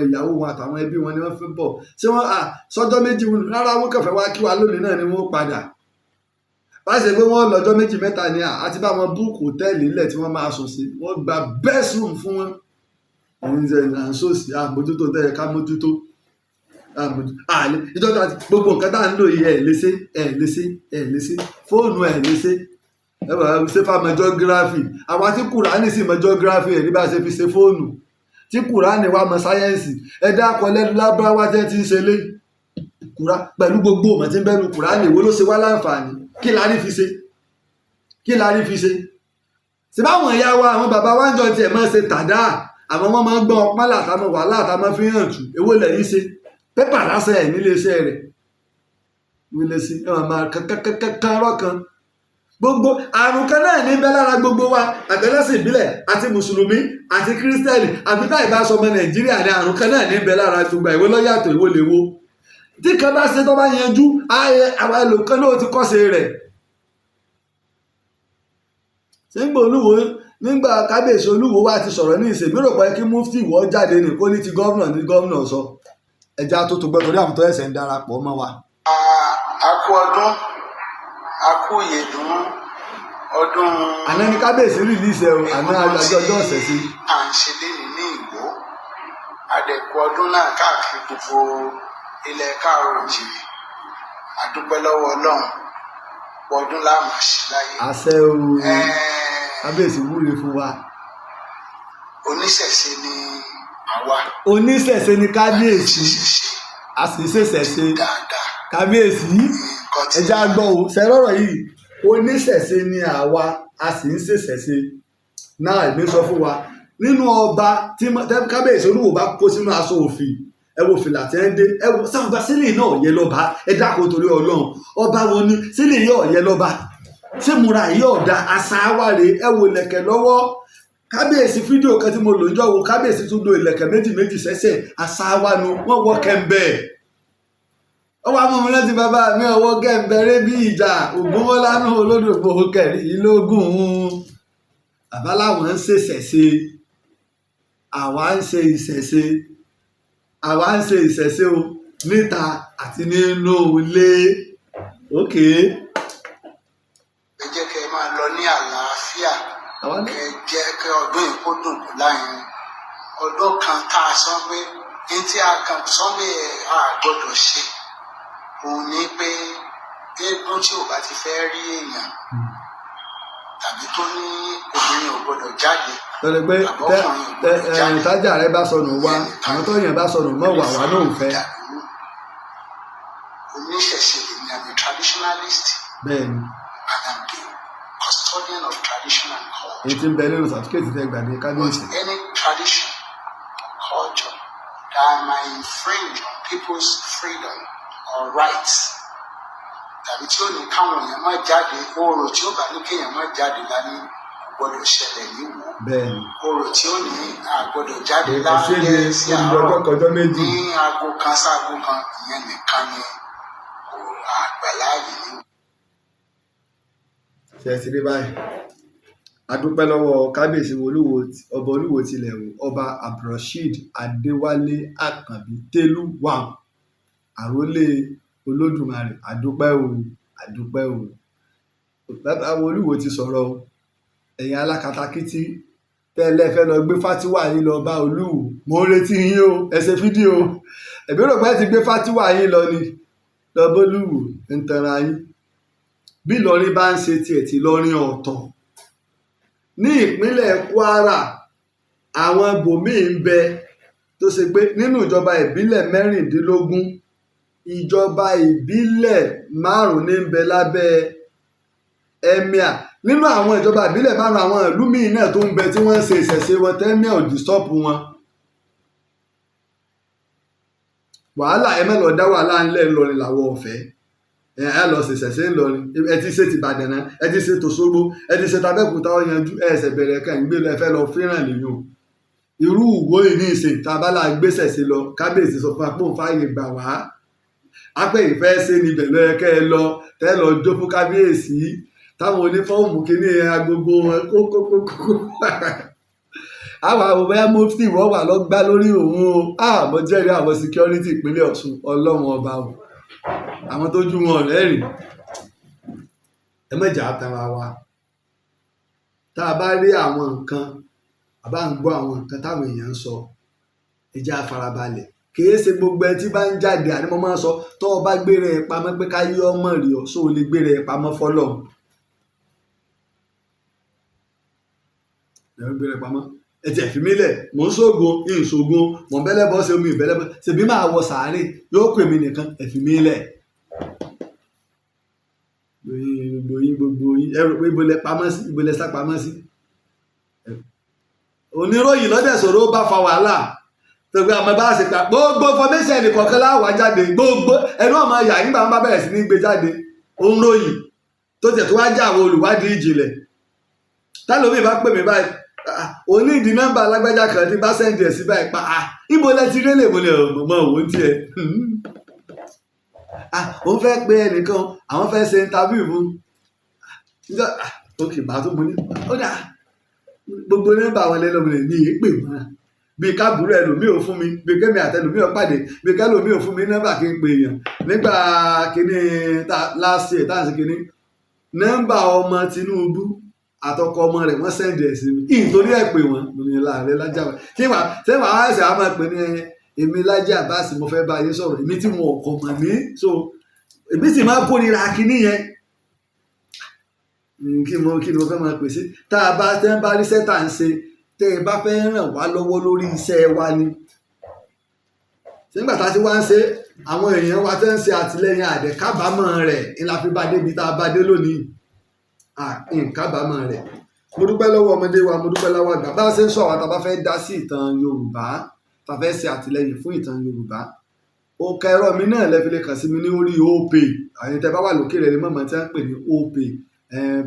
ìyàwó wọn àtàwọn ẹbí wọn ni wọ́n fi bọ̀ ṣé wọ́n sọ́jọ́ méjì rárá wọ́n kàn fẹ́ wá kí wa lónìí náà ni wọ́n padà báyìí pé wọ́n lọ́jọ́ méjì mẹ́ta ni àti bá wọn búùkù hòtẹ́ẹ̀lì nílẹ̀ tí wọ́n máa sùn sí wọ́n gba best room fún wọn ìrìnsòsì àmójútó tẹ́lẹ̀ ká mójútó ìjọba gbogbo nǹkan tá à ń lò yìí ẹ̀ léṣe fóònù ẹ̀ léṣe ṣe fáwọn geography àwa tí Kùránì sì mọ geography ẹ̀ ní bá ṣe fi ṣe fóònù tí Kùránì wá mọ sáyẹ́ǹsì ẹ̀dá akọ̀lẹ́nu lábáwá tẹ́ ti ń ṣe lé pẹ̀lú gbogbo ọmọ tí ń bẹ́nu Kùránì èwo ló ṣe wá láǹfààní kí la rí fi ṣe ṣe báwọn ìyá wa àwọn bàbá wa ń jọ tiẹ̀ máa ṣe tàdá àwọn wọn máa ń gbọ́n ọpọ́n látàmọ́ wà látàmọ́ fi hàn jù èwo lẹ́yìn ṣe pépà lásán ẹ̀ nílé iṣẹ́ rẹ̀ nílé sí ẹ̀ máa kankan rọ́kan gbogbo àrùn kan náà ní bẹ́ lára gbogbo wa àtẹlẹ́sìn ìbílẹ̀ àti mùsùlùmí àti kírísítẹ́nì àbí táyì bá sọmọ Nàìjíríà ní àrùn kan náà ní bẹ́ lára gbogbo ìwé lọ́yàtọ̀ ìwé léwo tí kan bá ṣe tó bá yanjú àwọn ẹlòkan náà ti kọ́ṣe rẹ̀ nígbà kábíyèsí Olúwo wa ti sọ̀rọ̀ ní ìṣèlú rò pé kí mufti wọ́ jáde ní kó ní ti gómìnà sọ ẹja tó tó gbọ́dọ̀ rí àwọn tó ẹ̀sẹ̀ ń darapọ̀ mọ́ wa. a kú ọdún a kú ìyèdún ọdún. àná ni kábíyèsí rìlíìsì ẹ̀ àná ọjọ́ ọ̀sẹ̀ sí. à ń ṣe léyìn ní Ìgbò àdẹ̀kù ọdún náà káàkiri gbogbo ilẹ̀ káàrọ̀-oòjíire àdúpẹ́ lọ́wọ́ Ọlọ́run ọdún láàmú àṣìláyé. àṣẹ o kábíyèsí wúre fún wa. oníṣẹ̀ṣe ni àwa. oníṣẹ̀ṣe ni kábíyèsí a sì ṣèṣẹ̀ṣe kábíyèsí ẹja gbọ́ o ṣẹlọ́rọ̀ yìí oníṣẹ̀ṣe ni àwa a sì ń ṣèṣẹ̀ṣe náà èmi sọ fún wa nínú ọba tí kábíyèsí Olúwo bá kó sínú aṣọ òfì ẹ wo fìlà tí ẹ ń dé ẹ wo sáfùgbà sílẹ̀ náà yẹ lọ́ba ẹ dákun torí Ọlọ́run ọba wo ni sílẹ̀ yóò yẹ lọ́ba ṣé múra yóò da àṣà àwárí ẹ wo ìlẹ̀kẹ̀ lọ́wọ́ kábíyèsí fídíò kan tí mo lò ń jọ wo kábíyèsí tún lo ìlẹ̀kẹ̀ méjì sẹ́sẹ̀ àṣà àwánu wọ́n wọ́ kẹ́ńbẹ́ ọwọ́ amọ̀mọ́ láti bàbá mi ọwọ́ kẹ́ńbẹ́rẹ́ bí ìjà ògbówọ́lánú olódògbò kẹrìnlélógún àbáláwọn ń ṣèṣẹ̀ṣe àwa ń ṣe ìṣẹ̀ṣe àwa ń ṣe ìṣẹ̀ṣe o níta àti nínú ilé òkè. ẹ jẹ́ kẹ́ ẹ máa lọ ní àlàáfíà kẹ́ ẹ jẹ́ kẹ́ ọdún ìkódùn kù láyìn ọdún kan tá a sọ pé ní tí a kàn sọ pé a gbọ́dọ̀ ṣe òun ni pé eégún tí ò bá ti fẹ́ rí èèyàn tàbí tó ní obìnrin ò gbọ́dọ̀ jáde. lọ́dọ̀ pé tájà rẹ bá sọnù wá àwọn tó yàn bá sọnù mọ́ wà wá náà ò fẹ́. oníṣẹ̀ṣe lèmi àmì traditionalist. bẹ́ẹ̀ni. and I'm the custodian of tradition and culture. èyí tí ń bẹ nínú sàtífíkẹ́tì tẹ́ gbà ní kábíyèsí. any tradition culture that might infringe on people's freedom or rights tàbí tí ó ní káwọn èèyàn má jáde oòrùn tí ó bá ní kéèyàn má jáde lálẹ́ gbọ́dọ̀ ṣẹlẹ̀ níwò oòrùn tí ó ní àgbọ́dọ̀ jáde lálẹ́ sí àárọ̀ ní aago kan sáago kan ìyẹn nìkan ni àgbàláyé níwò. ṣe ti rí báyìí a dúpẹ́ lọ́wọ́ kábíyèsí ọba Olúwo tilẹ̀ wò ọba Abdulrasheed Adéwálé Àkànbí Télú wà àrólé Olódùmarè àdúpẹ́ o bàbá Olúwo ti sọ̀rọ̀ o ẹ̀yin alákatakítí tẹ́lẹ̀ fẹ́ lọ gbé fátíwà yín lọ bá Olúwo mo retí yín o ẹ ṣe fídíò ẹ̀bí rò pé ti gbé fátíwà yín lọ ni lọ́bọ́lùwò ń tanra yín bí Ìlọrin bá ń ṣe tiẹ̀ tí Ìlọrin ọ̀tọ̀ ní ìpínlẹ̀ Kwara àwọn ibòmíì ń bẹ tó ṣe pé nínú ìjọba ìbílẹ̀ 16 ìjọba ìbílẹ̀ 5 ní ń bẹ lábẹ́ emir nínú àwọn ìjọba ìbílẹ̀ 5 àwọn ìlú míì náà tó ń bẹ tí wọ́n ń ṣe ìṣẹ̀ṣe wọn tẹ́míà ò dìstọ́pù wọn. wàhálà ẹ má lọ dá wàhálà ńlẹ̀ ńlọrin làwọn ọ̀fẹ́ ẹ lọ ṣe ìṣẹ̀ṣe ńlọrin ẹ ti ṣe ti Ìbàdàn náà ẹ ti ṣe tòṣogbo ẹ ti ṣe tàbẹ́kúta ọ̀yanjú ẹ ẹsẹ̀ bẹ̀rẹ̀ kan ìgbé lọ ẹ fẹ́ lọ fíràn nìyẹn irú ìwó ìní ìsìn tábàlà gbéṣẹ̀ sí lọ kábíyèsí sọ fún apò fààyè gbà wá apẹ̀ ìfẹ́ ṣe níbẹ̀ lọ́yẹ kẹ́ ẹ lọ tẹ́ lọ jó fún kábíyèsí táwọn onífọ́ọ̀mù kìíní agogo wọn kókókókó àwọn àbòbáyá mufti wọ́n wà lọ́gbá lórí òun o mo jẹ́rìí àwọn security ìpínlẹ̀ Ọ̀ṣun ọlọ́run ọba o àwọn tó jú wọn rẹ́rìn ẹ mọ̀jà tara wa tá a bá rí àwọn nǹkan àbá ń gbọ́ àwọn nǹkan táwọn èèyàn ń sọ ẹ jẹ́ á farabalẹ̀ kìí ṣe gbogbo ẹ tí bá ń jáde àní mo máa ń sọ tó o bá gbére ẹ pamọ́ pé ká yí ọmọ rí ọ sóò lè gbére ẹ pamọ́ fọlọ́run ẹ gbére ẹ pamọ́ ẹ ti ẹ̀fí mi lẹ̀ mò ń ṣoògùn ìṣògùn mò ń bẹ́lẹ́ bọ́ ṣe omi ìbẹ́lẹ́ bọ́ ṣèbí máa wọ sàárè yóò pè mí nìkan ẹ̀fí mi lẹ̀ gbogbo yín ẹ rò pé ibo lẹ pamọ́ sí ibo lẹ sá pamọ́ sí oníròyìn lọ́dẹ̀ sọ̀rọ̀ ó bá fa wàhálà tẹ̀gbẹ́ àmọ́ bá ṣe pa gbogbo formation nìkọ̀ọ̀kan láwàá jáde gbogbo ẹnu ọmọ yà nígbà wọn bá bẹ̀rẹ̀ sí ní gbé jáde ó ń ròyìn tó tẹ̀ tó wá jẹ́ àwọn olùwádìí ìjìnlẹ̀ tálómi bá pè mí báyìí òní ìdí nọ́mbà alágbájá kan tí bá sẹ́ǹdì ẹ̀ sí báyìí pa ibo lẹ ti rélè mo lè mọ òun tiẹ̀ òun fẹ́ pe ẹnìkan àwọn fẹ́ ṣe interview fún ok bá tó mo ní ó dà gbogbo nọ́mbà àwọn ẹlẹ́lọ́mọlẹ̀ ní èépè wọn bí káàbùrú ẹlòmíì ò fún mi bí kémi àtẹlòmíì ò pàdé bí kẹlòmíì ò fún mi nọ́mbà kí n pè èèyàn nígbà kíní last year táà sí kíní nọ́mbà ọmọ Tinubu àtọkọ ọmọ rẹ̀ wọ́n sẹ́ndì ẹ̀ sí mi nítorí ẹ̀ pé wọ́n mo ní Àare Laji Abbas kí wàá sẹ́wọ̀n àwọn ẹ̀sẹ̀ àwọn máa pè ní èmi Laji Abbas mo fẹ́ bá yín sọ̀rọ̀ èmi tí mo ọkọ̀ mọ̀ ní so èmi sì máa kórìíra kíní yẹn kí ni mo fẹ́ máa pèsè tá a bá tẹ́ ń bá rí sẹ́tà ń ṣe tẹ́ ẹ bá fẹ́ ràn wá lọ́wọ́ lórí iṣẹ́ wa ni nígbà tá a ti wá ń ṣe àwọn èèyàn wa tẹ́ ń ṣe àtìlẹ́yìn àdẹ̀kábàámọ̀ rẹ̀ ńlá fi bá débi tá a bá dé lónìí nkábàámọ̀ rẹ̀ mo dúpẹ́ lọ́wọ́ ọmọdé wa mo dúpẹ́ lọ́wọ́ àgbà bá a ṣe ń sọ àwọn tá a bá fẹ́ dá sí ìtàn Yorùbá tá a fẹ́ ṣe àtìlẹ́yìn fún ìtàn Yorùbá òkè ẹ̀rọ mi náà lẹ́fi lè kàn sí mi ní orí Opay àwọn tẹ́ bá wà lókè rẹ̀ ní mọ̀mọ́ tí wọ́n ń pè ní Opay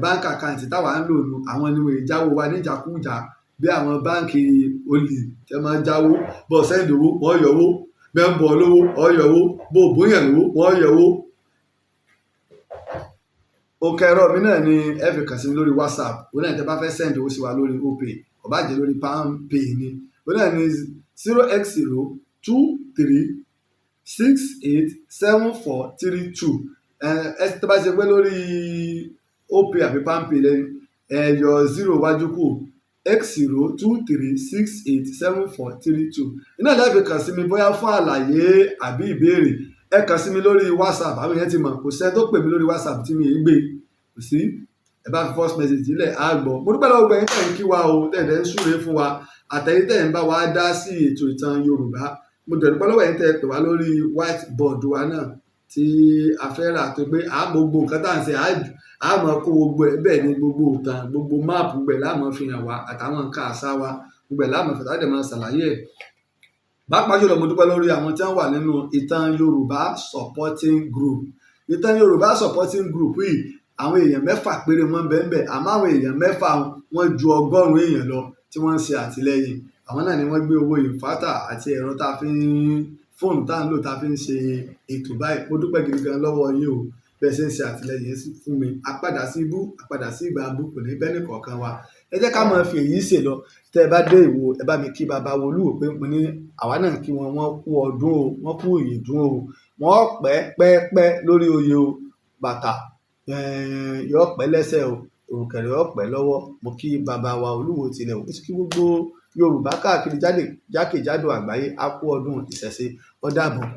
báńkì àkáǹtì táwa ń lò nù àwọn ènìyàn ìjáwó wa níjàkújà bí àwọn báńkì olè tẹ́ máa ń jáwó bọ́ sẹ́ńdì owó wọ́n yọwó bẹ́ẹ̀ ń bọ̀ lówó wọ́n yọwó bó bóyá lówó wọ́n yọwó. òkè ẹ̀rọ mi náà ni ẹ fi kàn sí mi lórí WhatsApp òun náà tẹ́ bá fẹ́ sẹ́ńdì owó sí wa lórí Opay ó bá jẹ́ lórí PalmPay ni òun náà ni 0x02387432 ẹ tó bá ṣe pé lórí Opay àbí PalmPay lẹ́yìn ẹ̀yọ 0 wájú kù x02387432 iná lẹ́ẹ̀fì kàn sí mi bóyá fún àlàyé àbí ìbéèrè ẹ kàn sí mi lórí WhatsApp àwọn èèyàn ti mọ̀ kò sẹ́ni tó pè mí lórí WhatsApp tí mi ì gbé kò sí ẹ bá fi first message sílẹ̀ á gbọ́ mo dúpẹ́ lọ́wọ́ gbẹ̀yìn tẹ̀ ń kí wa o tẹ̀lé ń súre fún wa àtẹ̀yìn tẹ̀ ń bá wa dá sí ètò ìtàn Yorùbá mo dúpẹ́ lọ́wọ́ yẹn tẹ̀ pè wá lórí whiteboard wa náà tí a fẹ́ rà tó pé gbogbo nǹkan tá à ń ṣe a máa kó gbogbo ẹ bẹ́ẹ̀ ni gbogbo ìtàn gbogbo máàpù gbẹ̀ láàmú fi hàn wá àtàwọn nǹkan àṣà wa gbẹ̀ láàmú fẹ̀tà dẹ̀ máa ṣàlàyé ẹ̀. pàápàá jùlọ mo dúpẹ́ lórí àwọn tí wọ́n wà nínú Ìtàn Yorùbá supporting group Ìtàn Yorùbá supporting group yìí àwọn èèyàn 6 péré wọ́n bẹ́ẹ̀ àmọ́ àwọn èèyàn 6 wọ́n ju 100 èèyàn lọ tí wọ́n ń ṣe àtìlẹ́yìn àwọn náà ni wọ́n gbé owó ìfátà àti ẹ̀rọ tá a fi ń fóònù tá à ń lò tá a fi ń ṣe ètò báyìí mo dúpẹ́ gidi gan lọ́wọ́ yín o bẹ́ẹ̀ ṣe ń ṣe àtìlẹyìn fún mi àpadà sí ibú àpadà sí ìgbà abú kò ní bẹ́ẹ̀ nìkọ̀ọ̀kan wa ẹ jẹ́ ká máa fi èyí ṣe lọ tẹ́ ẹ bá dé Ìwó ẹ bá mi kí bàbá Olúwo pé mo ní àwa náà kí wọ́n kú ọdún o wọ́n kú ìyèdún o wọ́n pẹ́ lórí oyè o bàtà yọ pẹ́ lẹ́sẹ̀ o òrùkẹ̀rẹ̀ yọ pẹ́ lọ́wọ́ mo kí bàbá wa Olúwo tilẹ̀ o ó sì kí gbogbo Yorùbá káàkiri jákèjádò àgbáyé á kú ọdún ìṣẹ̀ṣe. Ó dàbọ̀.